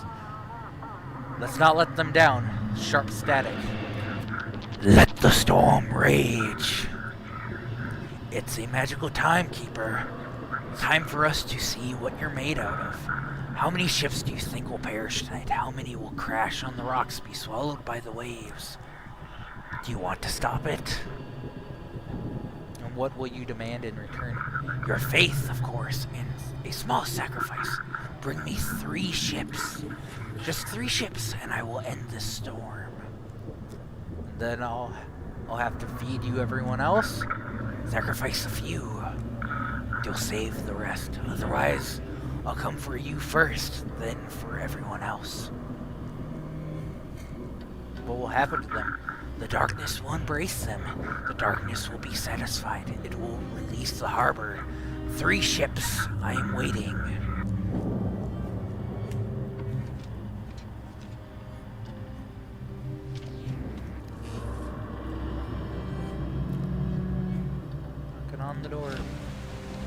Let's not let them down. Sharp static. Let the storm rage. It's a magical time, Keeper. Time for us to see what you're made out of. How many ships do you think will perish tonight? How many will crash on the rocks, be swallowed by the waves? Do you want to stop it? And what will you demand in return? Your faith, of course, and a small sacrifice. Bring me 3 ships. Just 3 ships, and I will end this storm. And then I'll have to feed you everyone else. Sacrifice a few. You'll save the rest. Otherwise, I'll come for you first, then for everyone else. What will happen to them? The darkness will embrace them. The darkness will be satisfied. It will release the harbor. 3 ships. I am waiting. Knocking on the door.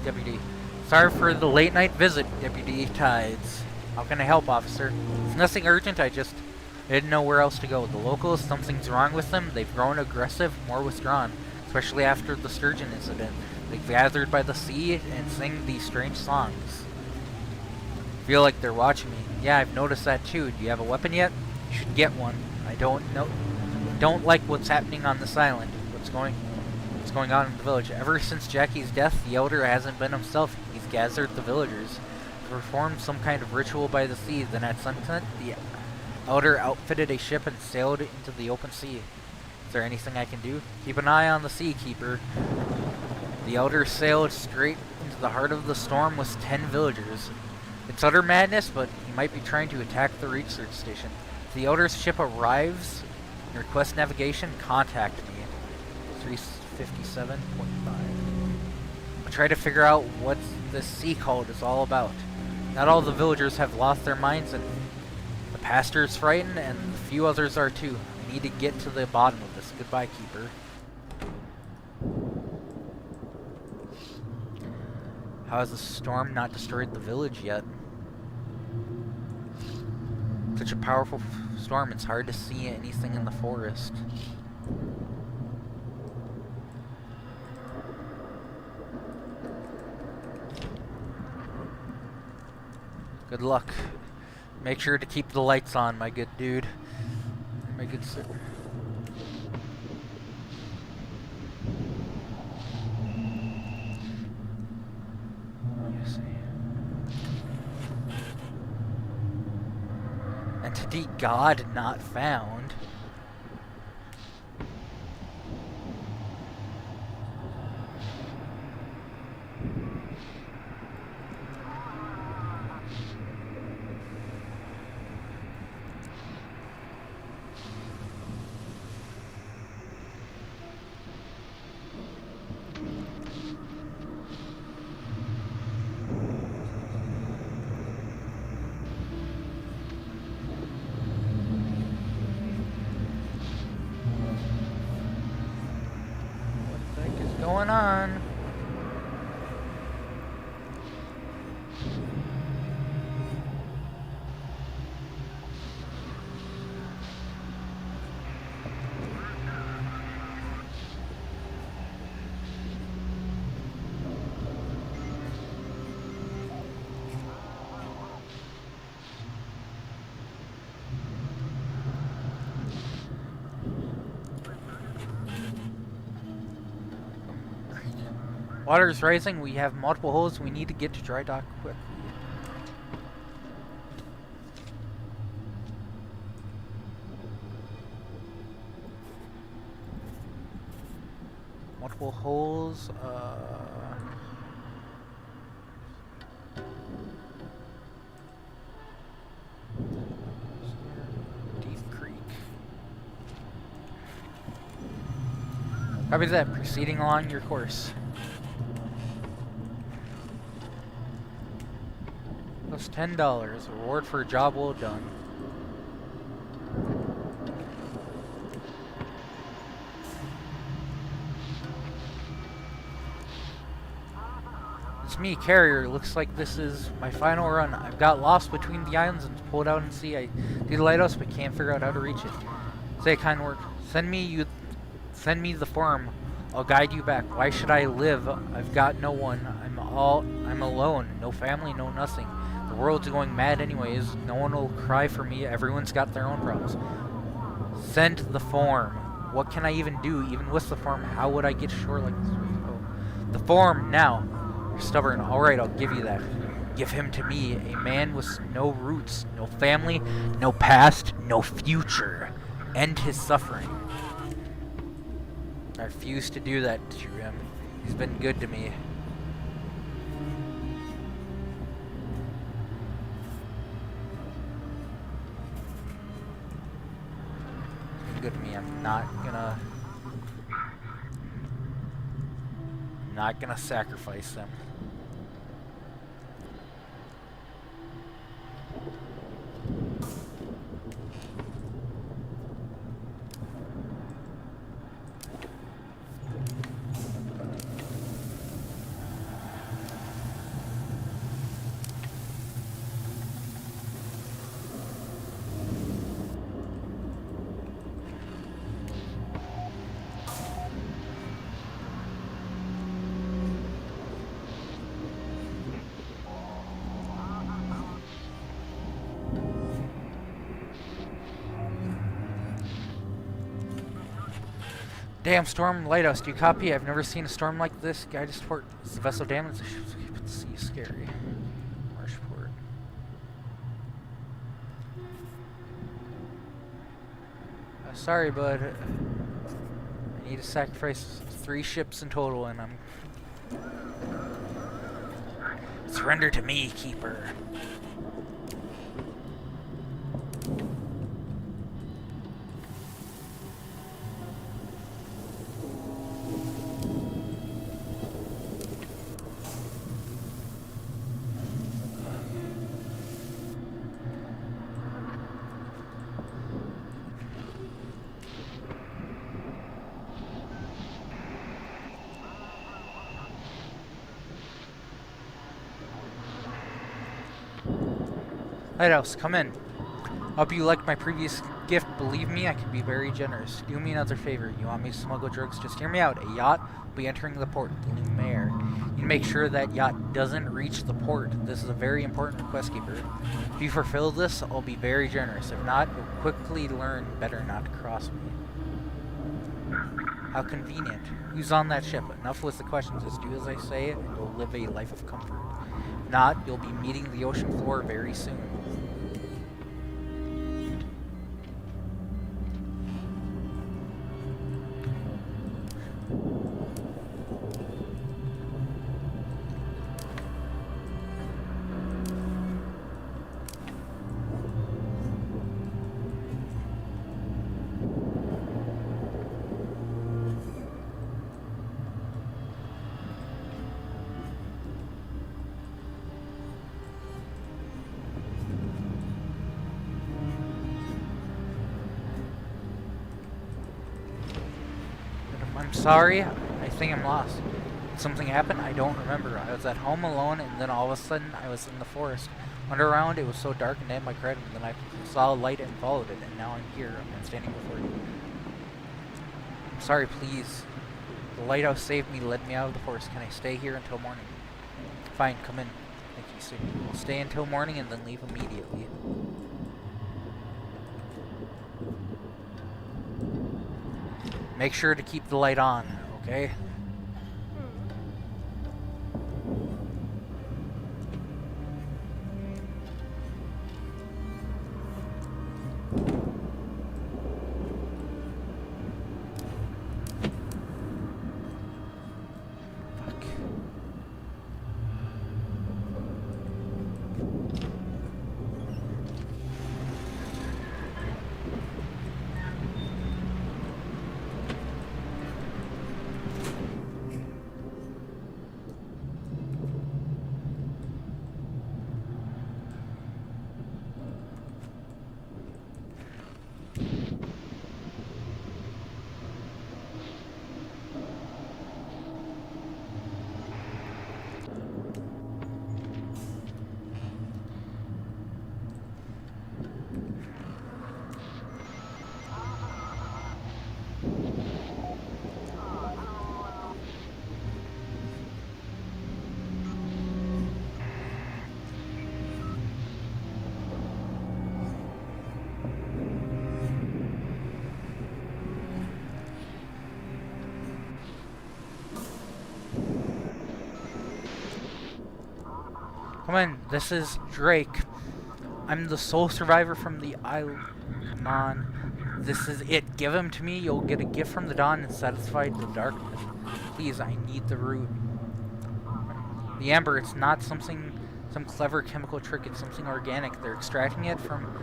Deputy. Sorry for the late night visit, Deputy Tides. How can I help, officer? It's nothing urgent, I didn't know where else to go. The locals, something's wrong with them. They've grown aggressive, more withdrawn, especially after the sturgeon incident. They've gathered by the sea and sing these strange songs. Feel like they're watching me. Yeah, I've noticed that too. Do you have a weapon yet? You should get one. I don't like what's happening on this island. What's going on in the village. Ever since Jackie's death, the Elder hasn't been himself. He's gathered the villagers to perform some kind of ritual by the sea. Then at sunset, the Elder outfitted a ship and sailed into the open sea. Is there anything I can do? Keep an eye on the sea, Keeper. The Elder sailed straight into the heart of the storm with 10 villagers. It's utter madness, but he might be trying to attack the research station. If the Elder's ship arrives and requests navigation, contact me. 357.5. I'll try to figure out what this sea cult is all about. Not all the villagers have lost their minds, and the pastor is frightened, and a few others are too. I need to get to the bottom of this. Goodbye, Keeper. How has the storm not destroyed the village yet? Such a powerful storm, it's hard to see anything in the forest. Good luck. Make sure to keep the lights on, my good dude. My good sir. Entity God not found. Going on? Water is rising. We have multiple holes. We need to get to dry dock quick. Multiple holes. Copy that. Proceeding along your course. Plus $10. Reward for a job well done. It's me, Carrier. Looks like this is my final run. I've got lost between the islands and pulled out and see. I see the lighthouse but can't figure out how to reach it. Say a kind word. Send me the farm. I'll guide you back. Why should I live? I've got no one. I'm alone. No family, no nothing. The world's going mad anyways. No one will cry for me. Everyone's got their own problems. Send the form. What can I even do? Even with the form, how would I get ashore like this? Oh. The form, now. You're stubborn. Alright, I'll give you that. Give him to me. A man with no roots, no family, no past, no future. End his suffering. I refuse to do that to him. He's been good to me. He's been good to me. I'm not gonna sacrifice him. Damn storm, lighthouse, do you copy? I've never seen a storm like this. Guide us to port. Is the vessel damaged? The ship's keep at sea. Scary. Marshport. Sorry, bud. I need to sacrifice 3 ships in total, and I'm... Surrender to me, keeper. Lighthouse, come in. Hope you liked my previous gift. Believe me, I can be very generous. Do me another favor. You want me to smuggle drugs? Just hear me out. A yacht will be entering the port, the Lumiere. You make sure that yacht doesn't reach the port. This is a very important request, keeper. If you fulfill this, I'll be very generous. If not, you'll quickly learn better not to cross me. How convenient. Who's on that ship? Enough with the questions. Just do as I say, and you'll live a life of comfort. If not, you'll be meeting the ocean floor very soon. I'm sorry, I think I'm lost. Did something happen? I don't remember. I was at home alone, and then all of a sudden, I was in the forest. Went around, it was so dark and damn my credit, and then I saw a light and followed it, and now I'm here. I'm standing before you. I'm sorry, please. The lighthouse saved me, led me out of the forest. Can I stay here until morning? Fine, come in. Thank you, sir. We'll stay until morning and then leave immediately. Make sure to keep the light on, okay? Come on, this is Drake. I'm the sole survivor from the island. Come on. This is it. Give him to me. You'll get a gift from the dawn and satisfy the darkness. Please, I need the root. The amber, it's not some clever chemical trick. It's something organic. They're extracting it from...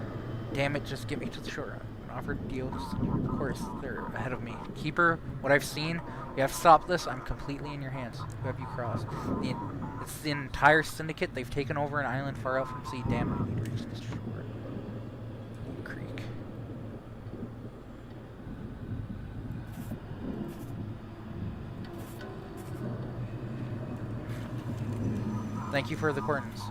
Damn it, just get me to the shore. An offered deal. Of course, they're ahead of me. Keeper, what I've seen, you have to stop this. I'm completely in your hands. Who have you crossed? It's the entire syndicate. They've taken over an island far out from sea. Damn, I need to reach this shore. Creek. Thank you for the coordinates.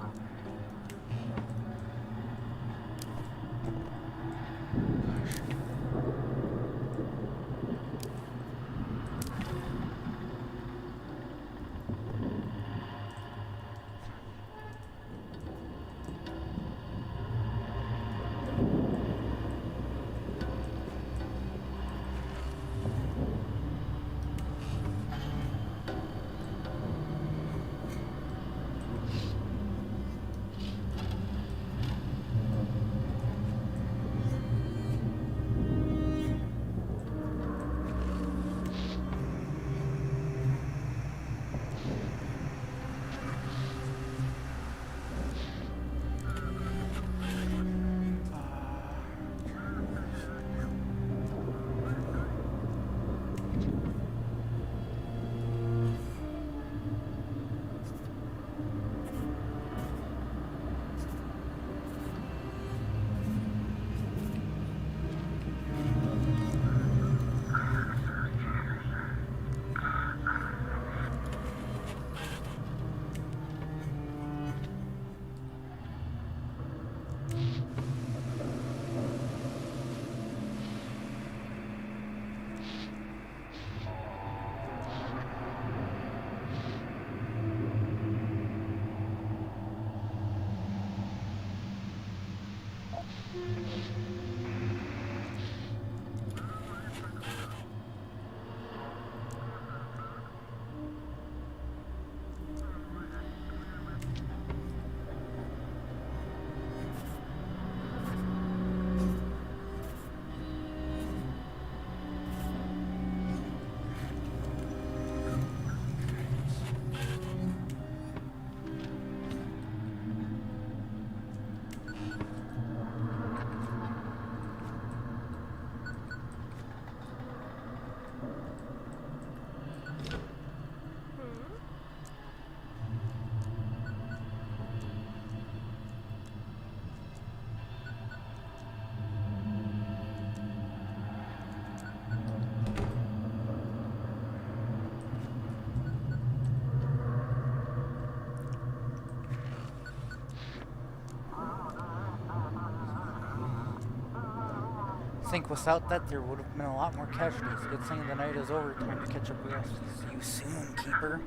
I think without that, there would have been a lot more casualties. Good thing the night is over. Time to catch up with us. See you soon, Keeper.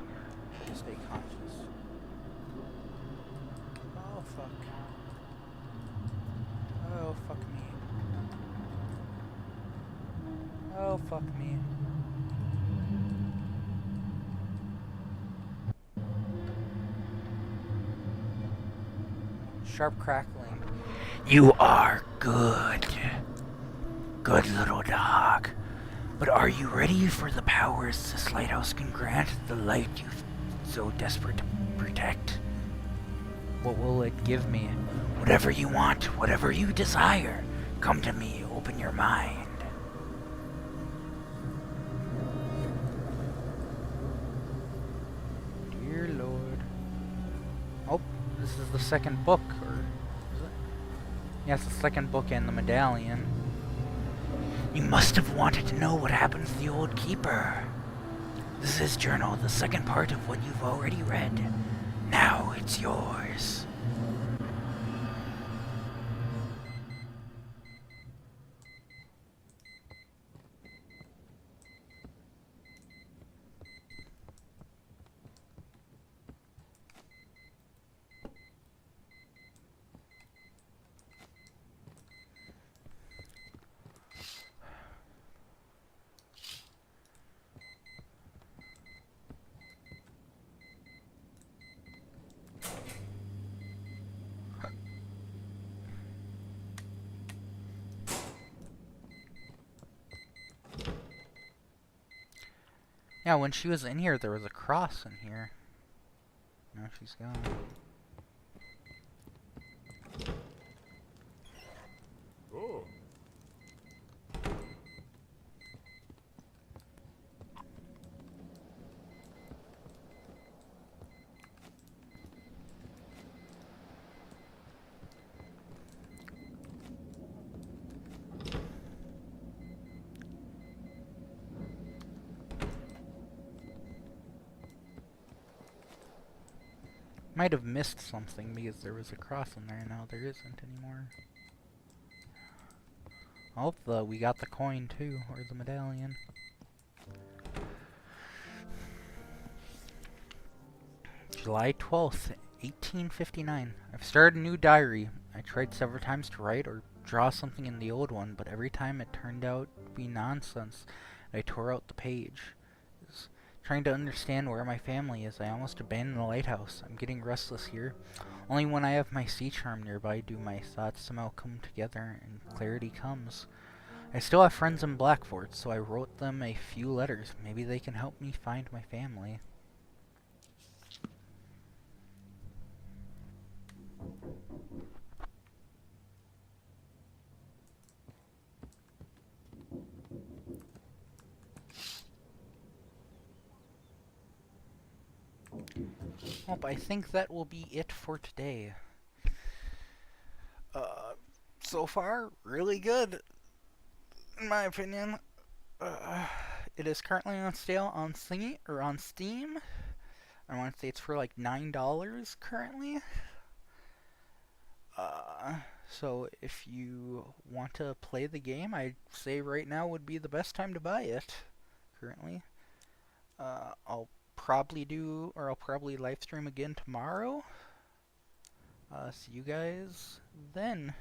Stay conscious. Oh, fuck. Oh, fuck me. Oh, fuck me. Sharp crackling. You are good. Good little dog. But are you ready for the powers this lighthouse can grant? The light you so desperate to protect? What will it give me? Whatever you want, whatever you desire. Come to me, open your mind. Dear Lord. Oh, this is the second book, or is it? Yes, the second book and the medallion. You must have wanted to know what happened to the old keeper. This is his journal, the second part of what you've already read. Now it's yours. Yeah, when she was in here, there was a cross in here. Now she's gone. Oh. Might have missed something because there was a cross in there. Now there isn't anymore. Oh, we got the coin too, or the medallion. July 12th, 1859. I've started a new diary. I tried several times to write or draw something in the old one, but every time it turned out to be nonsense. I tore out the page. Trying to understand where my family is. I almost abandoned the lighthouse. I'm getting restless here. Only when I have my sea charm nearby do my thoughts somehow come together and clarity comes. I still have friends in Blackford, so I wrote them a few letters. Maybe they can help me find my family. Well, I think that will be it for today. So far, really good, in my opinion. It is currently on sale on Steam. I want to say it's for like $9 currently. So if you want to play the game, I'd say right now would be the best time to buy it. Currently, I'll probably live stream again tomorrow. See you guys then.